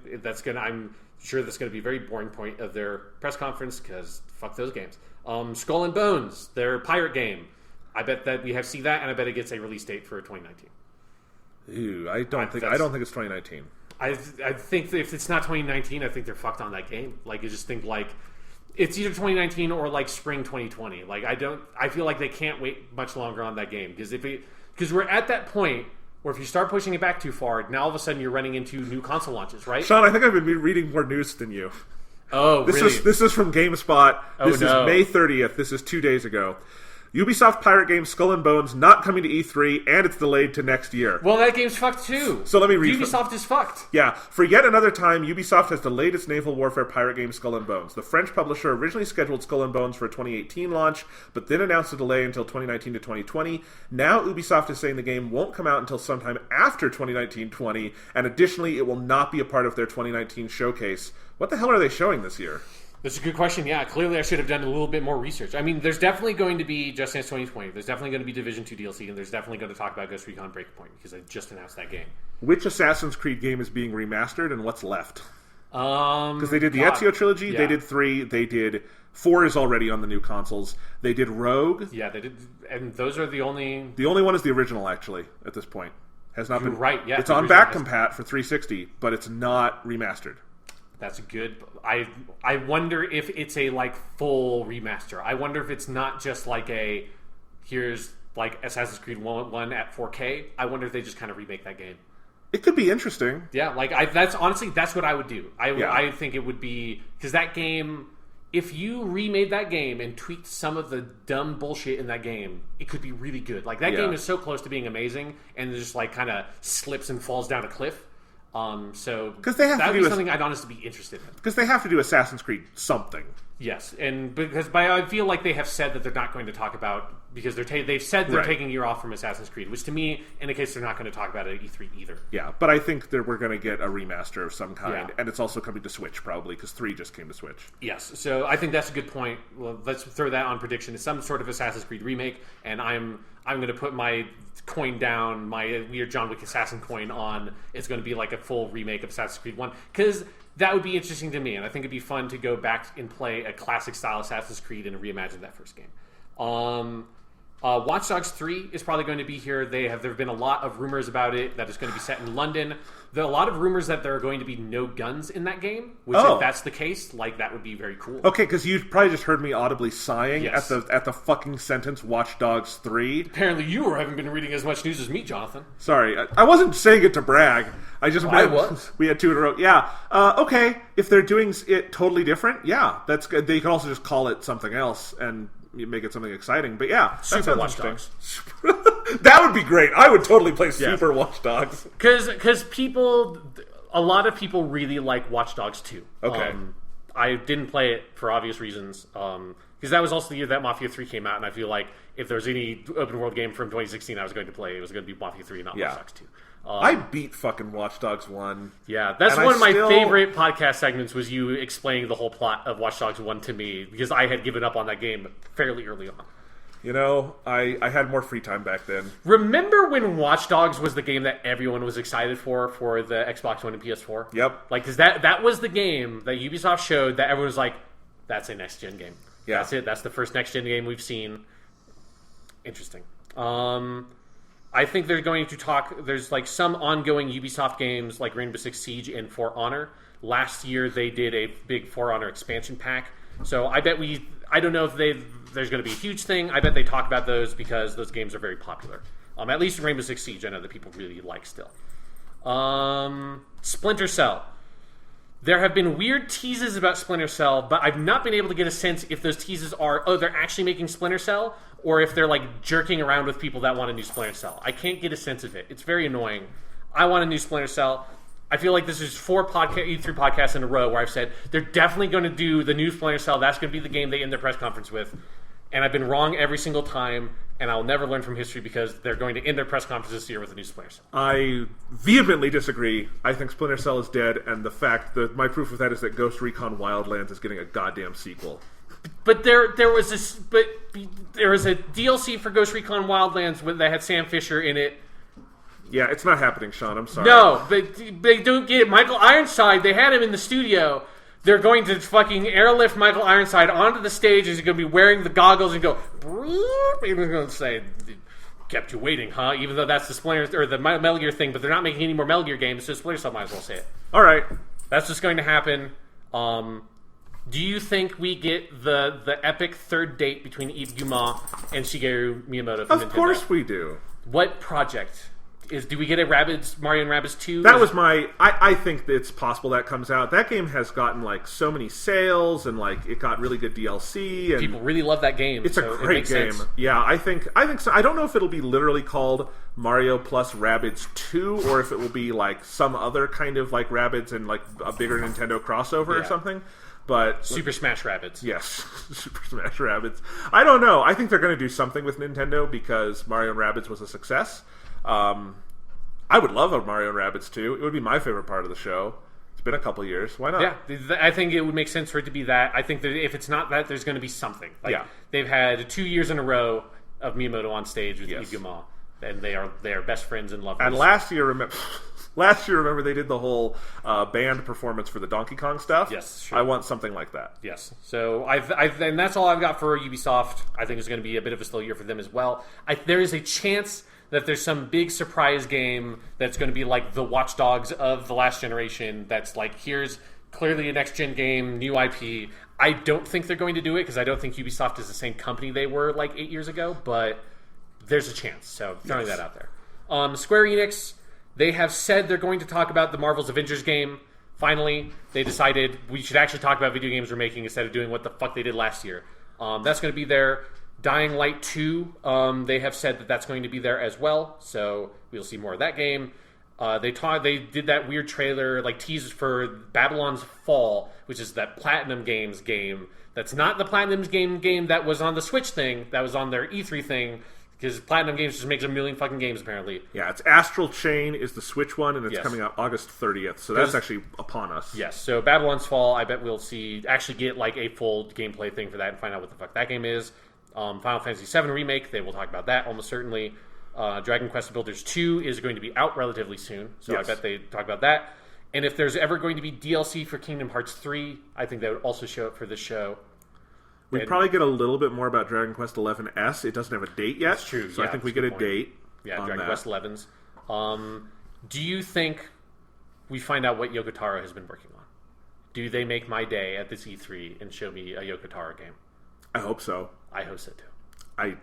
I'm sure that's going to be a very boring point of their press conference because fuck those games. Skull and Bones, their pirate game. I bet that we see that, and I bet it gets a release date for 2019. Ew, I don't think it's 2019. I think that if it's not 2019, I think they're fucked on that game. Like, you just think like it's either 2019 or like spring 2020. Like, I feel like they can't wait much longer on that game because we're at that point where if you start pushing it back too far, now all of a sudden you're running into new console launches, right? Sean, I think I've been reading more news than you. Oh, really? This is from GameSpot. This is no. May 30th. This is 2 days ago. Ubisoft pirate game Skull and Bones not coming to E3, and it's delayed to next year. Well, that game's fucked too. So let me read. Ubisoft is fucked. Yeah. For yet another time, Ubisoft has delayed its naval warfare pirate game Skull and Bones. The French publisher originally scheduled Skull and Bones for a 2018 launch, but then announced a delay until 2019 to 2020. Now Ubisoft is saying the game won't come out until sometime after 2019-20, and additionally, it will not be a part of their 2019 showcase. What the hell are they showing this year? That's a good question. Yeah, clearly I should have done a little bit more research. I mean, there's definitely going to be Just Dance 2020. There's definitely going to be Division 2 DLC, and there's definitely going to talk about Ghost Recon Breakpoint because they just announced that game. Which Assassin's Creed game is being remastered, and what's left? Because they did the Ezio trilogy, yeah. They did 3, they did 4 is already on the new consoles. They did Rogue. Yeah, they did, and those are the only. The only one is the original, actually. At this point, has not been right. Yeah, it's on back compat for 360, but it's not remastered. That's good. I wonder if it's a like full remaster. I wonder if it's not just like here's like Assassin's Creed 1 at 4K. I wonder if they just kind of remake that game. It could be interesting. Yeah, like that's what I would do. I think it would be because that game. If you remade that game and tweaked some of the dumb bullshit in that game, it could be really good. Like that game is so close to being amazing, and it just like kind of slips and falls down a cliff. So that would be something I'd honestly be interested in. Because they have to do Assassin's Creed something. Yes, and but I feel like they have said that they're not going to talk about because they've said they're taking a year off from Assassin's Creed, which to me indicates they're not going to talk about it at E3 either. Yeah, but I think that we're going to get a remaster of some kind, and it's also coming to Switch probably because 3 just came to Switch. Yes, so I think that's a good point. Well, let's throw that on prediction. It's some sort of Assassin's Creed remake, and I'm going to put my coin down, my weird John Wick assassin coin on. It's going to be like a full remake of Assassin's Creed 1 because that would be interesting to me, and I think it'd be fun to go back and play a classic style Assassin's Creed and reimagine that first game. Watch Dogs 3 is probably going to be here. There have been a lot of rumors about it that it's going to be set in London. There are a lot of rumors that there are going to be no guns in that game, which if that's the case, like that would be very cool. Okay, because you probably just heard me audibly sighing at the fucking sentence Watch Dogs 3. Apparently you haven't been reading as much news as me, Jonathan. Sorry, I wasn't saying it to brag. I was. We had 2 in a row. Yeah. Okay, if they're doing it totally different, yeah, that's good. They can also just call it something else and you make it something exciting, but yeah, Super Watch Dogs. That would be great. I would totally play Super Watch Dogs because a lot of people really like Watch Dogs 2. Okay, I didn't play it for obvious reasons because that was also the year that Mafia 3 came out, and I feel like if there's any open world game from 2016 I was going to play, it was going to be Mafia 3, not Watch Dogs 2. I beat fucking Watch Dogs 1. Yeah, that's one of my favorite podcast segments was you explaining the whole plot of Watch Dogs 1 to me because I had given up on that game fairly early on. I had more free time back then. Remember when Watch Dogs was the game that everyone was excited for the Xbox One and PS4? Yep. Like, cause that was the game that Ubisoft showed that everyone was like, that's a next-gen game. Yeah. That's it. That's the first next-gen game we've seen. Interesting. I think they're going to talk... There's, like, some ongoing Ubisoft games, like Rainbow Six Siege and For Honor. Last year, they did a big For Honor expansion pack. So I bet I don't know if there's going to be a huge thing. I bet they talk about those because those games are very popular. At least Rainbow Six Siege, I know that people really like still. Splinter Cell. There have been weird teases about Splinter Cell, but I've not been able to get a sense if those teases are, they're actually making Splinter Cell, or if they're like jerking around with people that want a new Splinter Cell. I can't get a sense of it. It's very annoying. I want a new Splinter Cell. I feel like this is 4 E3 podcasts in a row where I've said they're definitely going to do the new Splinter Cell. That's going to be the game they end their press conference with. And I've been wrong every single time, and I'll never learn from history because they're going to end their press conference this year with a new Splinter Cell. I vehemently disagree. I think Splinter Cell is dead, and the fact that my proof of that is that Ghost Recon Wildlands is getting a goddamn sequel. But there was a DLC for Ghost Recon Wildlands that had Sam Fisher in it. Yeah, it's not happening, Sean. I'm sorry. No, but they don't get it. Michael Ironside, they had him in the studio. They're going to fucking airlift Michael Ironside onto the stage. He's going to be wearing the goggles and go, and he's going to say, kept you waiting, huh? Even though that's the Splinter or the Metal Gear thing, but they're not making any more Metal Gear games, so Splinter Cell might as well say it. All right. That's what's going to happen. Do you think we get the epic third date between Yves Guillemot and Shigeru Miyamoto from Nintendo? Of course we do. What project? Do we get a Mario and Rabbids 2? That was my... I think it's possible that comes out. That game has gotten, like, so many sales, and, like, it got really good DLC. And people really love that game. It's a great game. Sense. Yeah, I think so. I don't know if it'll be literally called Mario plus Rabbids 2, or if it will be, like, some other kind of, like, Rabbids and, like, a bigger Nintendo crossover or something. But Super Smash Rabbids. Yes, Super Smash Rabbids. I don't know. I think they're going to do something with Nintendo because Mario and Rabbids was a success. I would love a Mario and Rabbids 2. It would be my favorite part of the show. It's been a couple years. Why not? Yeah, I think it would make sense for it to be that. I think that if it's not that, there's going to be something. Like, they've had 2 years in a row of Miyamoto on stage with Yves Guillemot, and they are best friends and lovers. And last year, remember they did the whole band performance for the Donkey Kong stuff? Yes, sure. I want something like that. Yes. So and that's all I've got for Ubisoft. I think it's going to be a bit of a slow year for them as well. There is a chance that there's some big surprise game that's going to be like the Watch Dogs of the last generation that's like, here's clearly a next-gen game, new IP. I don't think they're going to do it because I don't think Ubisoft is the same company they were like 8 years ago, but there's a chance. So throwing that out there. Square Enix, they have said they're going to talk about the Marvel's Avengers game. Finally, they decided we should actually talk about video games we're making instead of doing what the fuck they did last year. That's going to be there. Dying Light 2, they have said that that's going to be there as well, so we'll see more of that game. They did that weird trailer, like teasers for Babylon's Fall, which is that Platinum Games game. That's not the Platinum game that was on the Switch thing, that was on their E3 thing, because Platinum Games just makes a million fucking games, apparently. Yeah, it's Astral Chain is the Switch one, and it's coming out August 30th, so that's actually upon us. Yes, so Babylon's Fall, I bet we'll actually get like a full gameplay thing for that and find out what the fuck that game is. Final Fantasy VII Remake, they will talk about that almost certainly. Dragon Quest Builders 2 is going to be out relatively soon, so I bet they talk about that. And if there's ever going to be DLC for Kingdom Hearts 3, I think they would also show it for this show. We'd probably get a little bit more about Dragon Quest XI-S. It doesn't have a date yet. That's true. So I think we get a date. Yeah, Dragon Quest XI's. Do you think we find out what Yoko Taro has been working on? Do they make my day at this E3 and show me a Yoko Taro game? I hope so. I hope so too.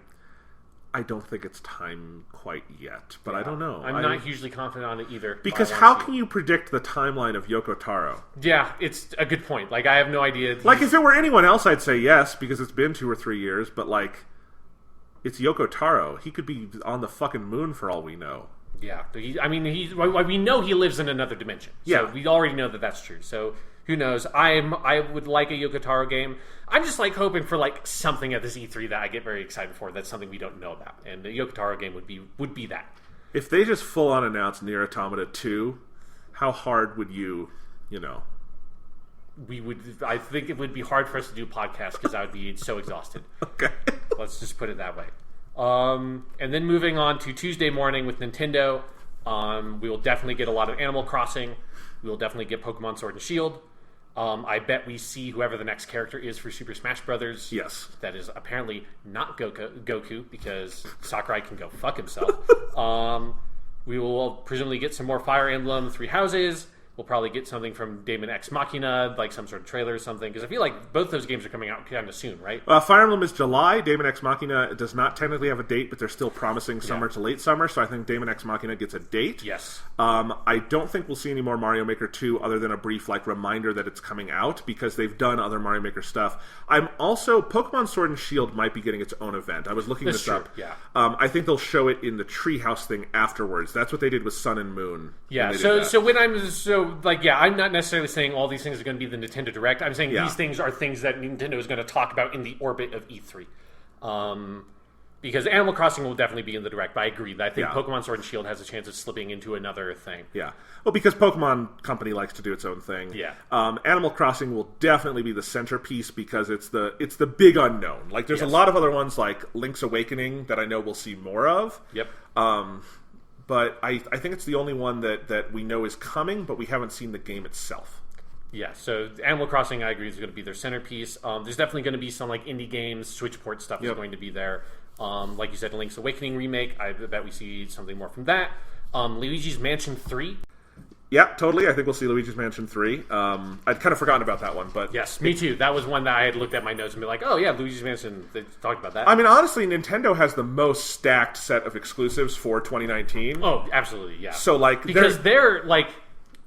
I don't think it's time quite yet, but I don't know. I'm not hugely confident on it either. Because how can you predict the timeline of Yoko Taro? Yeah, it's a good point. Like, I have no idea. Like, if it were anyone else, I'd say yes, because it's been 2 or 3 years, but, like, it's Yoko Taro. He could be on the fucking moon for all we know. Yeah. We know he lives in another dimension. So we already know that that's true. So who knows? I would like a Yoko Taro game. I'm just like hoping for like something at this E3 that I get very excited for. That's something we don't know about, and the Yoko Taro game would be that. If they just full on announce Nier Automata 2, how hard would you I think it would be hard for us to do podcasts because I would be so exhausted. Okay. Let's just put it that way. And then moving on to Tuesday morning with Nintendo, we will definitely get a lot of Animal Crossing. We will definitely get Pokemon Sword and Shield. I bet we see whoever the next character is for Super Smash Brothers. Yes. That is apparently not Goku because Sakurai can go fuck himself. We will presumably get some more Fire Emblem Three Houses. We'll probably get something from Daemon X Machina, like some sort of trailer or something, because I feel like both those games are coming out kind of soon, right? Fire Emblem is July. Daemon X Machina does not technically have a date, but they're still promising summer to late summer, so I think Daemon X Machina gets a date. Yes. I don't think we'll see any more Mario Maker 2 other than a brief reminder that it's coming out, because they've done other Mario Maker stuff. Pokemon Sword and Shield might be getting its own event. I was looking this up. Yeah. I think they'll show it in the Treehouse thing afterwards. That's what they did with Sun and Moon. Yeah, I'm not necessarily saying all these things are going to be the Nintendo Direct. I'm saying these things are things that Nintendo is going to talk about in the orbit of E3. Because Animal Crossing will definitely be in the Direct, but I agree. I think Pokemon Sword and Shield has a chance of slipping into another thing. Yeah. Well, because Pokemon Company likes to do its own thing. Yeah. Animal Crossing will definitely be the centerpiece because it's the big unknown. Like, there's a lot of other ones like Link's Awakening that I know we'll see more of. Yep. But I think it's the only one that we know is coming, but we haven't seen the game itself. Yeah, so Animal Crossing, I agree, is going to be their centerpiece. There's definitely going to be some indie games, Switch port stuff is going to be there. Like you said, Link's Awakening remake, I bet we see something more from that. Luigi's Mansion 3. Yeah, totally. I think we'll see Luigi's Mansion 3. I'd kind of forgotten about that one, but... Yes, me too. That was one that I had looked at my notes and been like, oh yeah, Luigi's Mansion, they talked about that. I mean, honestly, Nintendo has the most stacked set of exclusives for 2019. Oh, absolutely, yeah. So,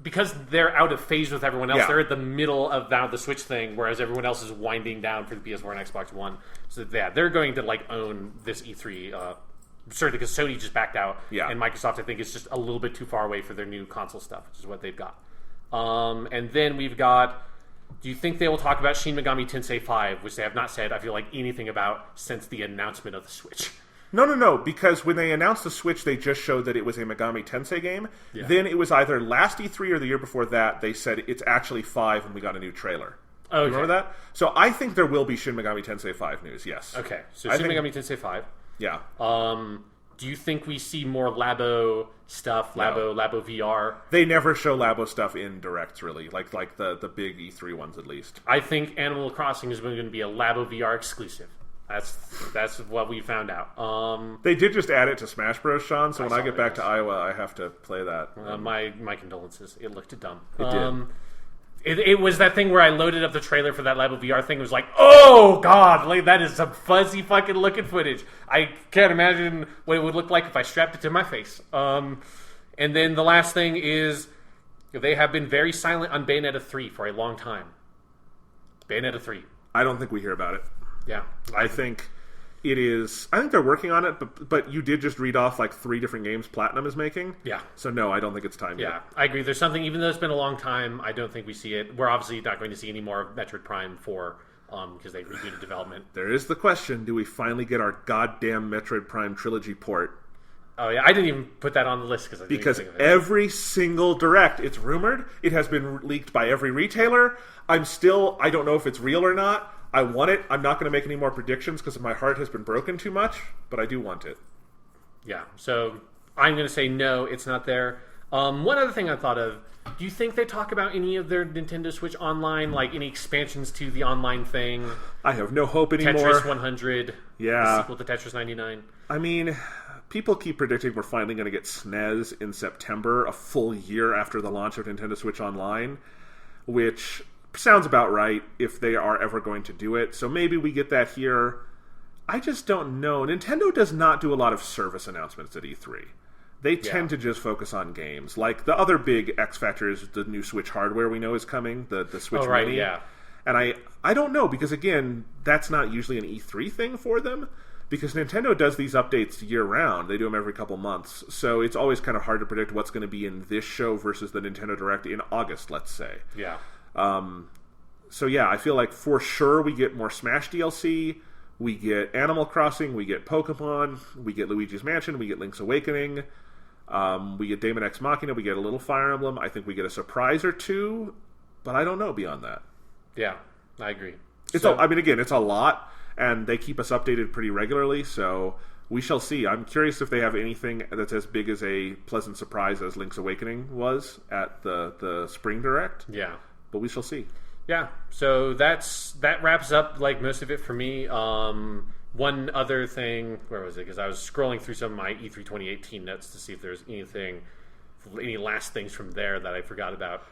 because they're out of phase with everyone else, they're at the middle of now the Switch thing, whereas everyone else is winding down for the PS4 and Xbox One. So they're going to own this E3. Certainly because Sony just backed out, and Microsoft I think is just a little bit too far away for their new console stuff, which is what they've got. And then we've got. Do you think they will talk about Shin Megami Tensei 5, which they have not said, I feel like, anything about since the announcement of the Switch? No, because when they announced the Switch, they just showed that it was a Megami Tensei game. Yeah. Then it was either last E3 or the year before that, they said it's actually 5 and we got a new trailer. Okay. Remember that? So I think there will be Shin Megami Tensei 5 news, yes. Okay, so Shin Megami Tensei 5. Yeah. Do you think we see more Labo stuff, Labo VR? They never show Labo stuff in directs, really, like the big E3 ones at least. I think Animal Crossing is going to be a Labo VR exclusive. That's what we found out. They did just add it to Smash Bros, Sean, so when I get back to Iowa, I have to play that. My condolences. It looked dumb. It did. It was that thing where I loaded up the trailer for that Labo VR thing. It was like, oh god, that is some fuzzy fucking looking footage. I can't imagine what it would look like if I strapped it to my face. And then the last thing is, they have been very silent on Bayonetta 3 for a long time. Bayonetta 3. I don't think we hear about it. Yeah. I think it is... I think they're working on it, but you did just read off 3 different games Platinum is making. Yeah. So no, I don't think it's time yet. Yeah, I agree. There's something, even though it's been a long time, I don't think we see it. We're obviously not going to see any more of Metroid Prime 4 because they rebooted development. There is the question, do we finally get our goddamn Metroid Prime trilogy port? Oh yeah, I didn't even put that on the list because every single Direct, it's rumored, it has been leaked by every retailer. I don't know if it's real or not. I want it. I'm not going to make any more predictions because my heart has been broken too much, but I do want it. Yeah, so I'm going to say no, it's not there. One other thing I thought of, do you think they talk about any of their Nintendo Switch Online, like any expansions to the online thing? I have no hope anymore. Tetris 100, the sequel to Tetris 99. I mean, people keep predicting we're finally going to get SNES in September, a full year after the launch of Nintendo Switch Online, which... sounds about right if they are ever going to do it. So maybe we get that here. I just don't know. Nintendo does not do a lot of service announcements at E3. They tend to just focus on games. Like the other big X factor is the new Switch hardware we know is coming, the Switch Mini. Yeah. And I don't know, because again, that's not usually an E3 thing for them. Because Nintendo does these updates year-round. They do them every couple months. So it's always kind of hard to predict what's going to be in this show versus the Nintendo Direct in August, let's say. Yeah. So yeah, I feel like for sure we get more Smash DLC, we get Animal Crossing, we get Pokemon, we get Luigi's Mansion, we get Link's Awakening, we get Daemon X Machina, we get a little Fire Emblem, I think we get a surprise or two, but I don't know beyond that. Yeah, I agree. It's a lot, and they keep us updated pretty regularly, so we shall see. I'm curious if they have anything that's as big as a pleasant surprise as Link's Awakening was at the Spring Direct. Yeah. But we shall see. Yeah, so that wraps up like most of it for me. One other thing, where was it? Because I was scrolling through some of my E3 2018 notes to see if there's any last things from there that I forgot about.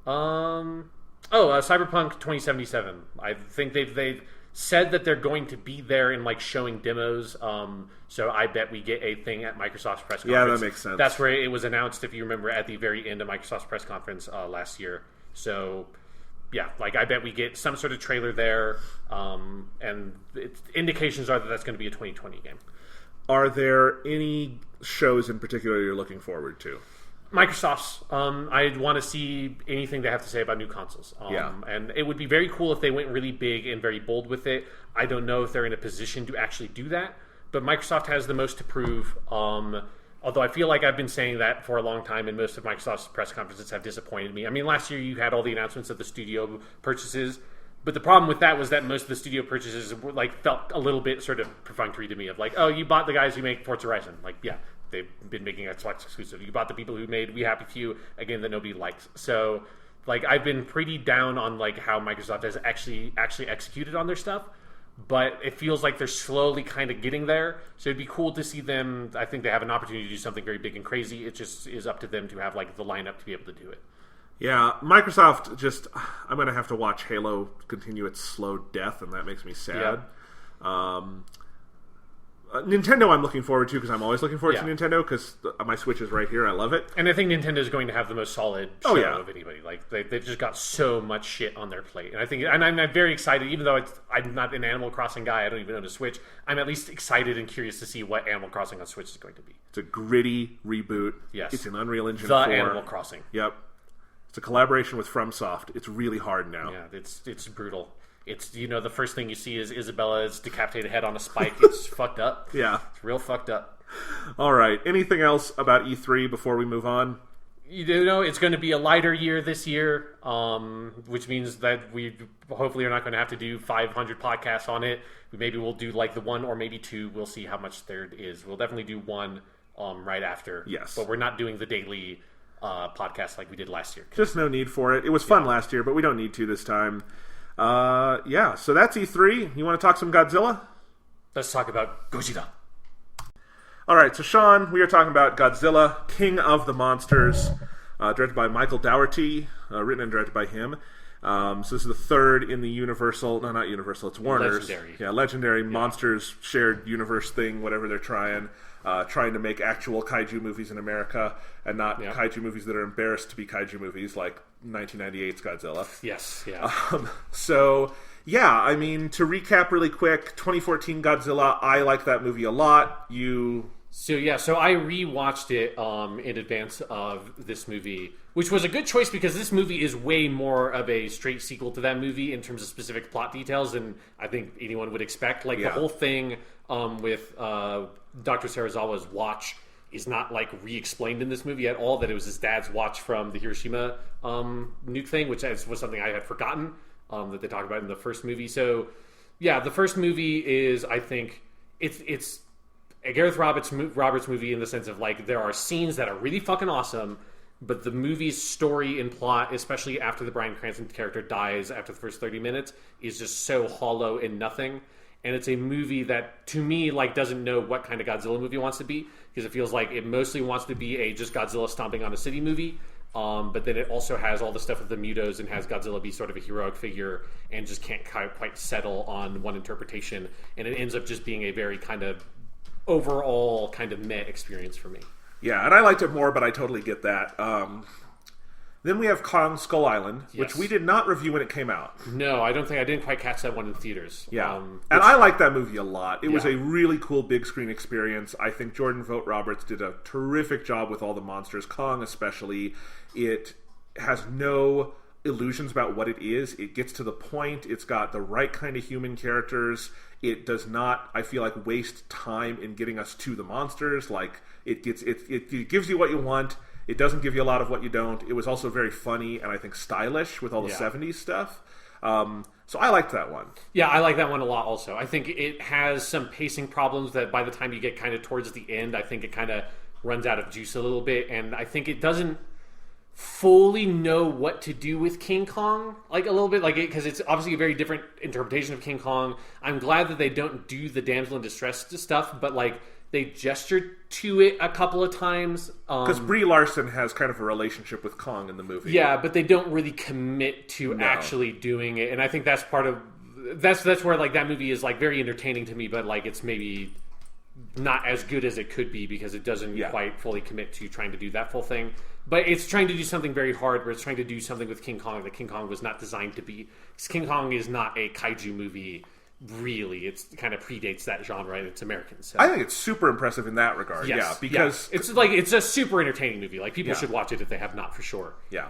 Cyberpunk 2077. I think they've said that they're going to be there and like showing demos. So I bet we get a thing at Microsoft's press conference. Yeah, that makes sense. That's where it was announced, if you remember, at the very end of Microsoft's press conference last year. So yeah, like I bet we get some sort of trailer there, and indications are that that's going to be a 2020 game. Are there any shows in particular you're looking forward to? Microsoft's. I want to see anything they have to say about new consoles. And it would be very cool if they went really big and very bold with it. I don't know if they're in a position to actually do that, but Microsoft has the most to prove. Although I feel like I've been saying that for a long time, and most of Microsoft's press conferences have disappointed me. I mean, last year you had all the announcements of the studio purchases, but the problem with that was that most of the studio purchases were, like, felt a little bit sort of perfunctory to me. Of like, oh, you bought the guys who make Forza Horizon. Like, yeah, they've been making Xbox exclusive. You bought the people who made We Happy Few, a game that nobody likes. So, like, I've been pretty down on like how Microsoft has actually executed on their stuff. But it feels like they're slowly kind of getting there. So it'd be cool to see them. I think they have an opportunity to do something very big and crazy. It just is up to them to have like the lineup to be able to do it. Yeah, Microsoft just... I'm going to have to watch Halo continue its slow death, and that makes me sad. Yeah. Nintendo I'm looking forward to, because I'm always looking forward to Nintendo, because my Switch is right here. I love it. And I think Nintendo is going to have the most solid show of anybody. Like they've just got so much shit on their plate. And I think, and I'm very excited, even though I'm not an Animal Crossing guy, I don't even own a Switch, I'm at least excited and curious to see what Animal Crossing on Switch is going to be. It's a gritty reboot. Yes. It's an Unreal Engine 4. The Animal Crossing. Yep. It's a collaboration with FromSoft. It's really hard now. Yeah, it's brutal. It's, the first thing you see is Isabella's decapitated head on a spike. It's fucked up. Yeah. It's real fucked up. All right. Anything else about E3 before we move on? It's going to be a lighter year this year, which means that we hopefully are not going to have to do 500 podcasts on it. Maybe we'll do like the one or maybe two. We'll see how much there is. We'll definitely do one right after. Yes. But we're not doing the daily podcast like we did last year. Just no need for it. It was fun last year, but we don't need to this time. So that's E3. You want to talk some Godzilla? Let's talk about Gojira. Alright, so Sean, we are talking about Godzilla, King of the Monsters, directed by Michael Dougherty, written and directed by him. So this is the third in the Universal, no, not Universal, it's Warner's. Legendary Monsters shared universe thing, whatever they're trying to make actual kaiju movies in America, and not kaiju movies that are embarrassed to be kaiju movies, like 1998's Godzilla. Yes, yeah. I mean, to recap really quick, 2014 Godzilla, I like that movie a lot. So I rewatched it in advance of this movie, which was a good choice because this movie is way more of a straight sequel to that movie in terms of specific plot details than I think anyone would expect. Like the whole thing with Dr. Serizawa's watch is not like re-explained in this movie at all. That it was his dad's watch from the Hiroshima nuke thing, which was something I had forgotten that they talked about in the first movie. So yeah, the first movie is, I think it's a Gareth Roberts movie in the sense of like there are scenes that are really fucking awesome, but the movie's story and plot, especially after the Bryan Cranston character dies after the first 30 minutes, is just so hollow and nothing. And it's a movie that, to me, like doesn't know what kind of Godzilla movie it wants to be, because it feels like it mostly wants to be a just Godzilla stomping on a city movie. But then it also has all the stuff with the Mutos and has Godzilla be sort of a heroic figure and just can't quite settle on one interpretation. And it ends up just being a very kind of overall kind of meh experience for me. Yeah, and I liked it more, but I totally get that. Then we have Kong Skull Island, which we did not review when it came out. No, I didn't quite catch that one in theaters. Yeah, and I liked that movie a lot. It was a really cool big screen experience. I think Jordan Vogt Roberts did a terrific job with all the monsters, Kong especially. It has no illusions about what it is. It gets to the point. It's got the right kind of human characters. It does not, I feel like, waste time in getting us to the monsters. Like it gives you what you want. It doesn't give you a lot of what you don't. It was also very funny and I think stylish with all the 70s stuff. So I liked that one. Yeah, I like that one a lot also. I think it has some pacing problems that by the time you get kind of towards the end, I think it kind of runs out of juice a little bit, and I think it doesn't fully know what to do with King Kong, like a little bit, like because it's obviously a very different interpretation of King Kong. I'm glad that they don't do the damsel in distress stuff, but like they gestured to it a couple of times. Because Brie Larson has kind of a relationship with Kong in the movie. Yeah, but they don't really commit to actually doing it, and I think that's part of that's where like that movie is like very entertaining to me, but like it's maybe not as good as it could be because it doesn't quite fully commit to trying to do that full thing. But it's trying to do something very hard where it's trying to do something with King Kong that King Kong was not designed to be. King Kong is not a kaiju movie, really. It kind of predates that genre and it's American. So. I think it's super impressive in that regard. Yes, yeah, because it's a super entertaining movie. Like people should watch it if they have not, for sure. Yeah.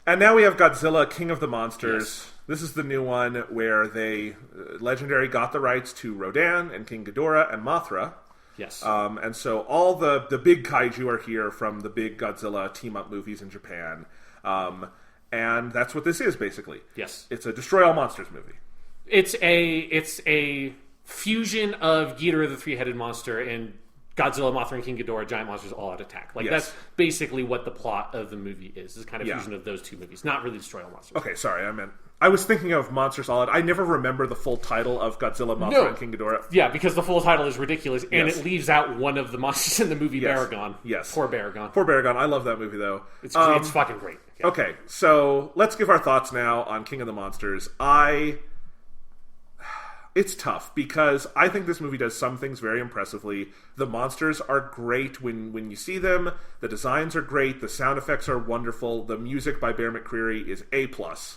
And now we have Godzilla, King of the Monsters. Yes. This is the new one where they Legendary got the rights to Rodan and King Ghidorah and Mothra. Yes. And so all the big kaiju are here from the big Godzilla team-up movies in Japan. And that's what this is, basically. Yes. It's a Destroy All Monsters movie. It's a fusion of Ghidorah the Three-Headed Monster and Godzilla, Mothra, and King Ghidorah, giant monsters all out attack. Like that's basically what the plot of the movie is. It's kind of fusion of those two movies, not really Destroy All Monsters. Okay, sorry, I was thinking of Monsters All Out. I never remember the full title of Godzilla, Mothra, and King Ghidorah. Yeah, because the full title is ridiculous, and it leaves out one of the monsters in the movie, Baragon. Yes. Poor Baragon. Poor Baragon. I love that movie, though. It's fucking great. Yeah. Okay, so let's give our thoughts now on King of the Monsters. It's tough because I think this movie does some things very impressively. The monsters are great when you see them. The designs are great. The sound effects are wonderful. The music by Bear McCreary is A+.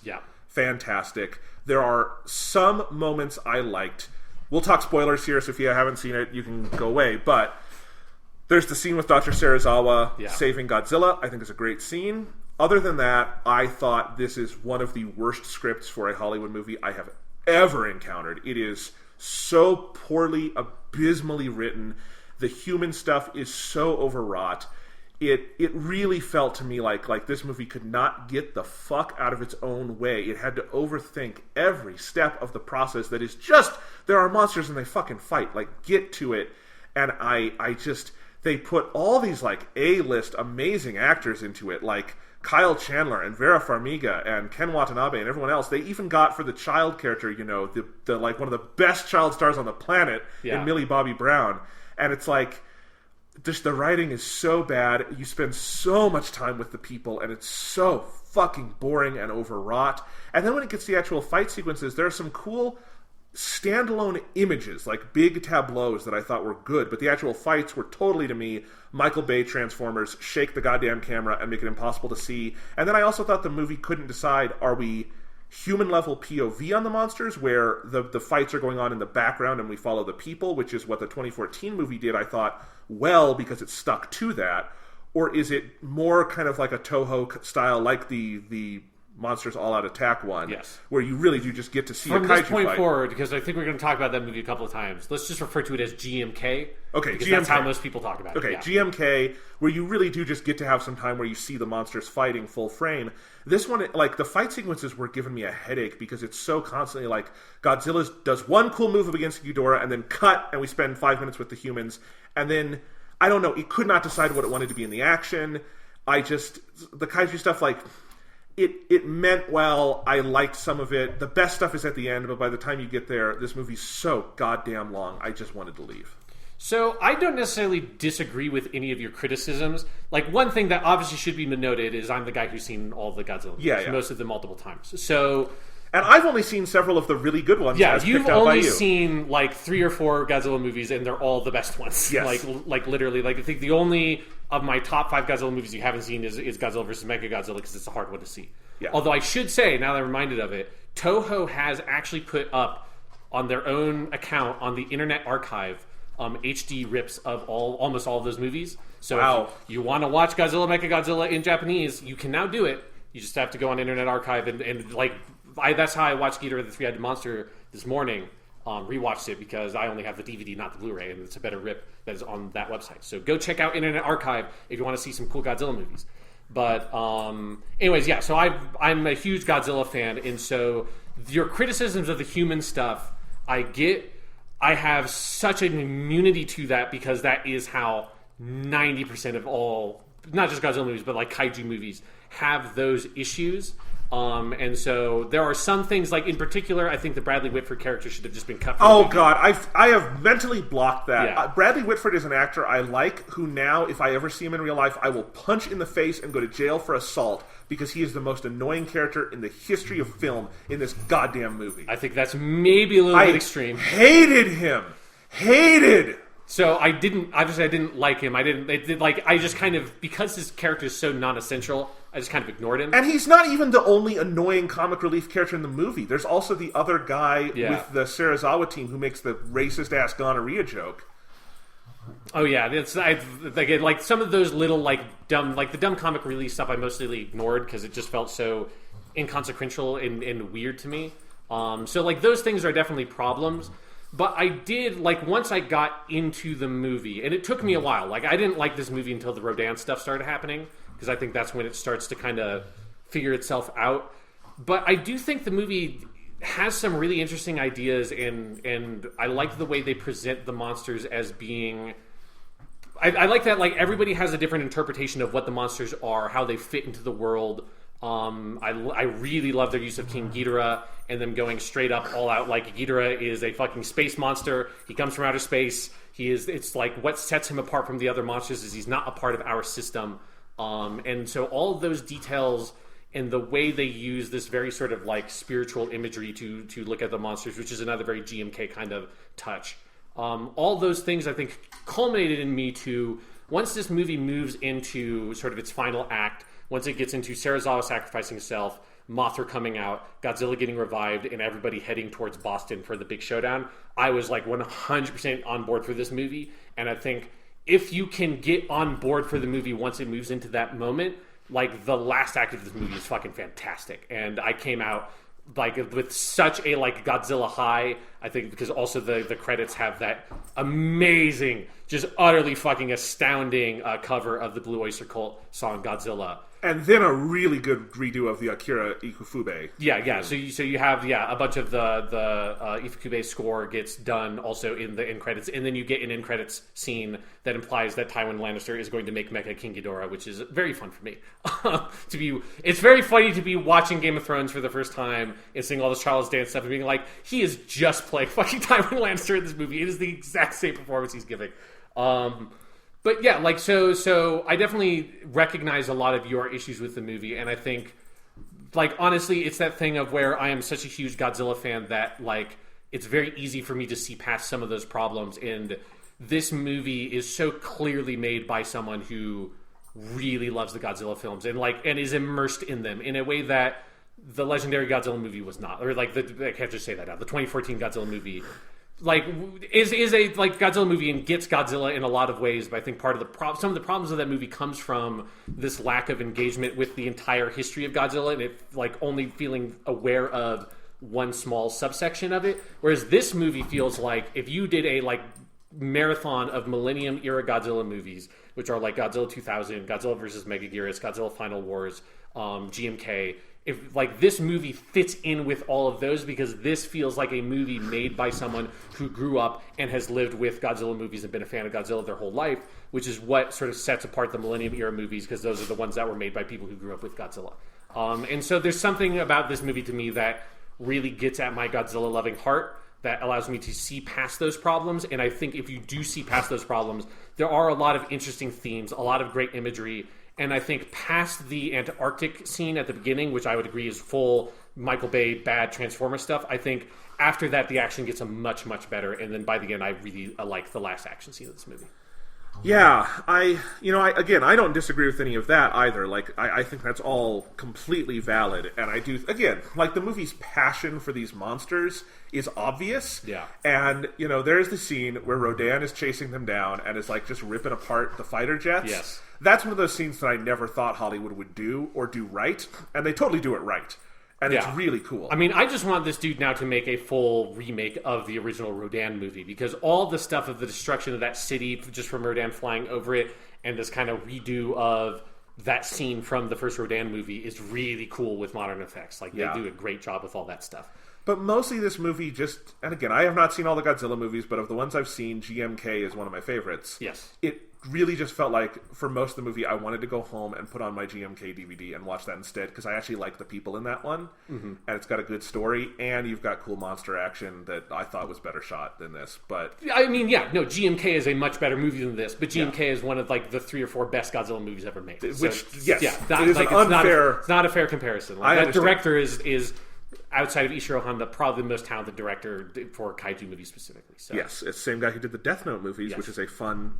Yeah. Fantastic. There are some moments I liked. We'll talk spoilers here, so if you haven't seen it, you can go away. But there's the scene with Dr. Serizawa saving Godzilla. I think it's a great scene. Other than that, I thought this is one of the worst scripts for a Hollywood movie I have ever encountered. It is so poorly, abysmally written. The human stuff is so overwrought. It really felt to me like this movie could not get the fuck out of its own way. It had to overthink every step of the process that is just, there are monsters and they fucking fight. Like, get to it. And they put all these like A-list amazing actors into it, like Kyle Chandler and Vera Farmiga and Ken Watanabe and everyone else. They even got for the child character, the like one of the best child stars on the planet in Millie Bobby Brown. And it's like, just the writing is so bad. You spend so much time with the people, and it's so fucking boring and overwrought. And then when it gets to the actual fight sequences, there are some cool standalone images, like big tableaus that I thought were good, but the actual fights were totally, to me, Michael Bay Transformers, shake the goddamn camera and make it impossible to see. And then I also thought the movie couldn't decide, are we human-level POV on the monsters, where the fights are going on in the background and we follow the people, which is what the 2014 movie did, I thought, well, because it stuck to that, or is it more kind of like a Toho style, like the Monsters All Out Attack one, where you really do just get to see from a kaiju this point fight. Forward, because I think we're going to talk about that movie a couple of times. Let's just refer to it as GMK. Okay, because GMK. That's how most people talk about it. Okay, GMK, where you really do just get to have some time where you see the monsters fighting full frame. This one, like, the fight sequences were giving me a headache because it's so constantly like Godzilla does one cool move up against Ghidorah and then cut, and we spend 5 minutes with the humans, and then I don't know, it could not decide what it wanted to be in the action. The kaiju stuff, like, it meant well. I liked some of it. The best stuff is at the end, but by the time you get there, this movie's so goddamn long, I just wanted to leave. So I don't necessarily disagree with any of your criticisms. Like, one thing that obviously should be noted is I'm the guy who's seen all the Godzilla movies, most of them multiple times. So... And I've only seen several of the really good ones. Yeah, you've only seen like 3 or 4 Godzilla movies, and they're all the best ones. Yes. Like literally, like I think the only of my top 5 Godzilla movies you haven't seen is Godzilla vs. Mechagodzilla, because it's a hard one to see. Yeah. Although I should say, now that I'm reminded of it, Toho has actually put up on their own account on the Internet Archive HD rips of almost all of those movies. So if you want to watch Godzilla Mechagodzilla in Japanese, you can now do it. You just have to go on Internet Archive and like... that's how I watched Ghidorah the Three-Headed Monster this morning. Rewatched it because I only have the DVD, not the Blu-ray, and it's a better rip that is on that website. So go check out Internet Archive if you want to see some cool Godzilla movies. But anyways, yeah. So I'm a huge Godzilla fan, and so your criticisms of the human stuff, I get. I have such an immunity to that because that is how 90% of all, not just Godzilla movies, but like kaiju movies have those issues. And so there are some things, like in particular, I think the Bradley Whitford character should have just been cut from the movie. God, I have mentally blocked that. Yeah. Bradley Whitford is an actor I like, who now, if I ever see him in real life, I will punch in the face and go to jail for assault because he is the most annoying character in the history of film in this goddamn movie. I think that's maybe a little bit extreme. Hated him. So I didn't like him. I just kind of, because his character is so non-essential, I just kind of ignored him. And he's not even the only annoying comic relief character in the movie. There's also the other guy with the Serizawa team who makes the racist-ass gonorrhea joke. Oh yeah, like some of those little the dumb comic relief stuff I mostly ignored because it just felt so inconsequential and weird to me. So like those things are definitely problems. But I did, like, once I got into the movie, and it took me a while. Like, I didn't like this movie until the Rodan stuff started happening, because I think that's when it starts to kind of figure itself out. But I do think the movie has some really interesting ideas, and I like the way they present the monsters as being... I like that, like, everybody has a different interpretation of what the monsters are, how they fit into the world. I really love their use of King Ghidorah and them going straight up all out. Like, Ghidorah is a fucking space monster. He comes from outer space. It's like what sets him apart from the other monsters is he's not a part of our system. And so all of those details and the way they use this very sort of like spiritual imagery to look at the monsters, which is another very GMK kind of touch. All those things I think culminated in me to, once this movie moves into sort of its final act, once it gets into Serizawa sacrificing himself, Mothra coming out, Godzilla getting revived, and everybody heading towards Boston for the big showdown, I was like 100% on board for this movie. And I think if you can get on board for the movie once it moves into that moment, like the last act of this movie is fucking fantastic. And I came out like with such a like Godzilla high, I think, because also the credits have that amazing, just utterly fucking astounding cover of the Blue Oyster Cult song Godzilla. And then a really good redo of the Akira Ifukube. Yeah. So you have a bunch of the Ifukube score gets done also in the end credits, and then you get an end credits scene that implies that Tywin Lannister is going to make Mecha King Ghidorah, which is very fun for me. It's very funny to be watching Game of Thrones for the first time and seeing all this Charles Dance stuff and being like, he is just playing fucking Tywin Lannister in this movie. It is the exact same performance he's giving. But yeah, like so I definitely recognize a lot of your issues with the movie, and I think, like, honestly, it's that thing of where I am such a huge Godzilla fan that, like, it's very easy for me to see past some of those problems, and this movie is so clearly made by someone who really loves the Godzilla films and is immersed in them in a way that the legendary Godzilla movie was not, or like I can't just say that out. The 2014 Godzilla movie like is a like Godzilla movie and gets Godzilla in a lot of ways, but I think part of the some of the problems of that movie comes from this lack of engagement with the entire history of Godzilla and it like only feeling aware of one small subsection of it. Whereas this movie feels like if you did a like marathon of Millennium era Godzilla movies, which are like Godzilla 2000, Godzilla vs. Megaguirus, Godzilla Final Wars, GMK. If like this movie fits in with all of those because this feels like a movie made by someone who grew up and has lived with Godzilla movies and been a fan of Godzilla their whole life, which is what sort of sets apart the Millennium era movies because those are the ones that were made by people who grew up with Godzilla. And so there's something about this movie to me that really gets at my Godzilla loving heart that allows me to see past those problems. And I think if you do see past those problems, there are a lot of interesting themes, a lot of great imagery. And I think past the Antarctic scene at the beginning, which I would agree is full Michael Bay bad Transformer stuff, I think after that the action gets much, much better. And then by the end, I really like the last action scene of this movie. Yeah, I don't disagree with any of that either. Like, I think that's all completely valid. And I do, again, like the movie's passion for these monsters is obvious. Yeah. And, there's the scene where Rodan is chasing them down and is like just ripping apart the fighter jets. Yes. That's one of those scenes that I never thought Hollywood would do or do right. And they totally do it right. And it's really cool. I mean, I just want this dude now to make a full remake of the original Rodan movie because all the stuff of the destruction of that city just from Rodan flying over it and this kind of redo of that scene from the first Rodan movie is really cool with modern effects. Like, they do a great job with all that stuff. But mostly this movie just... And again, I have not seen all the Godzilla movies, but of the ones I've seen, GMK is one of my favorites. Yes. It really just felt like, for most of the movie, I wanted to go home and put on my GMK DVD and watch that instead, because I actually like the people in that one, and it's got a good story, and you've got cool monster action that I thought was better shot than this. But I mean, GMK is a much better movie than this, but GMK is one of like the 3 or 4 best Godzilla movies ever made. Which, so, yes, it is an unfair... It's not a fair comparison. Like, that director is outside of Ishiro Honda, probably the most talented director for kaiju movies specifically. So. Yes, it's the same guy who did the Death Note movies, which is a fun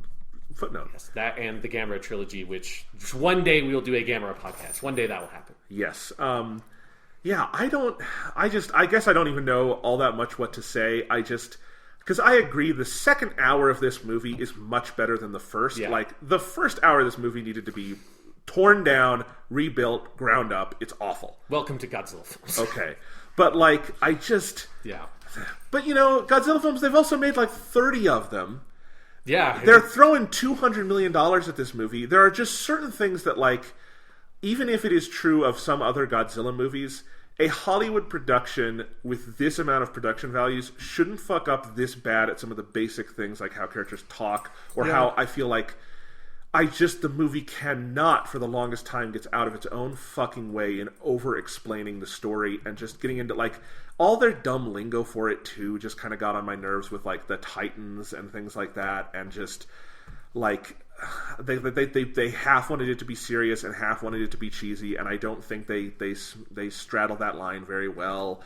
footnote. Yes, that and the Gamera trilogy, which one day we will do a Gamera podcast. One day that will happen. Yes. I guess I don't even know all that much what to say. Because I agree, the second hour of this movie is much better than the first. Yeah. Like, the first hour of this movie needed to be torn down, rebuilt, ground up. It's awful. Welcome to Godzilla films. Okay. But, like, Yeah. But, Godzilla films, they've also made, like, 30 of them. Yeah. They're throwing $200 million at this movie. There are just certain things that, like, even if it is true of some other Godzilla movies, a Hollywood production with this amount of production values shouldn't fuck up this bad at some of the basic things, like how characters talk, or how I feel like the movie cannot, for the longest time, gets out of its own fucking way in over-explaining the story and just getting into, like, all their dumb lingo for it, too, just kind of got on my nerves with, like, the Titans and things like that, and just, like, they half wanted it to be serious and half wanted it to be cheesy, and I don't think they straddle that line very well.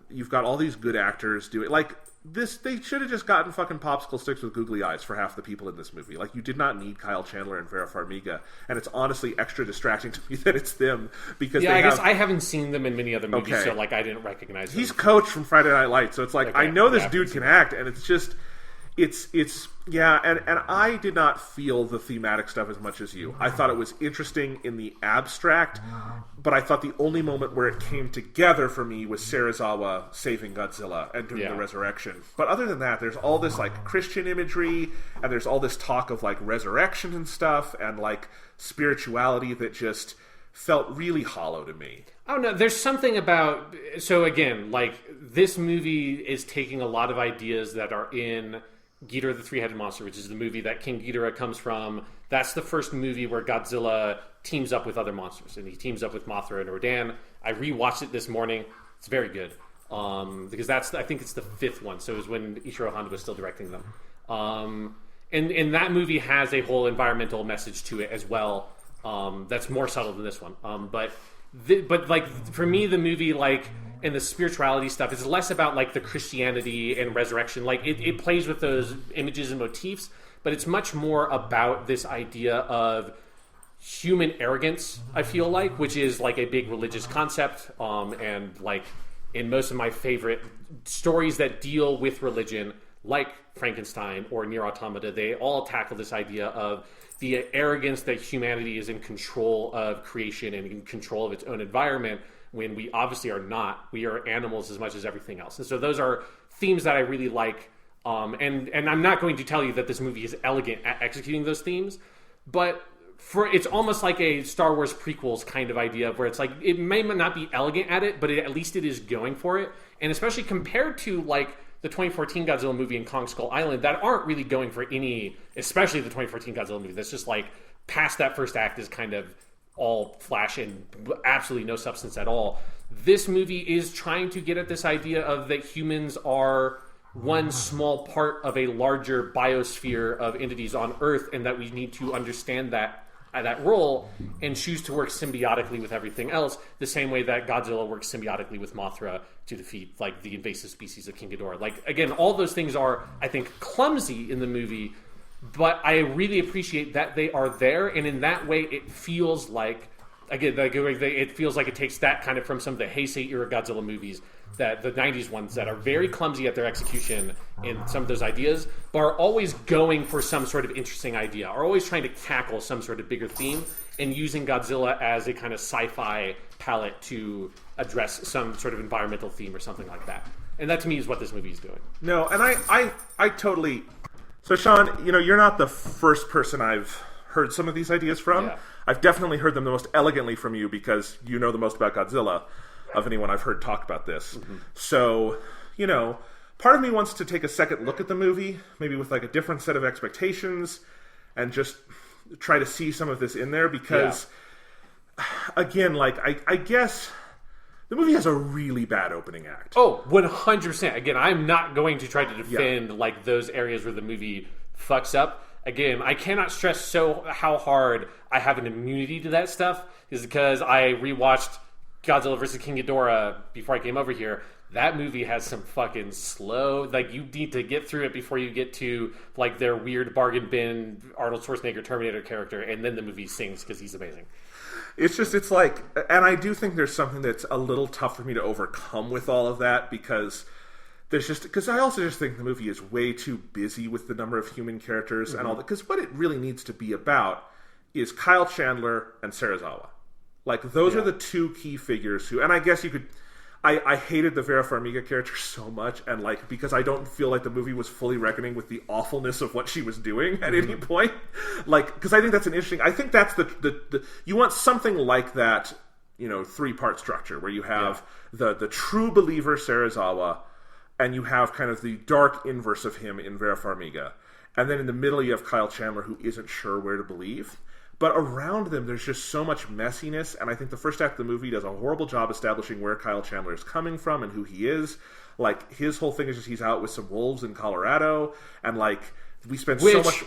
You've got all these good actors doing, like, this, they should have just gotten fucking popsicle sticks with googly eyes for half the people in this movie. Like, you did not need Kyle Chandler and Vera Farmiga, and it's honestly extra distracting to me that it's them, because I guess I haven't seen them in many other movies, so, like, I didn't recognize them. He's Coach from Friday Night Lights, so it's like, I know this dude can act, and it's just... and I did not feel the thematic stuff as much as you. I thought it was interesting in the abstract, but I thought the only moment where it came together for me was Serizawa saving Godzilla and doing the resurrection. But other than that, there's all this, like, Christian imagery, and there's all this talk of, like, resurrection and stuff, and, like, spirituality that just felt really hollow to me. Oh, no, there's something about... So, again, like, this movie is taking a lot of ideas that are in Ghidorah the Three-Headed Monster, which is the movie that King Ghidorah comes from. That's the first movie where Godzilla teams up with other monsters, and he teams up with Mothra and Rodan. I rewatched it this morning. It's very good. Because I think it's the 5th one, so it was when Ishiro Honda was still directing them. And that movie has a whole environmental message to it as well. That's more subtle than this one. But like, for me, the movie, like, and the spirituality stuff is less about, like, the Christianity and resurrection. Like, it plays with those images and motifs, but it's much more about this idea of human arrogance, I feel like, which is, like, a big religious concept. And, like, in most of my favorite stories that deal with religion, like Frankenstein or Nier Automata, they all tackle this idea of the arrogance that humanity is in control of creation and in control of its own environment, when we obviously are not. We are animals as much as everything else. And so those are themes that I really like. And I'm not going to tell you that this movie is elegant at executing those themes, but it's almost like a Star Wars prequels kind of idea, where it's like, it may not be elegant at it, but at least it is going for it. And especially compared to, like, the 2014 Godzilla movie and Kong Skull Island, that aren't really going for any, especially the 2014 Godzilla movie, that's just, like, past that first act is kind of all flash and absolutely no substance at all. This movie is trying to get at this idea of that humans are one small part of a larger biosphere of entities on Earth, and that we need to understand that role and choose to work symbiotically with everything else, the same way that Godzilla works symbiotically with Mothra to defeat, like, the invasive species of King Ghidorah. Like, again, all those things are, I think, clumsy in the movie, but I really appreciate that they are there, and in that way it feels like, again, it feels like it takes that kind of from some of the Heisei era Godzilla movies, that the 90s ones that are very clumsy at their execution in some of those ideas, but are always going for some sort of interesting idea, are always trying to tackle some sort of bigger theme, and using Godzilla as a kind of sci-fi palette to address some sort of environmental theme or something like that. And that, to me, is what this movie is doing. No, and I totally... So, Sean, you're not the first person I've heard some of these ideas from. Yeah. I've definitely heard them the most elegantly from you because you know the most about Godzilla of anyone I've heard talk about this. So, part of me wants to take a second look at the movie, maybe with like a different set of expectations, and just try to see some of this in there because, again, like, I guess the movie has a really bad opening act. Oh, 100%. Again, I'm not going to try to defend like those areas where the movie fucks up. Again, I cannot stress how hard I have an immunity to that stuff is because I rewatched Godzilla vs. King Ghidorah before I came over here. That movie has some fucking slow... Like, you need to get through it before you get to, like, their weird bargain bin Arnold Schwarzenegger Terminator character, and then the movie sings because he's amazing. It's like... And I do think there's something that's a little tough for me to overcome with all of that because there's just... Because I also just think the movie is way too busy with the number of human characters and all that. Because what it really needs to be about is Kyle Chandler and Serizawa. Like, those are the two key figures who... And I guess you could... I hated the Vera Farmiga character so much, and like because I don't feel like the movie was fully reckoning with the awfulness of what she was doing at any point. Like, because I think that's an interesting. I think that's the you want something like that, 3-part structure where you have the true believer Serizawa, and you have kind of the dark inverse of him in Vera Farmiga, and then in the middle you have Kyle Chandler who isn't sure where to believe. But around them, there's just so much messiness, and I think the first act of the movie does a horrible job establishing where Kyle Chandler is coming from and who he is. Like, his whole thing is just he's out with some wolves in Colorado, and, like, we spend so much...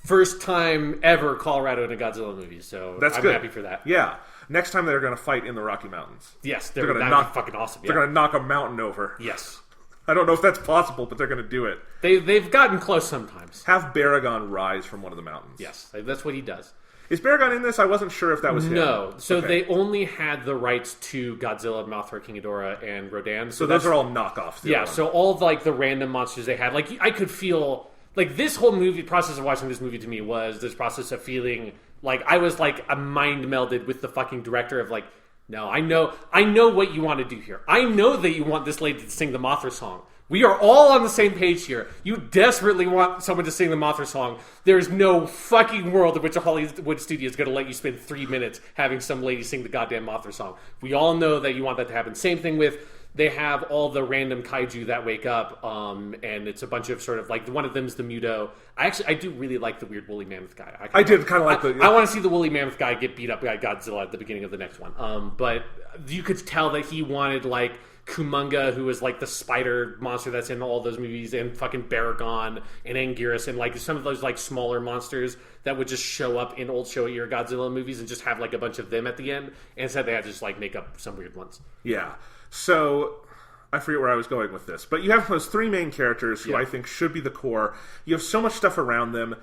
First time ever Colorado in a Godzilla movie, so I'm happy for that. Yeah. Next time they're going to fight in the Rocky Mountains. Yes, they're going to knock fucking awesome. They're going to knock a mountain over. Yes. I don't know if that's possible, but they're going to do it. They've gotten close sometimes. Have Baragon rise from one of the mountains. Yes, that's what he does. Is Baragon in this? I wasn't sure if that was him. No. So they only had the rights to Godzilla, Mothra, King Ghidorah, and Rodan. So those are all knockoffs. Yeah, so all of, like, the random monsters they had. Like, I could feel... Like, this whole process of watching this movie to me was this process of feeling... Like, I was, like, a mind melded with the fucking director of, like... No, I know what you want to do here. I know that you want this lady to sing the Mothra song. We are all on the same page here. You desperately want someone to sing the Mothra song. There's no fucking world in which a Hollywood studio is going to let you spend 3 minutes having some lady sing the goddamn Mothra song. We all know that you want that to happen. Same thing with, they have all the random kaiju that wake up, and it's a bunch of sort of, like, one of them's the Muto. I do really like the weird woolly mammoth guy. I did kind of like I want to see the woolly mammoth guy get beat up by Godzilla at the beginning of the next one. But you could tell that he wanted, like, Kumunga, who is like the spider monster that's in all those movies, and fucking Baragon and Anguirus, and like some of those like smaller monsters that would just show up in old Showa-era Godzilla movies and just have like a bunch of them at the end. And instead they had to just like make up some weird ones. Yeah. So I forget where I was going with this, but you have those 3 main characters who I think should be the core. You have so much stuff around them.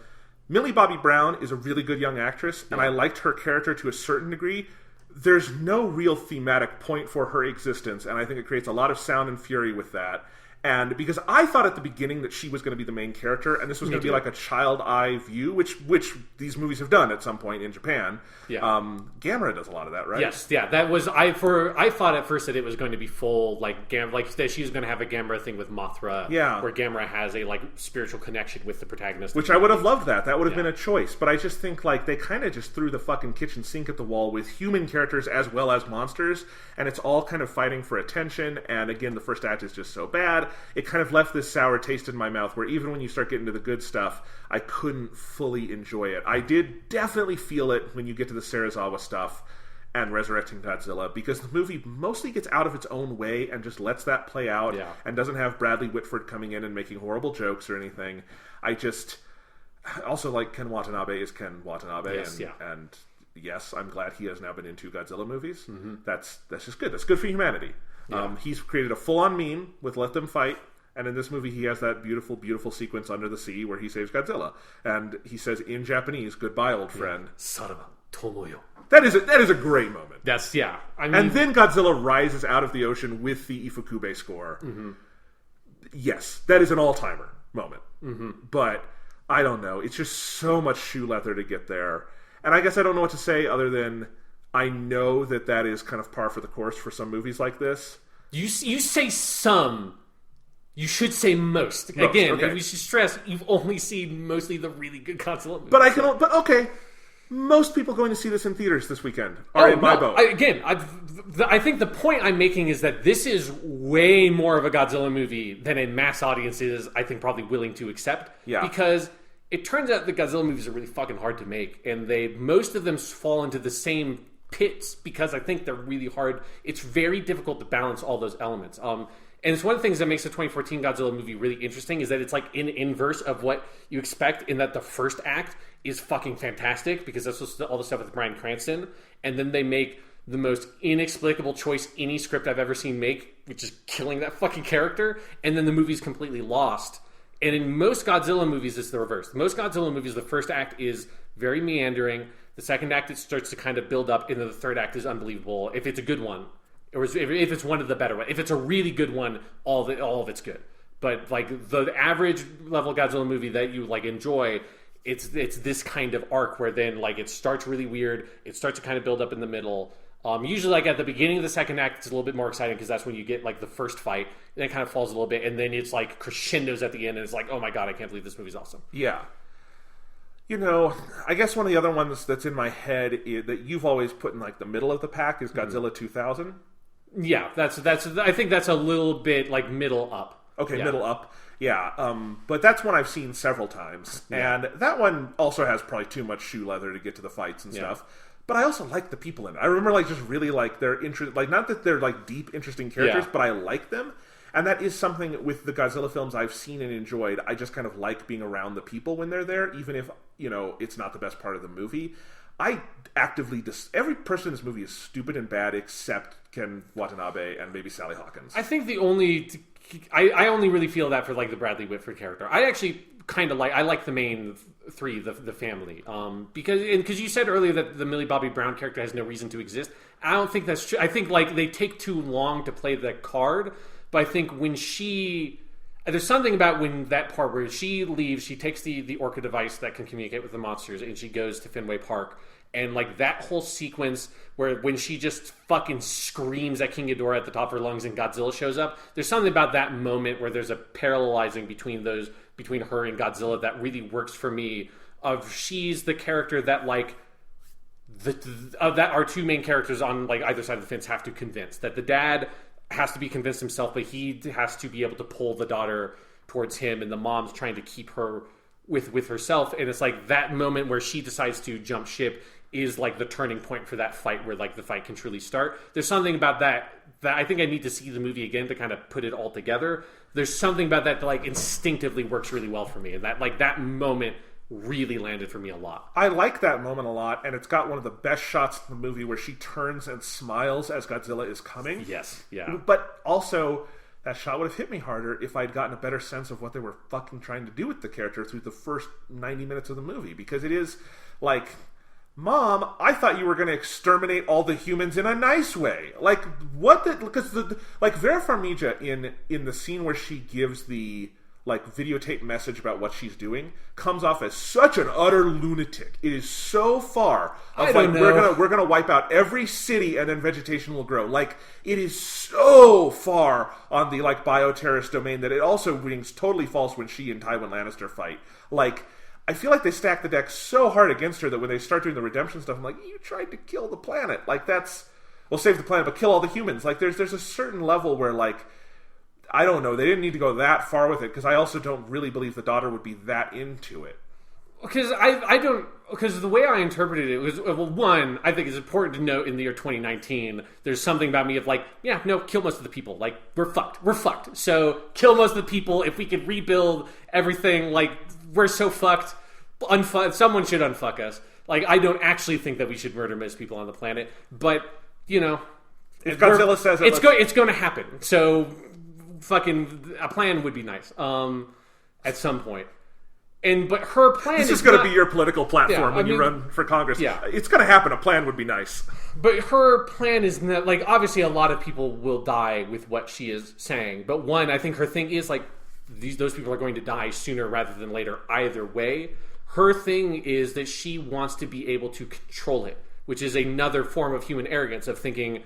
Millie Bobby Brown is a really good young actress, and I liked her character to a certain degree. There's no real thematic point for her existence, and I think it creates a lot of sound and fury with that. And because I thought at the beginning that she was going to be the main character, and this was going to be like a child eye view, which these movies have done at some point in Japan. Yeah. Gamera does a lot of that, right? Yes, yeah. That was I thought at first that it was going to be full like that she's going to have a Gamera thing with Mothra, where Gamera has a like spiritual connection with the protagonist. Which I would have loved that. That would have been a choice. But I just think like they kind of just threw the fucking kitchen sink at the wall with human characters as well as monsters, and it's all kind of fighting for attention. And again, the first act is just so bad. It kind of left this sour taste in my mouth where even when you start getting to the good stuff, I couldn't fully enjoy it. I did definitely feel it when you get to the Serizawa stuff and Resurrecting Godzilla, because the movie mostly gets out of its own way and just lets that play out and doesn't have Bradley Whitford coming in and making horrible jokes or anything. I just... Also, like, Ken Watanabe is Ken Watanabe, and yes, I'm glad he has now been in 2 Godzilla movies. Mm-hmm. That's just good. That's good for humanity. Yeah. He's created a full-on meme with Let Them Fight, and in this movie he has that beautiful, beautiful sequence under the sea where he saves Godzilla. And he says in Japanese, "Goodbye, old friend." Saraba Tomoyo. That is a great moment. That's, I mean... And then Godzilla rises out of the ocean with the Ifukube score. Mm-hmm. Yes, that is an all-timer moment. Mm-hmm. But, I don't know. It's just so much shoe leather to get there. And I guess I don't know what to say other than... I know that is kind of par for the course for some movies like this. You say some. You should say most. Again, we should stress you've only seen mostly the really good Godzilla movies. But okay. most people going to see this in theaters this weekend are in my boat. I think the point I'm making is that this is way more of a Godzilla movie than a mass audience is, I think, probably willing to accept. Yeah. Because it turns out the Godzilla movies are really fucking hard to make, and most of them fall into the same pits because I think they're really hard. It's very difficult to balance all those elements. And it's one of the things that makes the 2014 Godzilla movie really interesting is that it's like in inverse of what you expect, in that the first act is fucking fantastic because that's all the stuff with Bryan Cranston, and then they make the most inexplicable choice any script I've ever seen make, which is killing that fucking character, and then the movie's completely lost. And in most Godzilla movies, it's the reverse. Most Godzilla movies, the first act is very meandering, the second act it starts to kind of build up, and then the third act is unbelievable if it's a good one. Or if it's one of the better ones. If it's a really good one, all of it's good. But like the average level Godzilla movie that you like enjoy, it's this kind of arc where then like it starts really weird, it starts to kind of build up in the middle. Usually like at the beginning of the second act, it's a little bit more exciting because that's when you get like the first fight, and it kind of falls a little bit, and then it's like crescendos at the end, and it's like, oh my god, I can't believe this movie's awesome. Yeah. You know, I guess one of the other ones that's in my head that you've always put in like the middle of the pack is Godzilla 2000. Yeah, that's. I think that's a little bit like middle up. Okay, yeah. Middle up. Yeah, but that's one I've seen several times, and that one also has probably too much shoe leather to get to the fights and stuff. But I also like the people in it. I remember like just really like their interest. Like not that they're like deep, interesting characters, but I like them. And that is something with the Godzilla films I've seen and enjoyed. I just kind of like being around the people when they're there, even if it's not the best part of the movie. I actively every person in this movie is stupid and bad except Ken Watanabe and maybe Sally Hawkins. I think I only really feel that for like the Bradley Whitford character. I actually kind of like the main three, the family, because you said earlier that the Millie Bobby Brown character has no reason to exist. I don't think that's true. I think like they take too long to play that card, but I think when there's something about when that part where she leaves, she takes the Orca device that can communicate with the monsters, and she goes to Fenway Park. And like that whole sequence where when she just fucking screams at King Ghidorah at the top of her lungs and Godzilla shows up, there's something about that moment where there's a parallelizing between her and Godzilla that really works for me. She's the character that like that our two main characters on like either side of the fence have to convince. That the dad has to be convinced himself, but he has to be able to pull the daughter towards him, and the mom's trying to keep her with herself. And it's like that moment where she decides to jump ship is like the turning point for that fight, where like the fight can truly start. There's something about that I think I need to see the movie again to kind of put it all together. There's something about that like instinctively works really well for me, and that like that moment really landed for me a lot. I like that moment a lot, and it's got one of the best shots in the movie where she turns and smiles as Godzilla is coming. Yes, yeah. But also, that shot would have hit me harder if I'd gotten a better sense of what they were fucking trying to do with the character through the first 90 minutes of the movie, because it is like, Mom, I thought you were going to exterminate all the humans in a nice way. Like, what the... Because, like, Vera Farmiga in the scene where she gives the, like, videotape message about what she's doing comes off as such an utter lunatic. It is so far of, like, we're gonna wipe out every city and then vegetation will grow. Like, it is so far on the, like, bioterrorist domain that it also rings totally false when she and Tywin Lannister fight. Like... I feel like they stack the deck so hard against her that when they start doing the redemption stuff, I'm like, you tried to kill the planet. Like, that's... Well, save the planet, but kill all the humans. Like, there's a certain level where, like... I don't know. They didn't need to go that far with it, because I also don't really believe the daughter would be that into it. Because I don't... Because the way I interpreted it was... Well, one, I think it's important to note in the year 2019, there's something about me of like, yeah, no, kill most of the people. Like, we're fucked. We're fucked. So, kill most of the people. If we could rebuild everything, like... We're so fucked. Someone should unfuck us. Like, I don't actually think that we should murder most people on the planet, but if Godzilla says it, it's going to happen. So, fucking a plan would be nice. At some point. But her plan this is going to be your political platform when you run for Congress. Yeah, it's going to happen. A plan would be nice. But her plan is not like, obviously a lot of people will die with what she is saying. But one, I think her thing is like, those people are going to die sooner rather than later either way. Her thing is that she wants to be able to control it, which is another form of human arrogance of thinking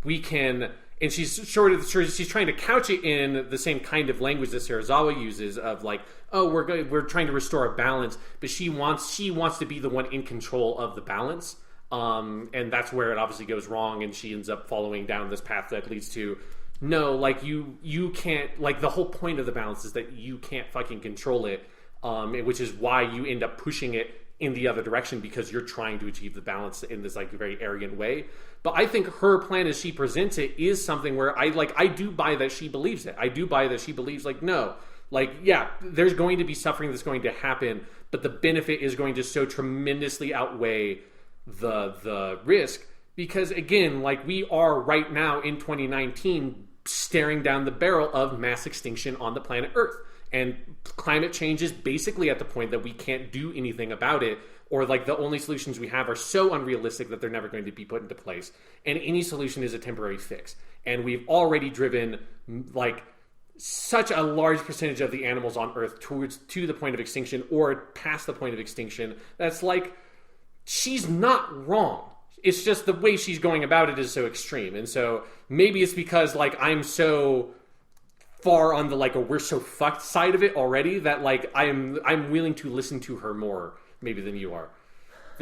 we can... and she's she's trying to couch it in the same kind of language that Serizawa uses of like, oh, we're trying to restore a balance, but she wants to be the one in control of the balance, and that's where it obviously goes wrong, and she ends up following down this path that leads to no, like you can't, like the whole point of the balance is that you can't fucking control it, which is why you end up pushing it in the other direction because you're trying to achieve the balance in this like very arrogant way. But I think her plan as she presents it is something where I do buy that she believes it. I do buy that she believes like, no, like, yeah, there's going to be suffering that's going to happen, but the benefit is going to so tremendously outweigh the risk because again, like we are right now in 2019 staring down the barrel of mass extinction on the planet Earth. And climate change is basically at the point that we can't do anything about it, or like the only solutions we have are so unrealistic that they're never going to be put into place. And any solution is a temporary fix. And we've already driven like such a large percentage of the animals on Earth to the point of extinction or past the point of extinction. That's like, she's not wrong. It's just the way she's going about it is so extreme. And so maybe it's because like I'm so far on the like a we're so fucked side of it already that like I'm willing to listen to her more maybe than you are.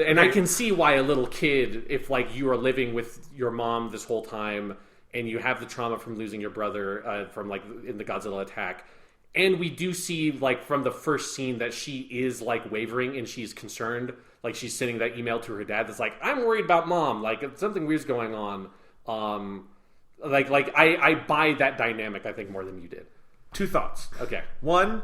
And I can see why a little kid, if like you are living with your mom this whole time and you have the trauma from losing your brother from like in the Godzilla attack, and we do see like from the first scene that she is like wavering and she's concerned, like she's sending that email to her dad that's like, I'm worried about mom, like something weird's going on. I buy that dynamic, I think, more than you did. Two thoughts. Okay. One,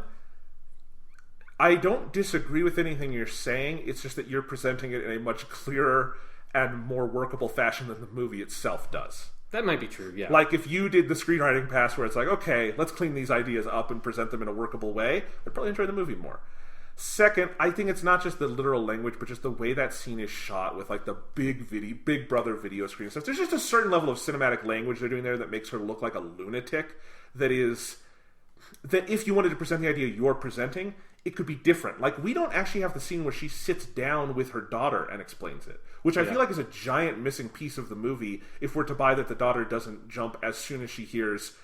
I don't disagree with anything you're saying. It's just that you're presenting it in a much clearer and more workable fashion than the movie itself does. That might be true, yeah. Like, if you did the screenwriting pass where it's like, okay, let's clean these ideas up and present them in a workable way, I'd probably enjoy the movie more. Second, I think it's not just the literal language, but just the way that scene is shot with like the big brother video screen stuff. There's just a certain level of cinematic language they're doing there that makes her look like a lunatic. That if you wanted to present the idea you're presenting, it could be different. Like, we don't actually have the scene where she sits down with her daughter and explains it, which I feel like is a giant missing piece of the movie if we're to buy that the daughter doesn't jump as soon as she hears,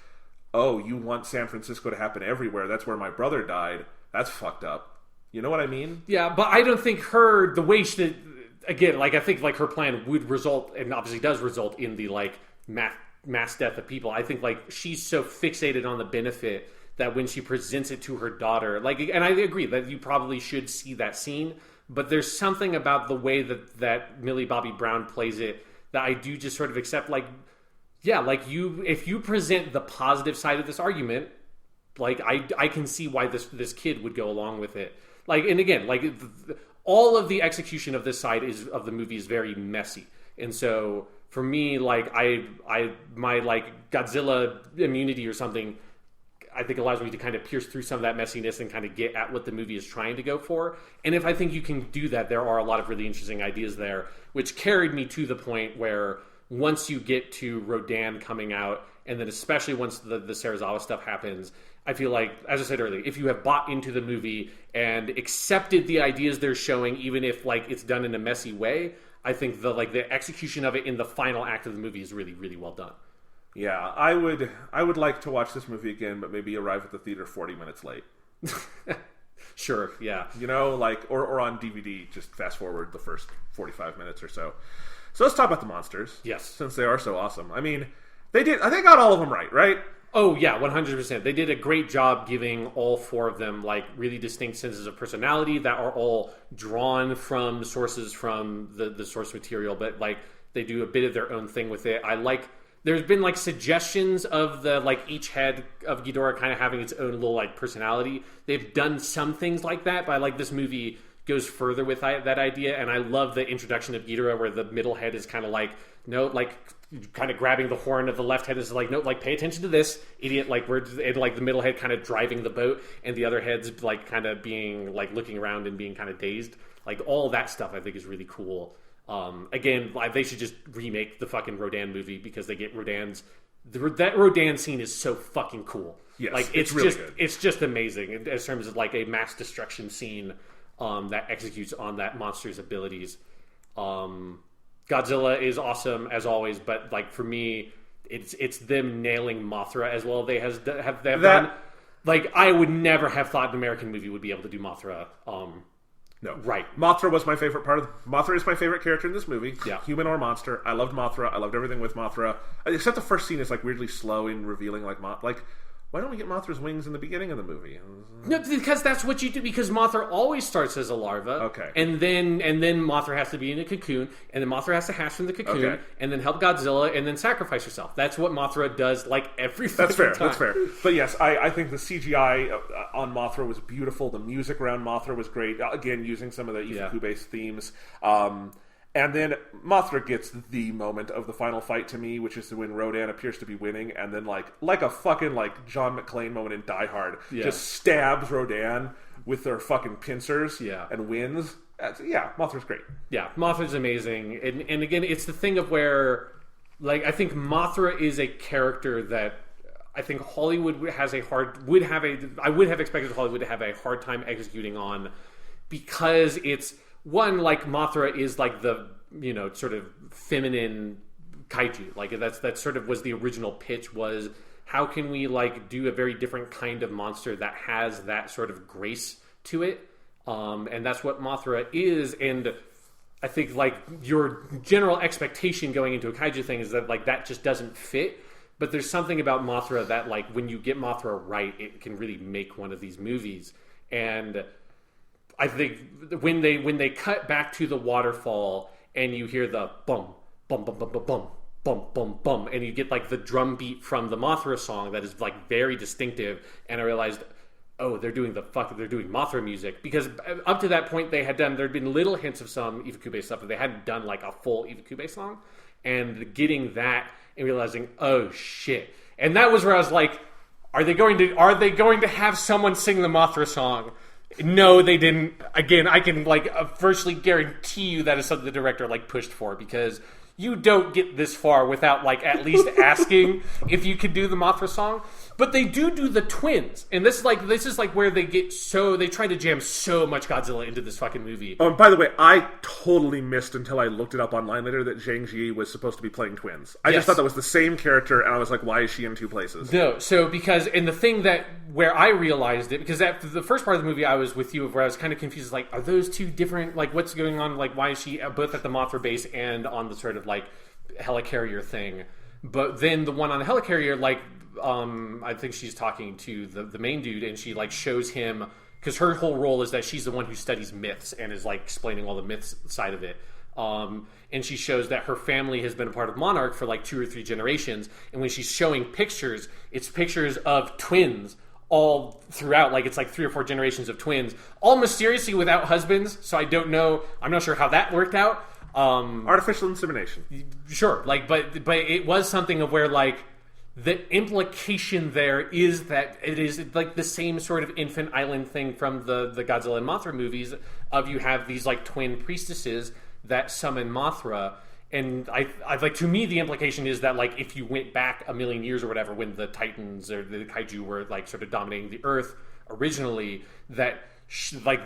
oh, you want San Francisco to happen everywhere, that's where my brother died, that's fucked up. You know what I mean? Yeah, but I don't think the way she, again, like I think like her plan would result, and obviously does result in the like mass death of people. I think like she's so fixated on the benefit that when she presents it to her daughter, like, and I agree that you probably should see that scene, but there's something about the way that Millie Bobby Brown plays it that I do just sort of accept. Like, yeah, like if you present the positive side of this argument, like I can see why this kid would go along with it. Like, and again, like all of the execution of this side of the movie is very messy, and so for me, like my like Godzilla immunity or something, I think allows me to kind of pierce through some of that messiness and kind of get at what the movie is trying to go for. And if I think you can do that, there are a lot of really interesting ideas there, which carried me to the point where once you get to Rodan coming out, and then especially once the Serizawa stuff happens, I feel like, as I said earlier, if you have bought into the movie and accepted the ideas they're showing, even if like it's done in a messy way, I think the execution of it in the final act of the movie is really, really well done. Yeah, I would like to watch this movie again, but maybe arrive at the theater 40 minutes late. Sure, yeah. You know, like, or on DVD, just fast forward the first 45 minutes or so. So let's talk about the monsters. Yes. Since they are so awesome. I mean, they got all of them right? Oh, yeah, 100%. They did a great job giving all four of them, like, really distinct senses of personality that are all drawn from sources from the source material, but, like, they do a bit of their own thing with it. There's been, like, suggestions of each head of Ghidorah kind of having its own little, like, personality. They've done some things like that, but, like, this movie goes further with that idea, and I love the introduction of Ghidorah where the middle head is kind of like, no, like, kind of grabbing the horn of the left head is like, no, like, pay attention to this, idiot, like, and, like, the middle head kind of driving the boat, and the other head's, like, kind of being, like, looking around and being kind of dazed. Like, all that stuff I think is really cool. Again, they should just remake the fucking Rodan movie because they get that Rodan scene is so fucking cool. Yes, like it's really just good. It's just amazing in terms of like a mass destruction scene that executes on that monster's abilities. Godzilla is awesome as always, but like for me, it's them nailing Mothra as well. They have done. Like, I would never have thought an American movie would be able to do Mothra. No. Right. Mothra was my favorite part of... Mothra is my favorite character in this movie. Yeah. Human or monster. I loved Mothra. I loved everything with Mothra. Except the first scene is, like, weirdly slow in revealing, like... Why don't we get Mothra's wings in the beginning of the movie? No, because that's what you do. Because Mothra always starts as a larva. Okay. And then Mothra has to be in a cocoon, and then Mothra has to hatch from the cocoon, and then help Godzilla, and then sacrifice herself. That's what Mothra does, like, every That's fair. time. That's fair. But yes, I think the CGI on Mothra was beautiful. The music around Mothra was great. Again, using some of the Ifukube-based themes. And then Mothra gets the moment of the final fight to me, which is when Rodan appears to be winning, and then like a fucking like John McClane moment in Die Hard, just stabs Rodan with their fucking pincers, and wins. Mothra's great. Yeah, Mothra's amazing, and again, it's the thing of where, like, I think Mothra is a character that I think Hollywood I would have expected Hollywood to have a hard time executing on, because it's. One, like, Mothra is like the, sort of feminine kaiju. Like, that sort of was the original pitch, was how can we, like, do a very different kind of monster that has that sort of grace to it. And that's what Mothra is. And I think, like, your general expectation going into a kaiju thing is that, like, that just doesn't fit. But there's something about Mothra that, like, when you get Mothra right, it can really make one of these movies. And I think when they cut back to the waterfall and you hear the bum bum bum bum bum bum bum bum bum, and you get like the drum beat from the Mothra song that is like very distinctive, and I realized, oh, they're doing Mothra music, because up to that point there'd been little hints of some Ifukube stuff, but they hadn't done like a full Ifukube song, and getting that and realizing, oh shit, and that was where I was like, are they going to have someone sing the Mothra song? No, they didn't. Again, I can virtually guarantee you that is something the director pushed for, because you don't get this far without at least asking if you could do the Mothra song. But they do the twins, and this is where they try to jam so much Godzilla into this fucking movie. By the way, I totally missed until I looked it up online later that Zhang Ji was supposed to be playing twins. I just thought that was the same character, and I was like, why is she in two places? No, and the thing where I realized it, because after the first part of the movie I was with you, where I was kind of confused, are those two different, what's going on, why is she both at the Mothra base and on the sort of helicarrier thing? But then the one on the helicarrier, I think she's talking to the main dude, and she shows him, because her whole role is that she's the one who studies myths and is explaining all the myths side of it. And she shows that her family has been a part of Monarch for 2 or 3 generations, and when she's showing pictures, it's pictures of twins all throughout, it's 3 or 4 generations of twins, all mysteriously without husbands. So I don't know, I'm not sure how that worked out. Artificial insemination, sure, but it was something of where the implication there is that it is the same sort of infant island thing from the Godzilla and Mothra movies, of you have these twin priestesses that summon Mothra. And I to me, the implication is that if you went back a million years or whatever, when the Titans or the Kaiju were sort of dominating the Earth originally, that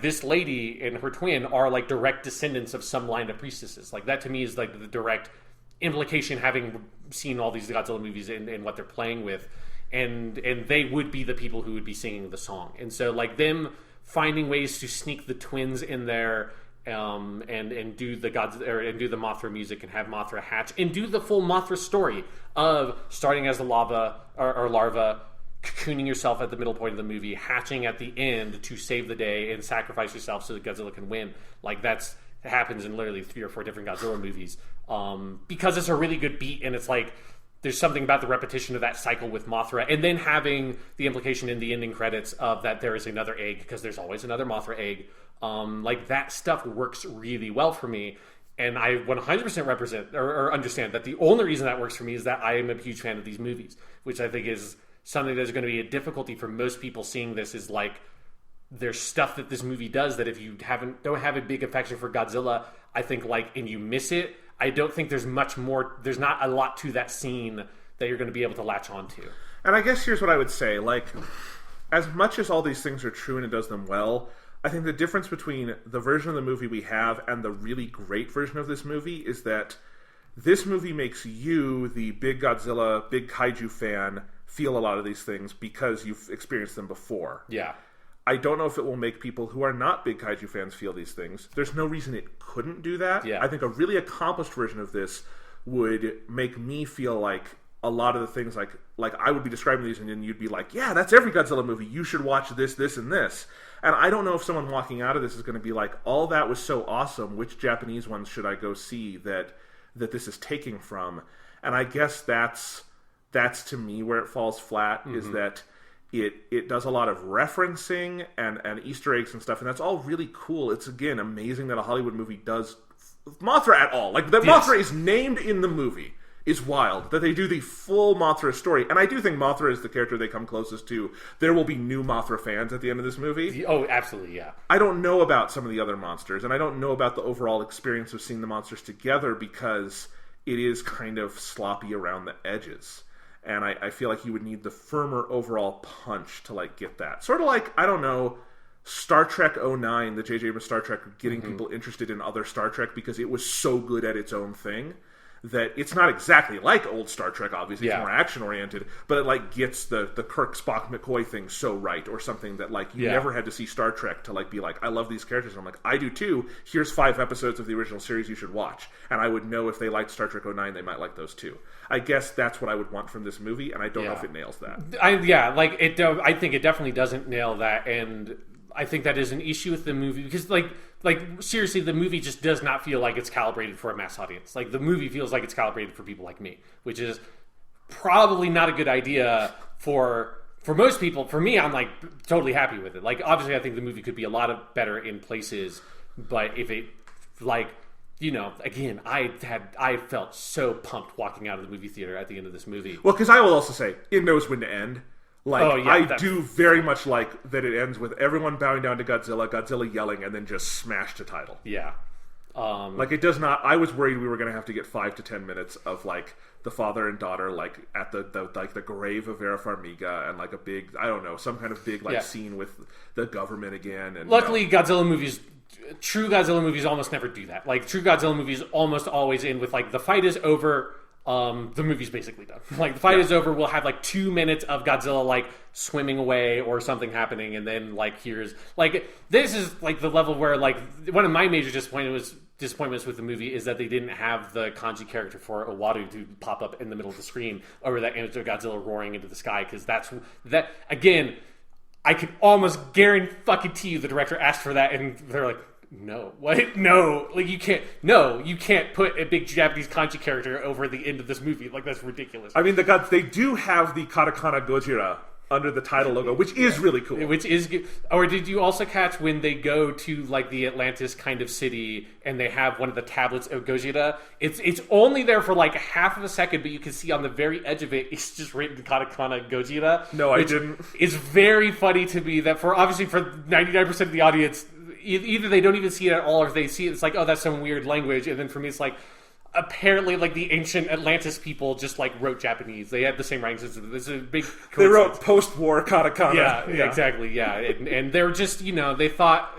this lady and her twin are direct descendants of some line of priestesses. That to me is the direct implication, having seen all these Godzilla movies and what they're playing with, and they would be the people who would be singing the song. And so them finding ways to sneak the twins in there, and do the Mothra music, and have Mothra hatch, and do the full Mothra story of starting as a larva, cocooning yourself at the middle point of the movie, hatching at the end to save the day and sacrifice yourself so that Godzilla can win. That happens in literally 3 or 4 different Godzilla movies, because it's a really good beat, and it's there's something about the repetition of that cycle with Mothra, and then having the implication in the ending credits of that there is another egg, because there's always another Mothra egg. That stuff works really well for me, and I 100% represent or understand that the only reason that works for me is that I am a huge fan of these movies, which I think is something that's going to be a difficulty for most people seeing this. Is there's stuff that this movie does that if you don't have a big affection for Godzilla, I think and you miss it, I don't think there's much more. There's not a lot to that scene that you're going to be able to latch onto. And I guess here's what I would say: as much as all these things are true and it does them well, I think the difference between the version of the movie we have and the really great version of this movie is that this movie makes you, the big Godzilla, big Kaiju fan, feel a lot of these things because you've experienced them before. Yeah. I don't know if it will make people who are not big Kaiju fans feel these things. There's no reason it couldn't do that. Yeah. I think a really accomplished version of this would make me feel like a lot of the things like I would be describing these and then you'd be like, yeah, that's every Godzilla movie. You should watch this, this, and this. And I don't know if someone walking out of this is going to be like, all that was so awesome. Which Japanese ones should I go see that this is taking from? And I guess that's to me where it falls flat, is that it does a lot of referencing and Easter eggs and stuff, and that's all really cool. It's, again, amazing that a Hollywood movie does Mothra at all. Like, that Mothra is named in the movie is wild. That they do the full Mothra story. And I do think Mothra is the character they come closest to. There will be new Mothra fans at the end of this movie. Oh, absolutely, yeah. I don't know about some of the other monsters, and I don't know about the overall experience of seeing the monsters together because it is kind of sloppy around the edges. And I feel like you would need the firmer overall punch to, like, get that. Sort of like, I don't know, Star Trek 09, the J.J. Abrams Star Trek, getting people interested in other Star Trek because it was so good at its own thing that it's not exactly like old Star Trek, obviously. It's more action-oriented, but it, like, gets the Kirk, Spock, McCoy thing so right, or something that, like, you never had to see Star Trek to, like, be like, I love these characters. And I'm like, I do too. Here's 5 episodes of the original series you should watch. And I would know if they liked Star Trek 09, they might like those too. I guess that's what I would want from this movie, and I don't know if it nails that. I think it definitely doesn't nail that, and I think that is an issue with the movie, because, like seriously, the movie just does not feel like it's calibrated for a mass audience. Like, the movie feels like it's calibrated for people like me, which is probably not a good idea for most people. For me, I'm, like, totally happy with it. Like, obviously, I think the movie could be a lot better in places, but if it, like, you know, again, I felt so pumped walking out of the movie theater at the end of this movie. Well, because I will also say, it knows when to end. Like, I do very much like that it ends with everyone bowing down to Godzilla yelling, and then just smash to title. Yeah. Like, it does not... I was worried we were going to have to get 5 to 10 minutes of, like, the father and daughter, like, at the grave of Vera Farmiga, and, like, a big... I don't know, some kind of big, like, scene with the government again. And luckily, Godzilla movies... True Godzilla movies almost never do that. Like, true Godzilla movies almost always end with, like, the fight is over... the movie's basically done. Like, the fight is over, we'll have, like, 2 minutes of Godzilla, like, swimming away or something happening, and then, like, here's... Like, this is, like, the level where, like, one of my major disappointments with the movie is that they didn't have the kanji character for Owadu to pop up in the middle of the screen over that image of Godzilla roaring into the sky, because that, again, I can almost guarantee you the director asked for that, and they're like, no. What? No. Like, you can't... No, you can't put a big Japanese kanji character over the end of this movie. Like, that's ridiculous. I mean, they do have the katakana Gojira under the title logo, which is really cool. Which is good. Or did you also catch when they go to, like, the Atlantis kind of city and they have one of the tablets of Gojira? It's only there for, like, half of a second, but you can see on the very edge of it, it's just written katakana Gojira. No, I didn't. It's very funny to me that obviously for 99% of the audience... Either they don't even see it at all, or if they see it, it's like, oh, that's some weird language. And then for me, it's like, apparently, like, the ancient Atlantis people just, like, wrote Japanese. They had the same writing system. It's a big coincidence. They wrote post-war katakana. Yeah, exactly, yeah. And they were just, you know, they thought,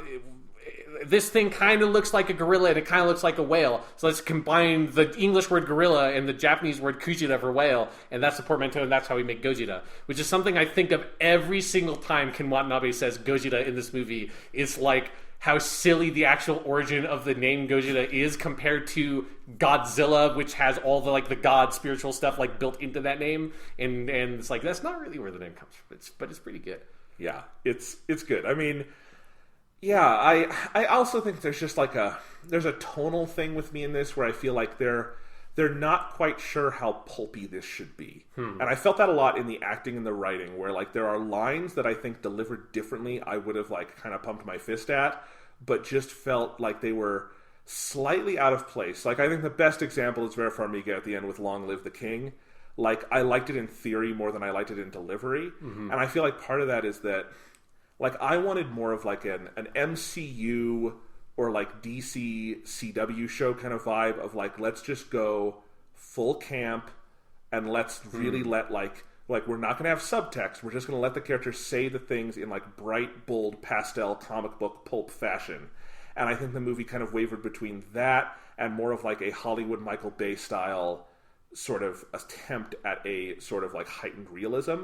this thing kind of looks like a gorilla and it kind of looks like a whale. So let's combine the English word gorilla and the Japanese word kujira for whale, and that's the portmanteau, and that's how we make Gojira. Which is something I think of every single time Ken Watanabe says Gojira in this movie. It's like... how silly the actual origin of the name Gojira is compared to Godzilla, which has all the, like, the god spiritual stuff, like, built into that name, and it's like, that's not really where the name comes from, but it's pretty good. Yeah, it's good. I mean, yeah, I also think there's just like there's a tonal thing with me in this where I feel like they're not quite sure how pulpy this should be. And I felt that a lot in the acting and the writing, where, like, there are lines that I think delivered differently I would have, like, kind of pumped my fist at, but just felt like they were slightly out of place. Like, I think the best example is Vera Farmiga at the end with Long Live the King. Like, I liked it in theory more than I liked it in delivery. And I feel like part of that is that, like, I wanted more of, like, an MCU... or, like, DC CW show kind of vibe of, like, let's just go full camp and let's really let, like we're not going to have subtext. We're just going to let the characters say the things in, like, bright, bold, pastel, comic book, pulp fashion. And I think the movie kind of wavered between that and more of like a Hollywood Michael Bay style sort of attempt at a sort of like heightened realism.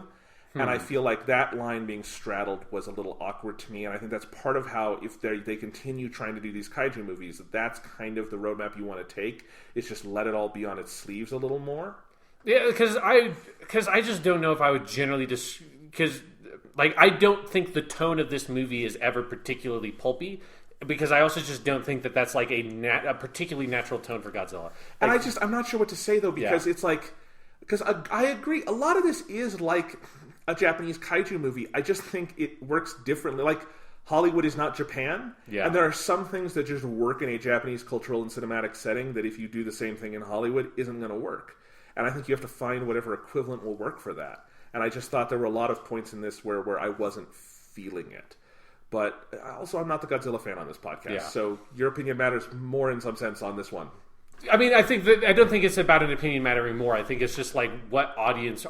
And I feel like that line being straddled was a little awkward to me, and I think that's part of how, if they continue trying to do these kaiju movies, that's kind of the roadmap you want to take. It's just let it all be on its sleeves a little more. Yeah, because I just don't know if I would generally because like I don't think the tone of this movie is ever particularly pulpy. Because I also just don't think that that's like a particularly natural tone for Godzilla. And I'm not sure what to say though, because it's like, because I agree, a lot of this is like a Japanese kaiju movie. I just think it works differently. Like, Hollywood is not Japan, and there are some things that just work in a Japanese cultural and cinematic setting that if you do the same thing in Hollywood, isn't going to work. And I think you have to find whatever equivalent will work for that. And I just thought there were a lot of points in this where I wasn't feeling it. But also, I'm not the Godzilla fan on this podcast, so your opinion matters more in some sense on this one. I mean, I don't think it's about an opinion mattering more. I think it's just like, what audience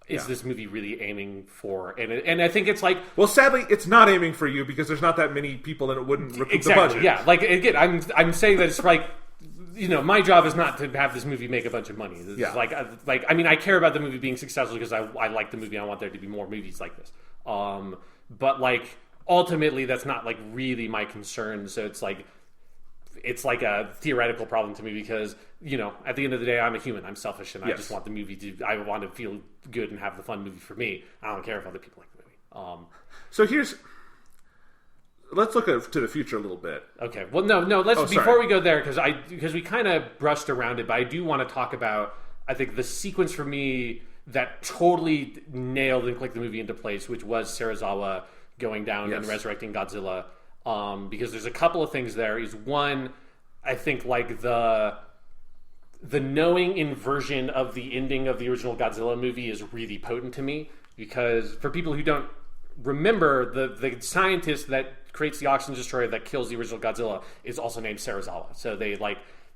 is this movie really aiming for? And I think it's like... Well, sadly, it's not aiming for you because there's not that many people and it wouldn't recoup the budget. Yeah, like, again, I'm saying that it's like, my job is not to have this movie make a bunch of money. It's like, I mean, I care about the movie being successful because I like the movie. I want there to be more movies like this. But, like, ultimately, that's not, like, really my concern. So it's like a theoretical problem to me because, at the end of the day, I'm a human. I'm selfish, and I just want the movie I want to feel good and have the fun movie for me. I don't care if other people like the movie. So let's look to the future a little bit. Okay. Well, no. Before we go there, because we kind of brushed around it, but I do want to talk about, I think, the sequence for me that totally nailed and clicked the movie into place, which was Serizawa going down and resurrecting Godzilla. Because there's a couple of things there. Is one, I think, like the knowing inversion of the ending of the original Godzilla movie is really potent to me, because for people who don't remember, the scientist that creates the oxygen destroyer that kills the original Godzilla is also named Serizawa. So they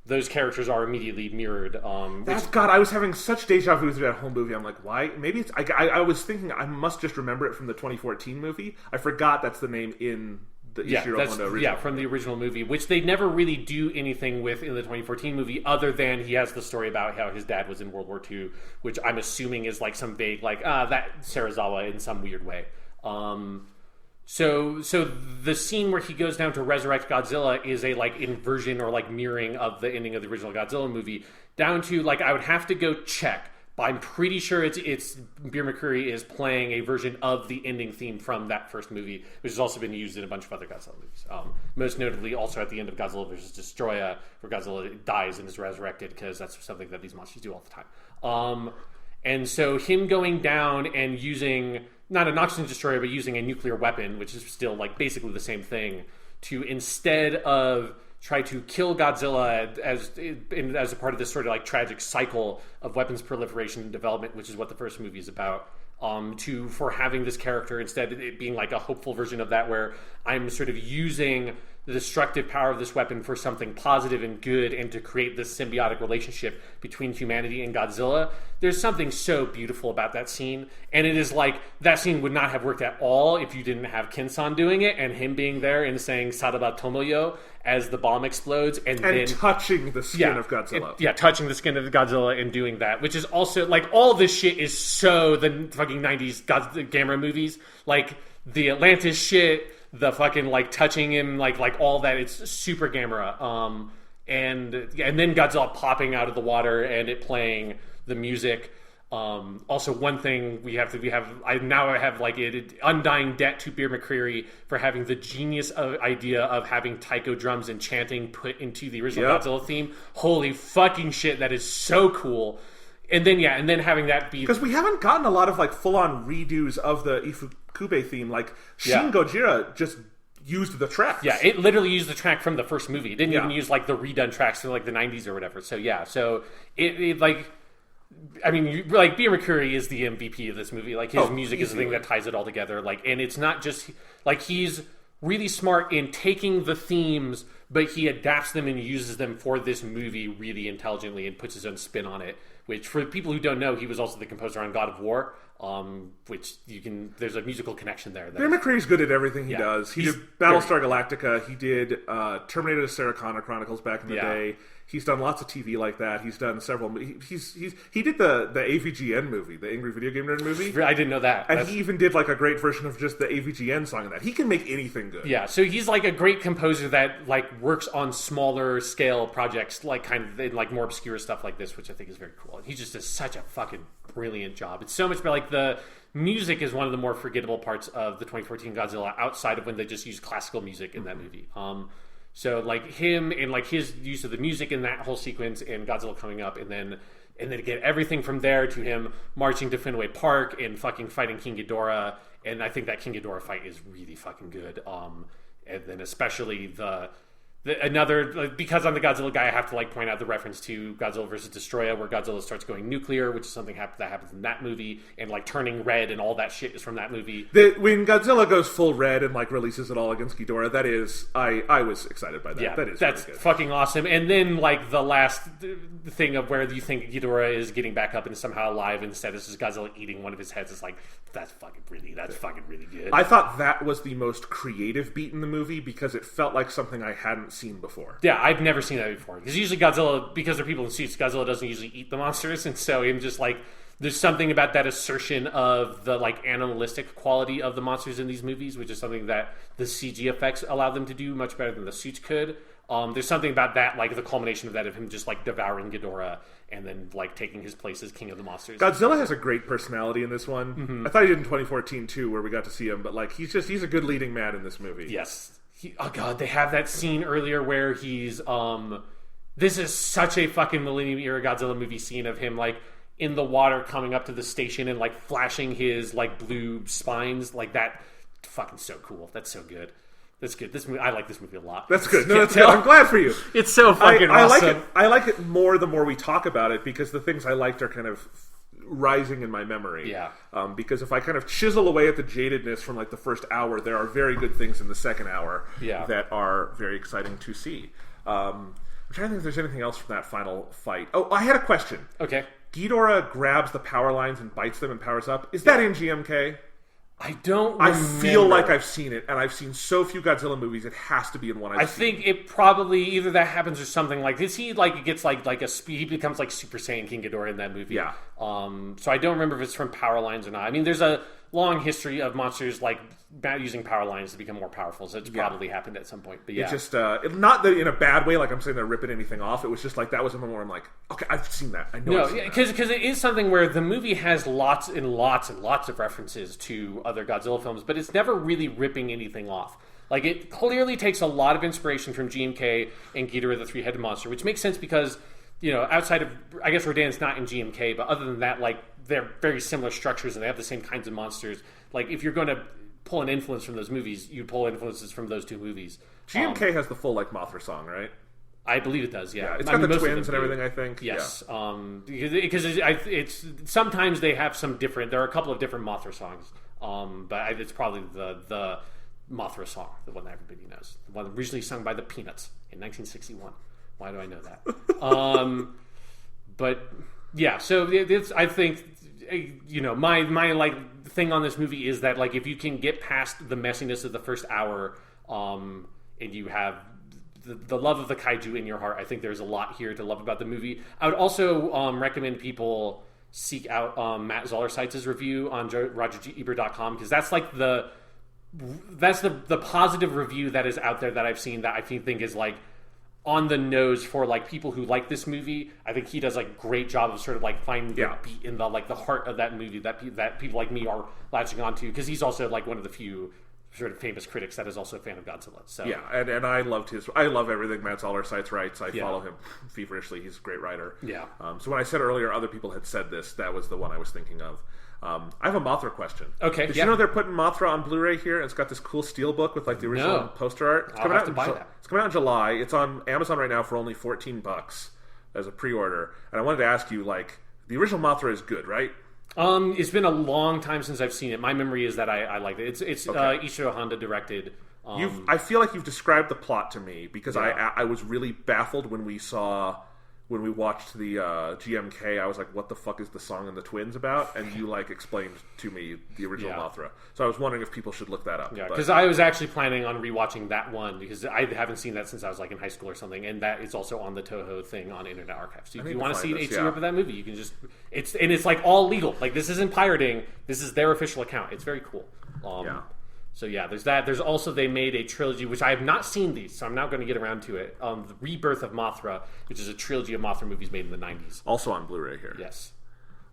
those characters are immediately mirrored. God, I was having such deja vu through that whole movie. I'm like, why? Maybe it's... I was thinking I must just remember it from the 2014 movie. I forgot that's the name in the Ishiro Honda original. Yeah, from the original movie, which they never really do anything with in the 2014 movie, other than he has the story about how his dad was in World War II, which I'm assuming is like some vague, that Serizawa in some weird way. So the scene where he goes down to resurrect Godzilla is a inversion or mirroring of the ending of the original Godzilla movie, down to I would have to go check, but I'm pretty sure it's Beer McCreary is playing a version of the ending theme from that first movie, which has also been used in a bunch of other Godzilla movies. Most notably, also at the end of Godzilla vs. Destroya, where Godzilla dies and is resurrected, because that's something that these monsters do all the time. And so him going down and using not an oxygen destroyer, but using a nuclear weapon, which is still basically the same thing, to instead of try to kill Godzilla as a part of this sort of tragic cycle of weapons proliferation and development, which is what the first movie is about, for having this character instead it being a hopeful version of that, where I'm sort of using the destructive power of this weapon for something positive and good, and to create this symbiotic relationship between humanity and Godzilla. There's something so beautiful about that scene, and it is that scene would not have worked at all if you didn't have Kinsan doing it, and him being there and saying Saraba Tomoyo as the bomb explodes, and then touching the skin of Godzilla. Touching the skin of Godzilla and doing that, which is also, all this shit is so the fucking 90s Gamera movies, the Atlantis shit, the fucking touching him, all that. It's super Gamera. And then Godzilla popping out of the water and it playing the music. Also, one thing I have an undying debt to Beer McCreary for having the genius idea of having taiko drums and chanting put into the original Godzilla theme. Holy fucking shit, that is so cool. And then having that be, because we haven't gotten a lot of full on redos of the Ifukube theme. Shin Gojira just used the tracks. Yeah, it literally used the track from the first movie. It didn't even use the redone tracks from the 90s or whatever. So it I mean, Beer McCreary is the MVP of this movie. His music is the thing that ties it all together. And it's not just he's really smart in taking the themes, but he adapts them and uses them for this movie really intelligently and puts his own spin on it. Which, for people who don't know, he was also the composer on God of War. which there's a musical connection there. Bear McCreary's good at everything he does. He did Battlestar Galactica. He did Terminator: the Sarah Connor Chronicles back in the day. He's done lots of TV like that. He's done several. He did the AVGN movie, the Angry Video Game Nerd movie. I didn't know that. And he even did like a great version of just the AVGN song of that. He can make anything good. Yeah, so he's like a great composer that like works on smaller scale projects, like kind of like more obscure stuff like this, which I think is very cool. And he just does such a fucking brilliant job. It's so much better. Like the music is one of the more forgettable parts of the 2014 Godzilla, outside of when they just use classical music in that movie. So like him and like his use of the music in that whole sequence and Godzilla coming up, and then get everything from there to him marching to Fenway Park and fucking fighting King Ghidorah. And I think that King Ghidorah fight is really fucking good. And then especially because I'm the Godzilla guy, I have to like point out the reference to Godzilla vs. Destroya, where Godzilla starts going nuclear, which is something that happens in that movie, and like turning red and all that shit is from that movie. When Godzilla goes full red and like releases it all against Ghidorah, that is, I was excited by that. Yeah, that's really good. Fucking awesome. And then like the last thing of where you think Ghidorah is getting back up and somehow alive, and instead it's just Godzilla eating one of his heads. It's like that's fucking really good. I thought that was the most creative beat in the movie because it felt like something I hadn't seen before. Yeah, I've never seen that before. Because usually Godzilla, because they're people in suits, Godzilla doesn't usually eat the monsters, and so I'm just like, there's something about that assertion of the like animalistic quality of the monsters in these movies, which is something that the CG effects allow them to do much better than the suits could. There's something about that, like the culmination of that, of him just like devouring Ghidorah and then like taking his place as king of the monsters. Godzilla has a great personality in this one. Mm-hmm. I thought he did in 2014 too, where we got to see him, but like he's a good leading man in this movie. Yes. Oh god, they have that scene earlier where he's this is such a fucking Millennium Era Godzilla movie scene of him like in the water coming up to the station and like flashing his like blue spines, like that. Fucking so cool. That's so good. That's good. This movie, I like this movie a lot. That's good. No, that's good. I'm glad for you. It's so fucking awesome. I like it more the more we talk about it, because the things I liked are kind of rising in my memory. Yeah. Because if I kind of chisel away at the jadedness from like the first hour, there are very good things in the second hour that are very exciting to see. I'm trying to think if there's anything else from that final fight. Oh, I had a question. Okay. Ghidorah grabs the power lines and bites them and powers up. Is that in GMK? I don't remember. I feel like I've seen it, and I've seen so few Godzilla movies, it has to be in one I've seen. I think it probably, either that happens or something like this. He like gets like he becomes like Super Saiyan King Ghidorah in that movie. Yeah. So I don't remember if it's from power lines or not. I mean, there's a long history of monsters like using power lines to become more powerful, so it's probably happened at some point. But yeah, it just not that in a bad way, like I'm saying they're ripping anything off. It was just like that was a moment where I'm like, okay, I've seen that. I know. No, because it is something where the movie has lots and lots and lots of references to other Godzilla films, but it's never really ripping anything off. Like, it clearly takes a lot of inspiration from GMK and Ghidorah the Three-Headed Monster, which makes sense because, you know, outside of, I guess Rodan's not in GMK, but other than that, like, they're very similar structures and they have the same kinds of monsters. Like, if you're going to pull an influence from those movies, you pull influences from those two movies. GMK has the full, like, Mothra song, right? I believe it does, yeah. It's got the twins and everything, I think. Yes. Yeah. Because it's sometimes they have some different, there are a couple of different Mothra songs, but it's probably the Mothra song, the one that everybody knows. The one originally sung by the Peanuts in 1961. Why do I know that? But yeah, so it's, I think, you know, my like thing on this movie is that, like, if you can get past the messiness of the first hour, and you have the love of the kaiju in your heart, I think there's a lot here to love about the movie. I would also recommend people seek out Matt Zollersites' review on RogerEbert.com, because that's like the positive review that is out there that I've seen that I think is like on the nose for like people who like this movie. I think he does like a great job of sort of like finding the beat in the like the heart of that movie that people like me are latching onto, because he's also like one of the few sort of famous critics that is also a fan of Godzilla. So yeah, and I love everything Matt Zollersites writes. I follow him feverishly. He's a great writer. Yeah. So when I said earlier other people had said this, that was the one I was thinking of. I have a Mothra question. Okay. Did you know they're putting Mothra on Blu-ray here? It's got this cool steelbook with like the original poster art. It's coming out It's coming out in July. It's on Amazon right now for only $14 as a pre-order. And I wanted to ask you, like, the original Mothra is good, right? It's been a long time since I've seen it. My memory is that I liked it. It's Ishiro Honda directed. I feel like you've described the plot to me, because I was really baffled when we saw when we watched the GMK, I was like, what the fuck is the song and the twins about? And you explained to me the original Mothra. So I was wondering if people should look that up. Yeah, because I was actually planning on rewatching that one because I haven't seen that since I was in high school or something, and that is also on the Toho thing on Internet Archive. So if you want to see an HD rip of that movie, you can just it's all legal. Like, this isn't pirating. This is their official account. It's very cool. So yeah, there's that. There's also, they made a trilogy, which I have not seen these, so I'm now going to get around to it. The Rebirth of Mothra, which is a trilogy of Mothra movies made in the 90s. Also on Blu-ray here. Yes.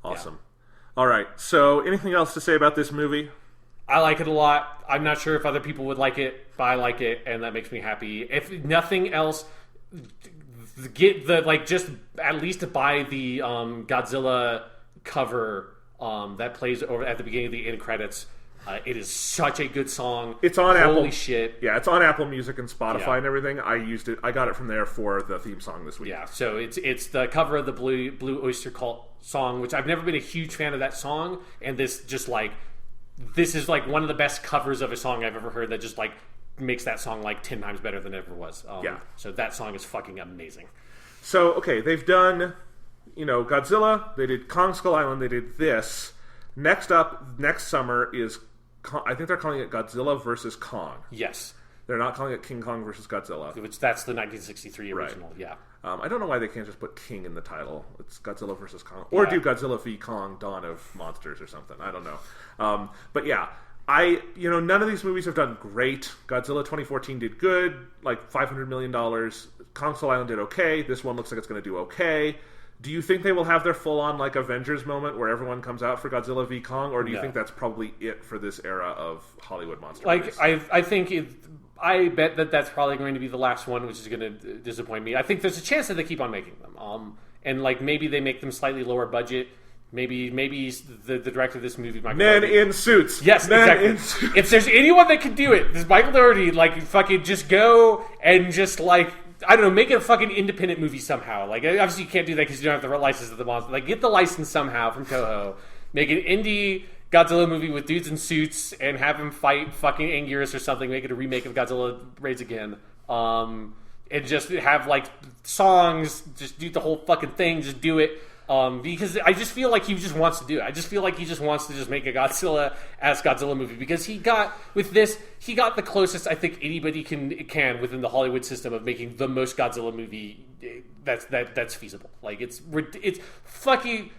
Awesome. Yeah. All right. So anything else to say about this movie? I like it a lot. I'm not sure if other people would like it, but I like it, and that makes me happy. If nothing else, get just at least buy the Godzilla cover that plays over at the beginning of the end credits. It is such a good song. It's on Apple. Holy shit. Yeah, it's on Apple Music and Spotify and everything. I used it. I got it from there for the theme song this week. Yeah, so it's the cover of the Blue Oyster Cult song, which I've never been a huge fan of that song, and this is one of the best covers of a song I've ever heard that just makes that song 10 times better than it ever was. So that song is fucking amazing. So, okay, they've done, Godzilla, they did Kong Skull Island, they did this. Next up, next summer is, I think they're calling it Godzilla versus Kong. Yes. They're not calling it King Kong versus Godzilla. Which, that's the 1963 original, right. Yeah. I don't know why they can't just put King in the title. It's Godzilla versus Kong. Or do Godzilla v. Kong, Dawn of Monsters or something. I don't know. But yeah, none of these movies have done great. Godzilla 2014 did good, $500 million. Kong Skull Island did okay. This one looks like it's going to do okay. Do you think they will have their full-on Avengers moment where everyone comes out for Godzilla v. Kong, or do you think that's probably it for this era of Hollywood monster movies? I bet that's probably going to be the last one, which is going to disappoint me. I think there's a chance that they keep on making them, and maybe they make them slightly lower budget. Maybe the director of this movie, Michael Dougherty. In suits. Yes, exactly. In suits. If there's anyone that can do it, this Michael Dougherty. Fucking just go and just I don't know, make it a fucking independent movie somehow. Obviously you can't do that because you don't have the license of the monster. Get the license somehow from Toho. Make an indie Godzilla movie with dudes in suits and have him fight fucking Anguirus or something. Make it a remake of Godzilla Raids Again. And just have songs. Just do the whole fucking thing. Just do it. Because I just feel like he just wants to do it. I just feel like he just wants to just make a Godzilla-esque Godzilla movie because he got the closest I think anybody can within the Hollywood system of making the most Godzilla movie that's feasible. It's fucking.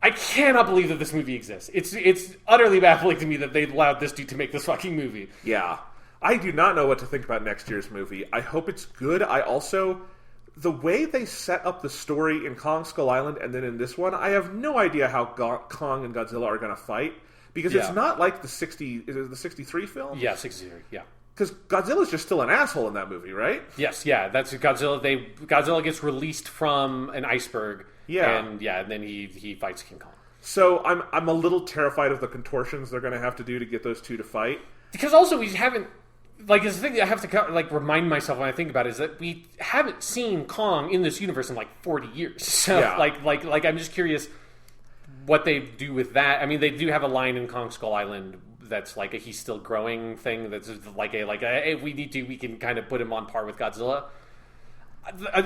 I cannot believe that this movie exists. It's utterly baffling to me that they allowed this dude to make this fucking movie. Yeah, I do not know what to think about next year's movie. I hope it's good. I also. The way they set up the story in Kong Skull Island and then in this one, I have no idea how Kong and Godzilla are going to fight. Because it's not like the 63 film? Yeah, 63, yeah. Because Godzilla's just still an asshole in that movie, right? Yes, yeah. That's Godzilla. Godzilla gets released from an iceberg. Yeah. And then he fights King Kong. So I'm a little terrified of the contortions they're going to have to do to get those two to fight. Because also we haven't... it's the thing that I have to remind myself when I think about it is that we haven't seen Kong in this universe in 40 years. So I'm just curious what they do with that. I mean, they do have a line in Kong Skull Island that's a he's still growing thing. That's if we need to, we can kind of put him on par with Godzilla.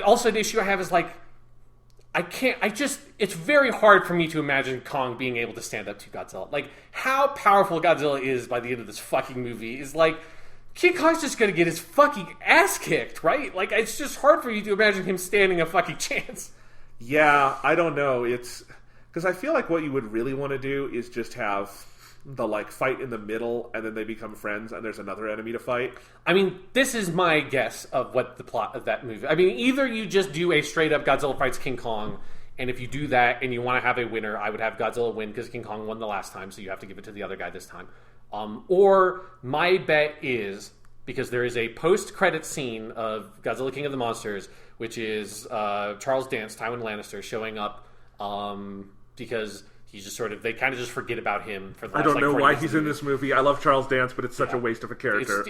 Also, the issue I have is it's very hard for me to imagine Kong being able to stand up to Godzilla. How powerful Godzilla is by the end of this fucking movie is King Kong's just gonna get his fucking ass kicked, right? It's just hard for you to imagine him standing a fucking chance. Yeah, I don't know. It's because I feel what you would really want to do is just have the fight in the middle, and then they become friends, and there's another enemy to fight. I mean, this is my guess of what the plot of that movie. I mean, either you just do a straight up Godzilla fights King Kong, and if you do that and you want to have a winner, I would have Godzilla win because King Kong won the last time, so you have to give it to the other guy this time. Or my bet is, because there is a post-credit scene of Godzilla King of the Monsters, which is Charles Dance, Tywin Lannister, showing up because he's just they kind of just forget about him for the last, I don't know why he's in this movie. I love Charles Dance, but it's such a waste of a character.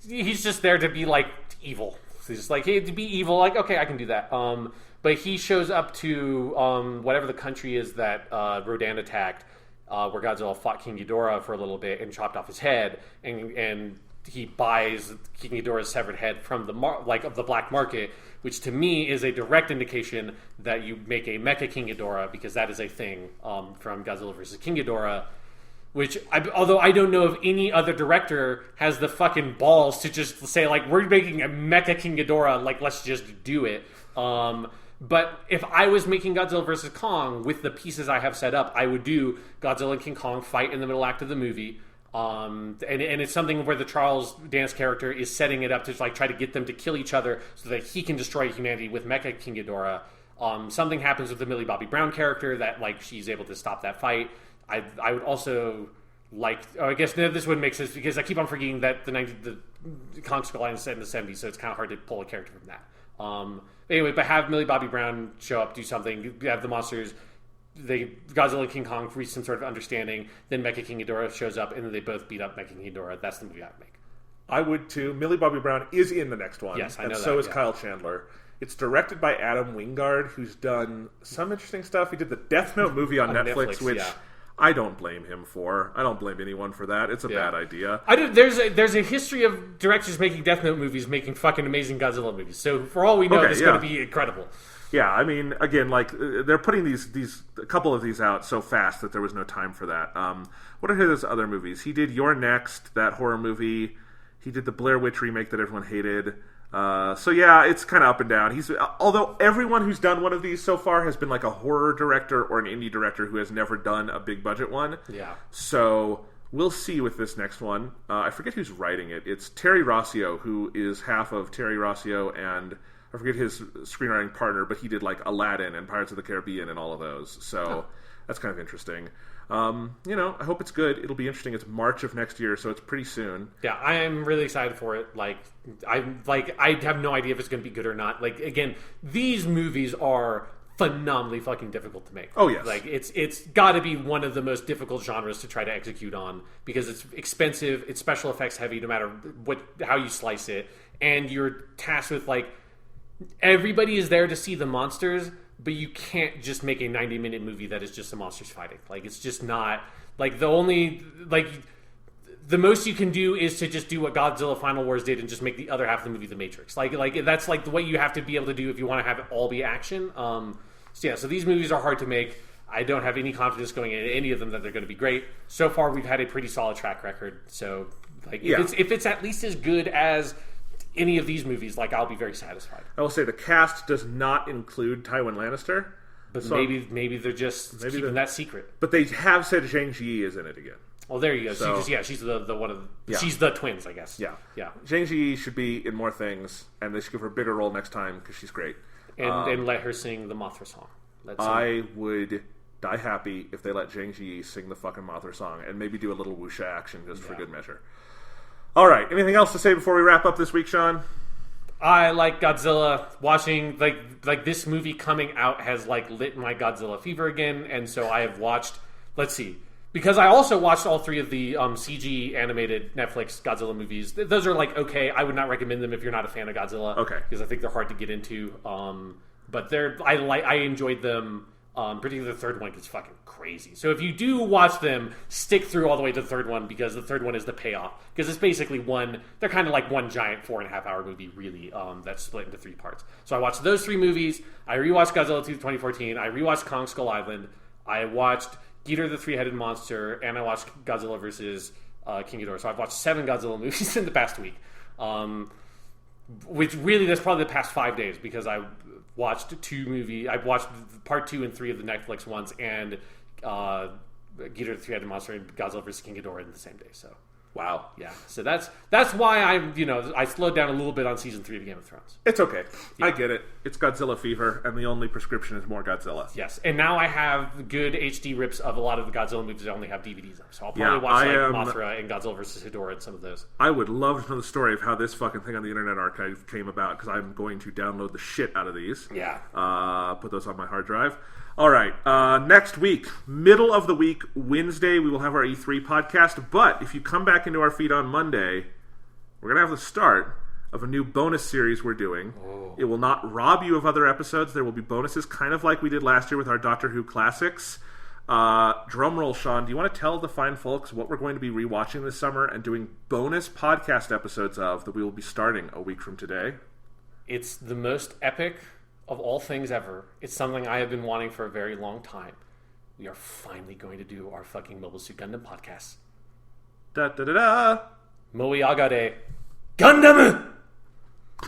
He's just there to be evil. He's just hey, to be evil, okay, I can do that. But he shows up to whatever the country is that Rodan attacked, where Godzilla fought King Ghidorah for a little bit and chopped off his head, and he buys King Ghidorah's severed head from the black market, which to me is a direct indication that you make a Mecha King Ghidorah, because that is a thing from Godzilla vs. King Ghidorah. Which, although I don't know if any other director has the fucking balls to just say, like, we're making a Mecha King Ghidorah, like, let's just do it. But if I was making Godzilla vs. Kong with the pieces I have set up, I would do Godzilla and King Kong fight in the middle act of the movie. And it's something where the Charles Dance character is setting it up to like try to get them to kill each other so that he can destroy humanity with Mecha King Ghidorah. Something happens with the Millie Bobby Brown character that like she's able to stop that fight. I would also like. Oh, I guess this wouldn't make sense because I keep on forgetting that the Kong Skull Island is set in the 70s, so it's kind of hard to pull a character from that. Anyway, but have Millie Bobby Brown show up, do something. Have the monsters. Godzilla and King Kong reach some sort of understanding. Then Mecha King Ghidorah shows up, and then they both beat up Mecha King Ghidorah. That's the movie I would make. I would too. Millie Bobby Brown is in the next one. Yes, I know and that. So is yeah. Kyle Chandler. It's directed by Adam Wingard, who's done some interesting stuff. He did the Death Note movie on Netflix, which yeah. I don't blame him for. I don't blame anyone for that. It's a bad idea. There's a history of directors making Death Note movies, making fucking amazing Godzilla movies. So for all we know, it's going to be incredible. Yeah, I mean, again, like they're putting these a couple of these out so fast that there was no time for that. What are his other movies? He did You're Next, that horror movie. He did the Blair Witch remake that everyone hated. So yeah, it's kind of up and down. Although everyone who's done one of these so far has been like a horror director or an indie director who has never done a big budget one. Yeah. So we'll see with this next one. I forget who's writing it. It's Terry Rossio, who is half of Terry Rossio and I forget his screenwriting partner, but he did like Aladdin and Pirates of the Caribbean and all of those. So that's kind of interesting. I hope it's good. It'll be interesting. It's March of next year, so it's pretty soon. Yeah, I am really excited for it. I have no idea if it's going to be good or not. Like, again, these movies are phenomenally fucking difficult to make. Oh, yes. Like, it's got to be one of the most difficult genres to try to execute on because it's expensive, it's special effects heavy, no matter how you slice it, and you're tasked with, like, everybody is there to see the monsters, but you can't just make a 90-minute movie that is just the monsters fighting. Like, it's just not... Like, the most you can do is to just do what Godzilla Final Wars did and just make the other half of the movie The Matrix. Like that's, like, the way you have to be able to do if you want to have it all be action. So these movies are hard to make. I don't have any confidence going into any of them that they're going to be great. So far, we've had a pretty solid track record. So, like, if it's at least as good as any of these movies, like, I'll be very satisfied. I will say the cast does not include Tywin Lannister. But so maybe they're just keeping that secret. But they have said Zhang Ji is in it again. Well, there you go. So, she's the one of she's the twins, I guess. Yeah. Yeah. Zhang Ji should be in more things, and they should give her a bigger role next time because she's great. And let her sing the Mothra song. I would die happy if they let Zhang Ji sing the fucking Mothra song and maybe do a little wuxia action just for good measure. All right. Anything else to say before we wrap up this week, Sean? I like Godzilla. Watching like this movie coming out has like lit my Godzilla fever again, and so I have watched. Let's see, because I also watched all three of the CG animated Netflix Godzilla movies. Those are like okay. I would not recommend them if you're not a fan of Godzilla. Okay, because I think they're hard to get into. But I enjoyed them. Particularly the third one gets fucking crazy. So if you do watch them, stick through all the way to the third one because the third one is the payoff. Because it's basically they're kind of like one giant 4.5 hour movie, really, that's split into 3 parts. So I watched those 3 movies. I rewatched Godzilla 2 2014. I rewatched Kong Skull Island. I watched Ghidorah the Three-Headed Monster. And I watched Godzilla vs. King Ghidorah. So I've watched 7 Godzilla movies in the past week. Which really, that's probably the past 5 days because I watched 2 movies. I watched part 2 and 3 of the Netflix ones and Ghidorah the Three-Headed Monster and Godzilla vs. King Ghidorah in the same day. So wow, yeah. So that's why I slowed down a little bit on season 3 of Game of Thrones. It's okay. Yeah. I get it. It's Godzilla fever, and the only prescription is more Godzilla. Yes, and now I have good HD rips of a lot of the Godzilla movies I only have DVDs of. So I'll probably watch Mothra and Godzilla vs. Ghidorah and some of those. I would love to know the story of how this fucking thing on the Internet Archive came about because I'm going to download the shit out of these. Yeah. Put those on my hard drive. All right. Next week, middle of the week, Wednesday, we will have our E3 podcast. But if you come back into our feed on Monday, we're going to have the start of a new bonus series we're doing. Oh. It will not rob you of other episodes. There will be bonuses, kind of like we did last year with our Doctor Who classics. Drum roll, Sean. Do you want to tell the fine folks what we're going to be rewatching this summer and doing bonus podcast episodes of that we will be starting a week from today? It's the most epic of all things ever. It's something I have been wanting for a very long time. We are finally going to do our fucking Mobile Suit Gundam podcast. Da da da da. Moe Agade Gundam!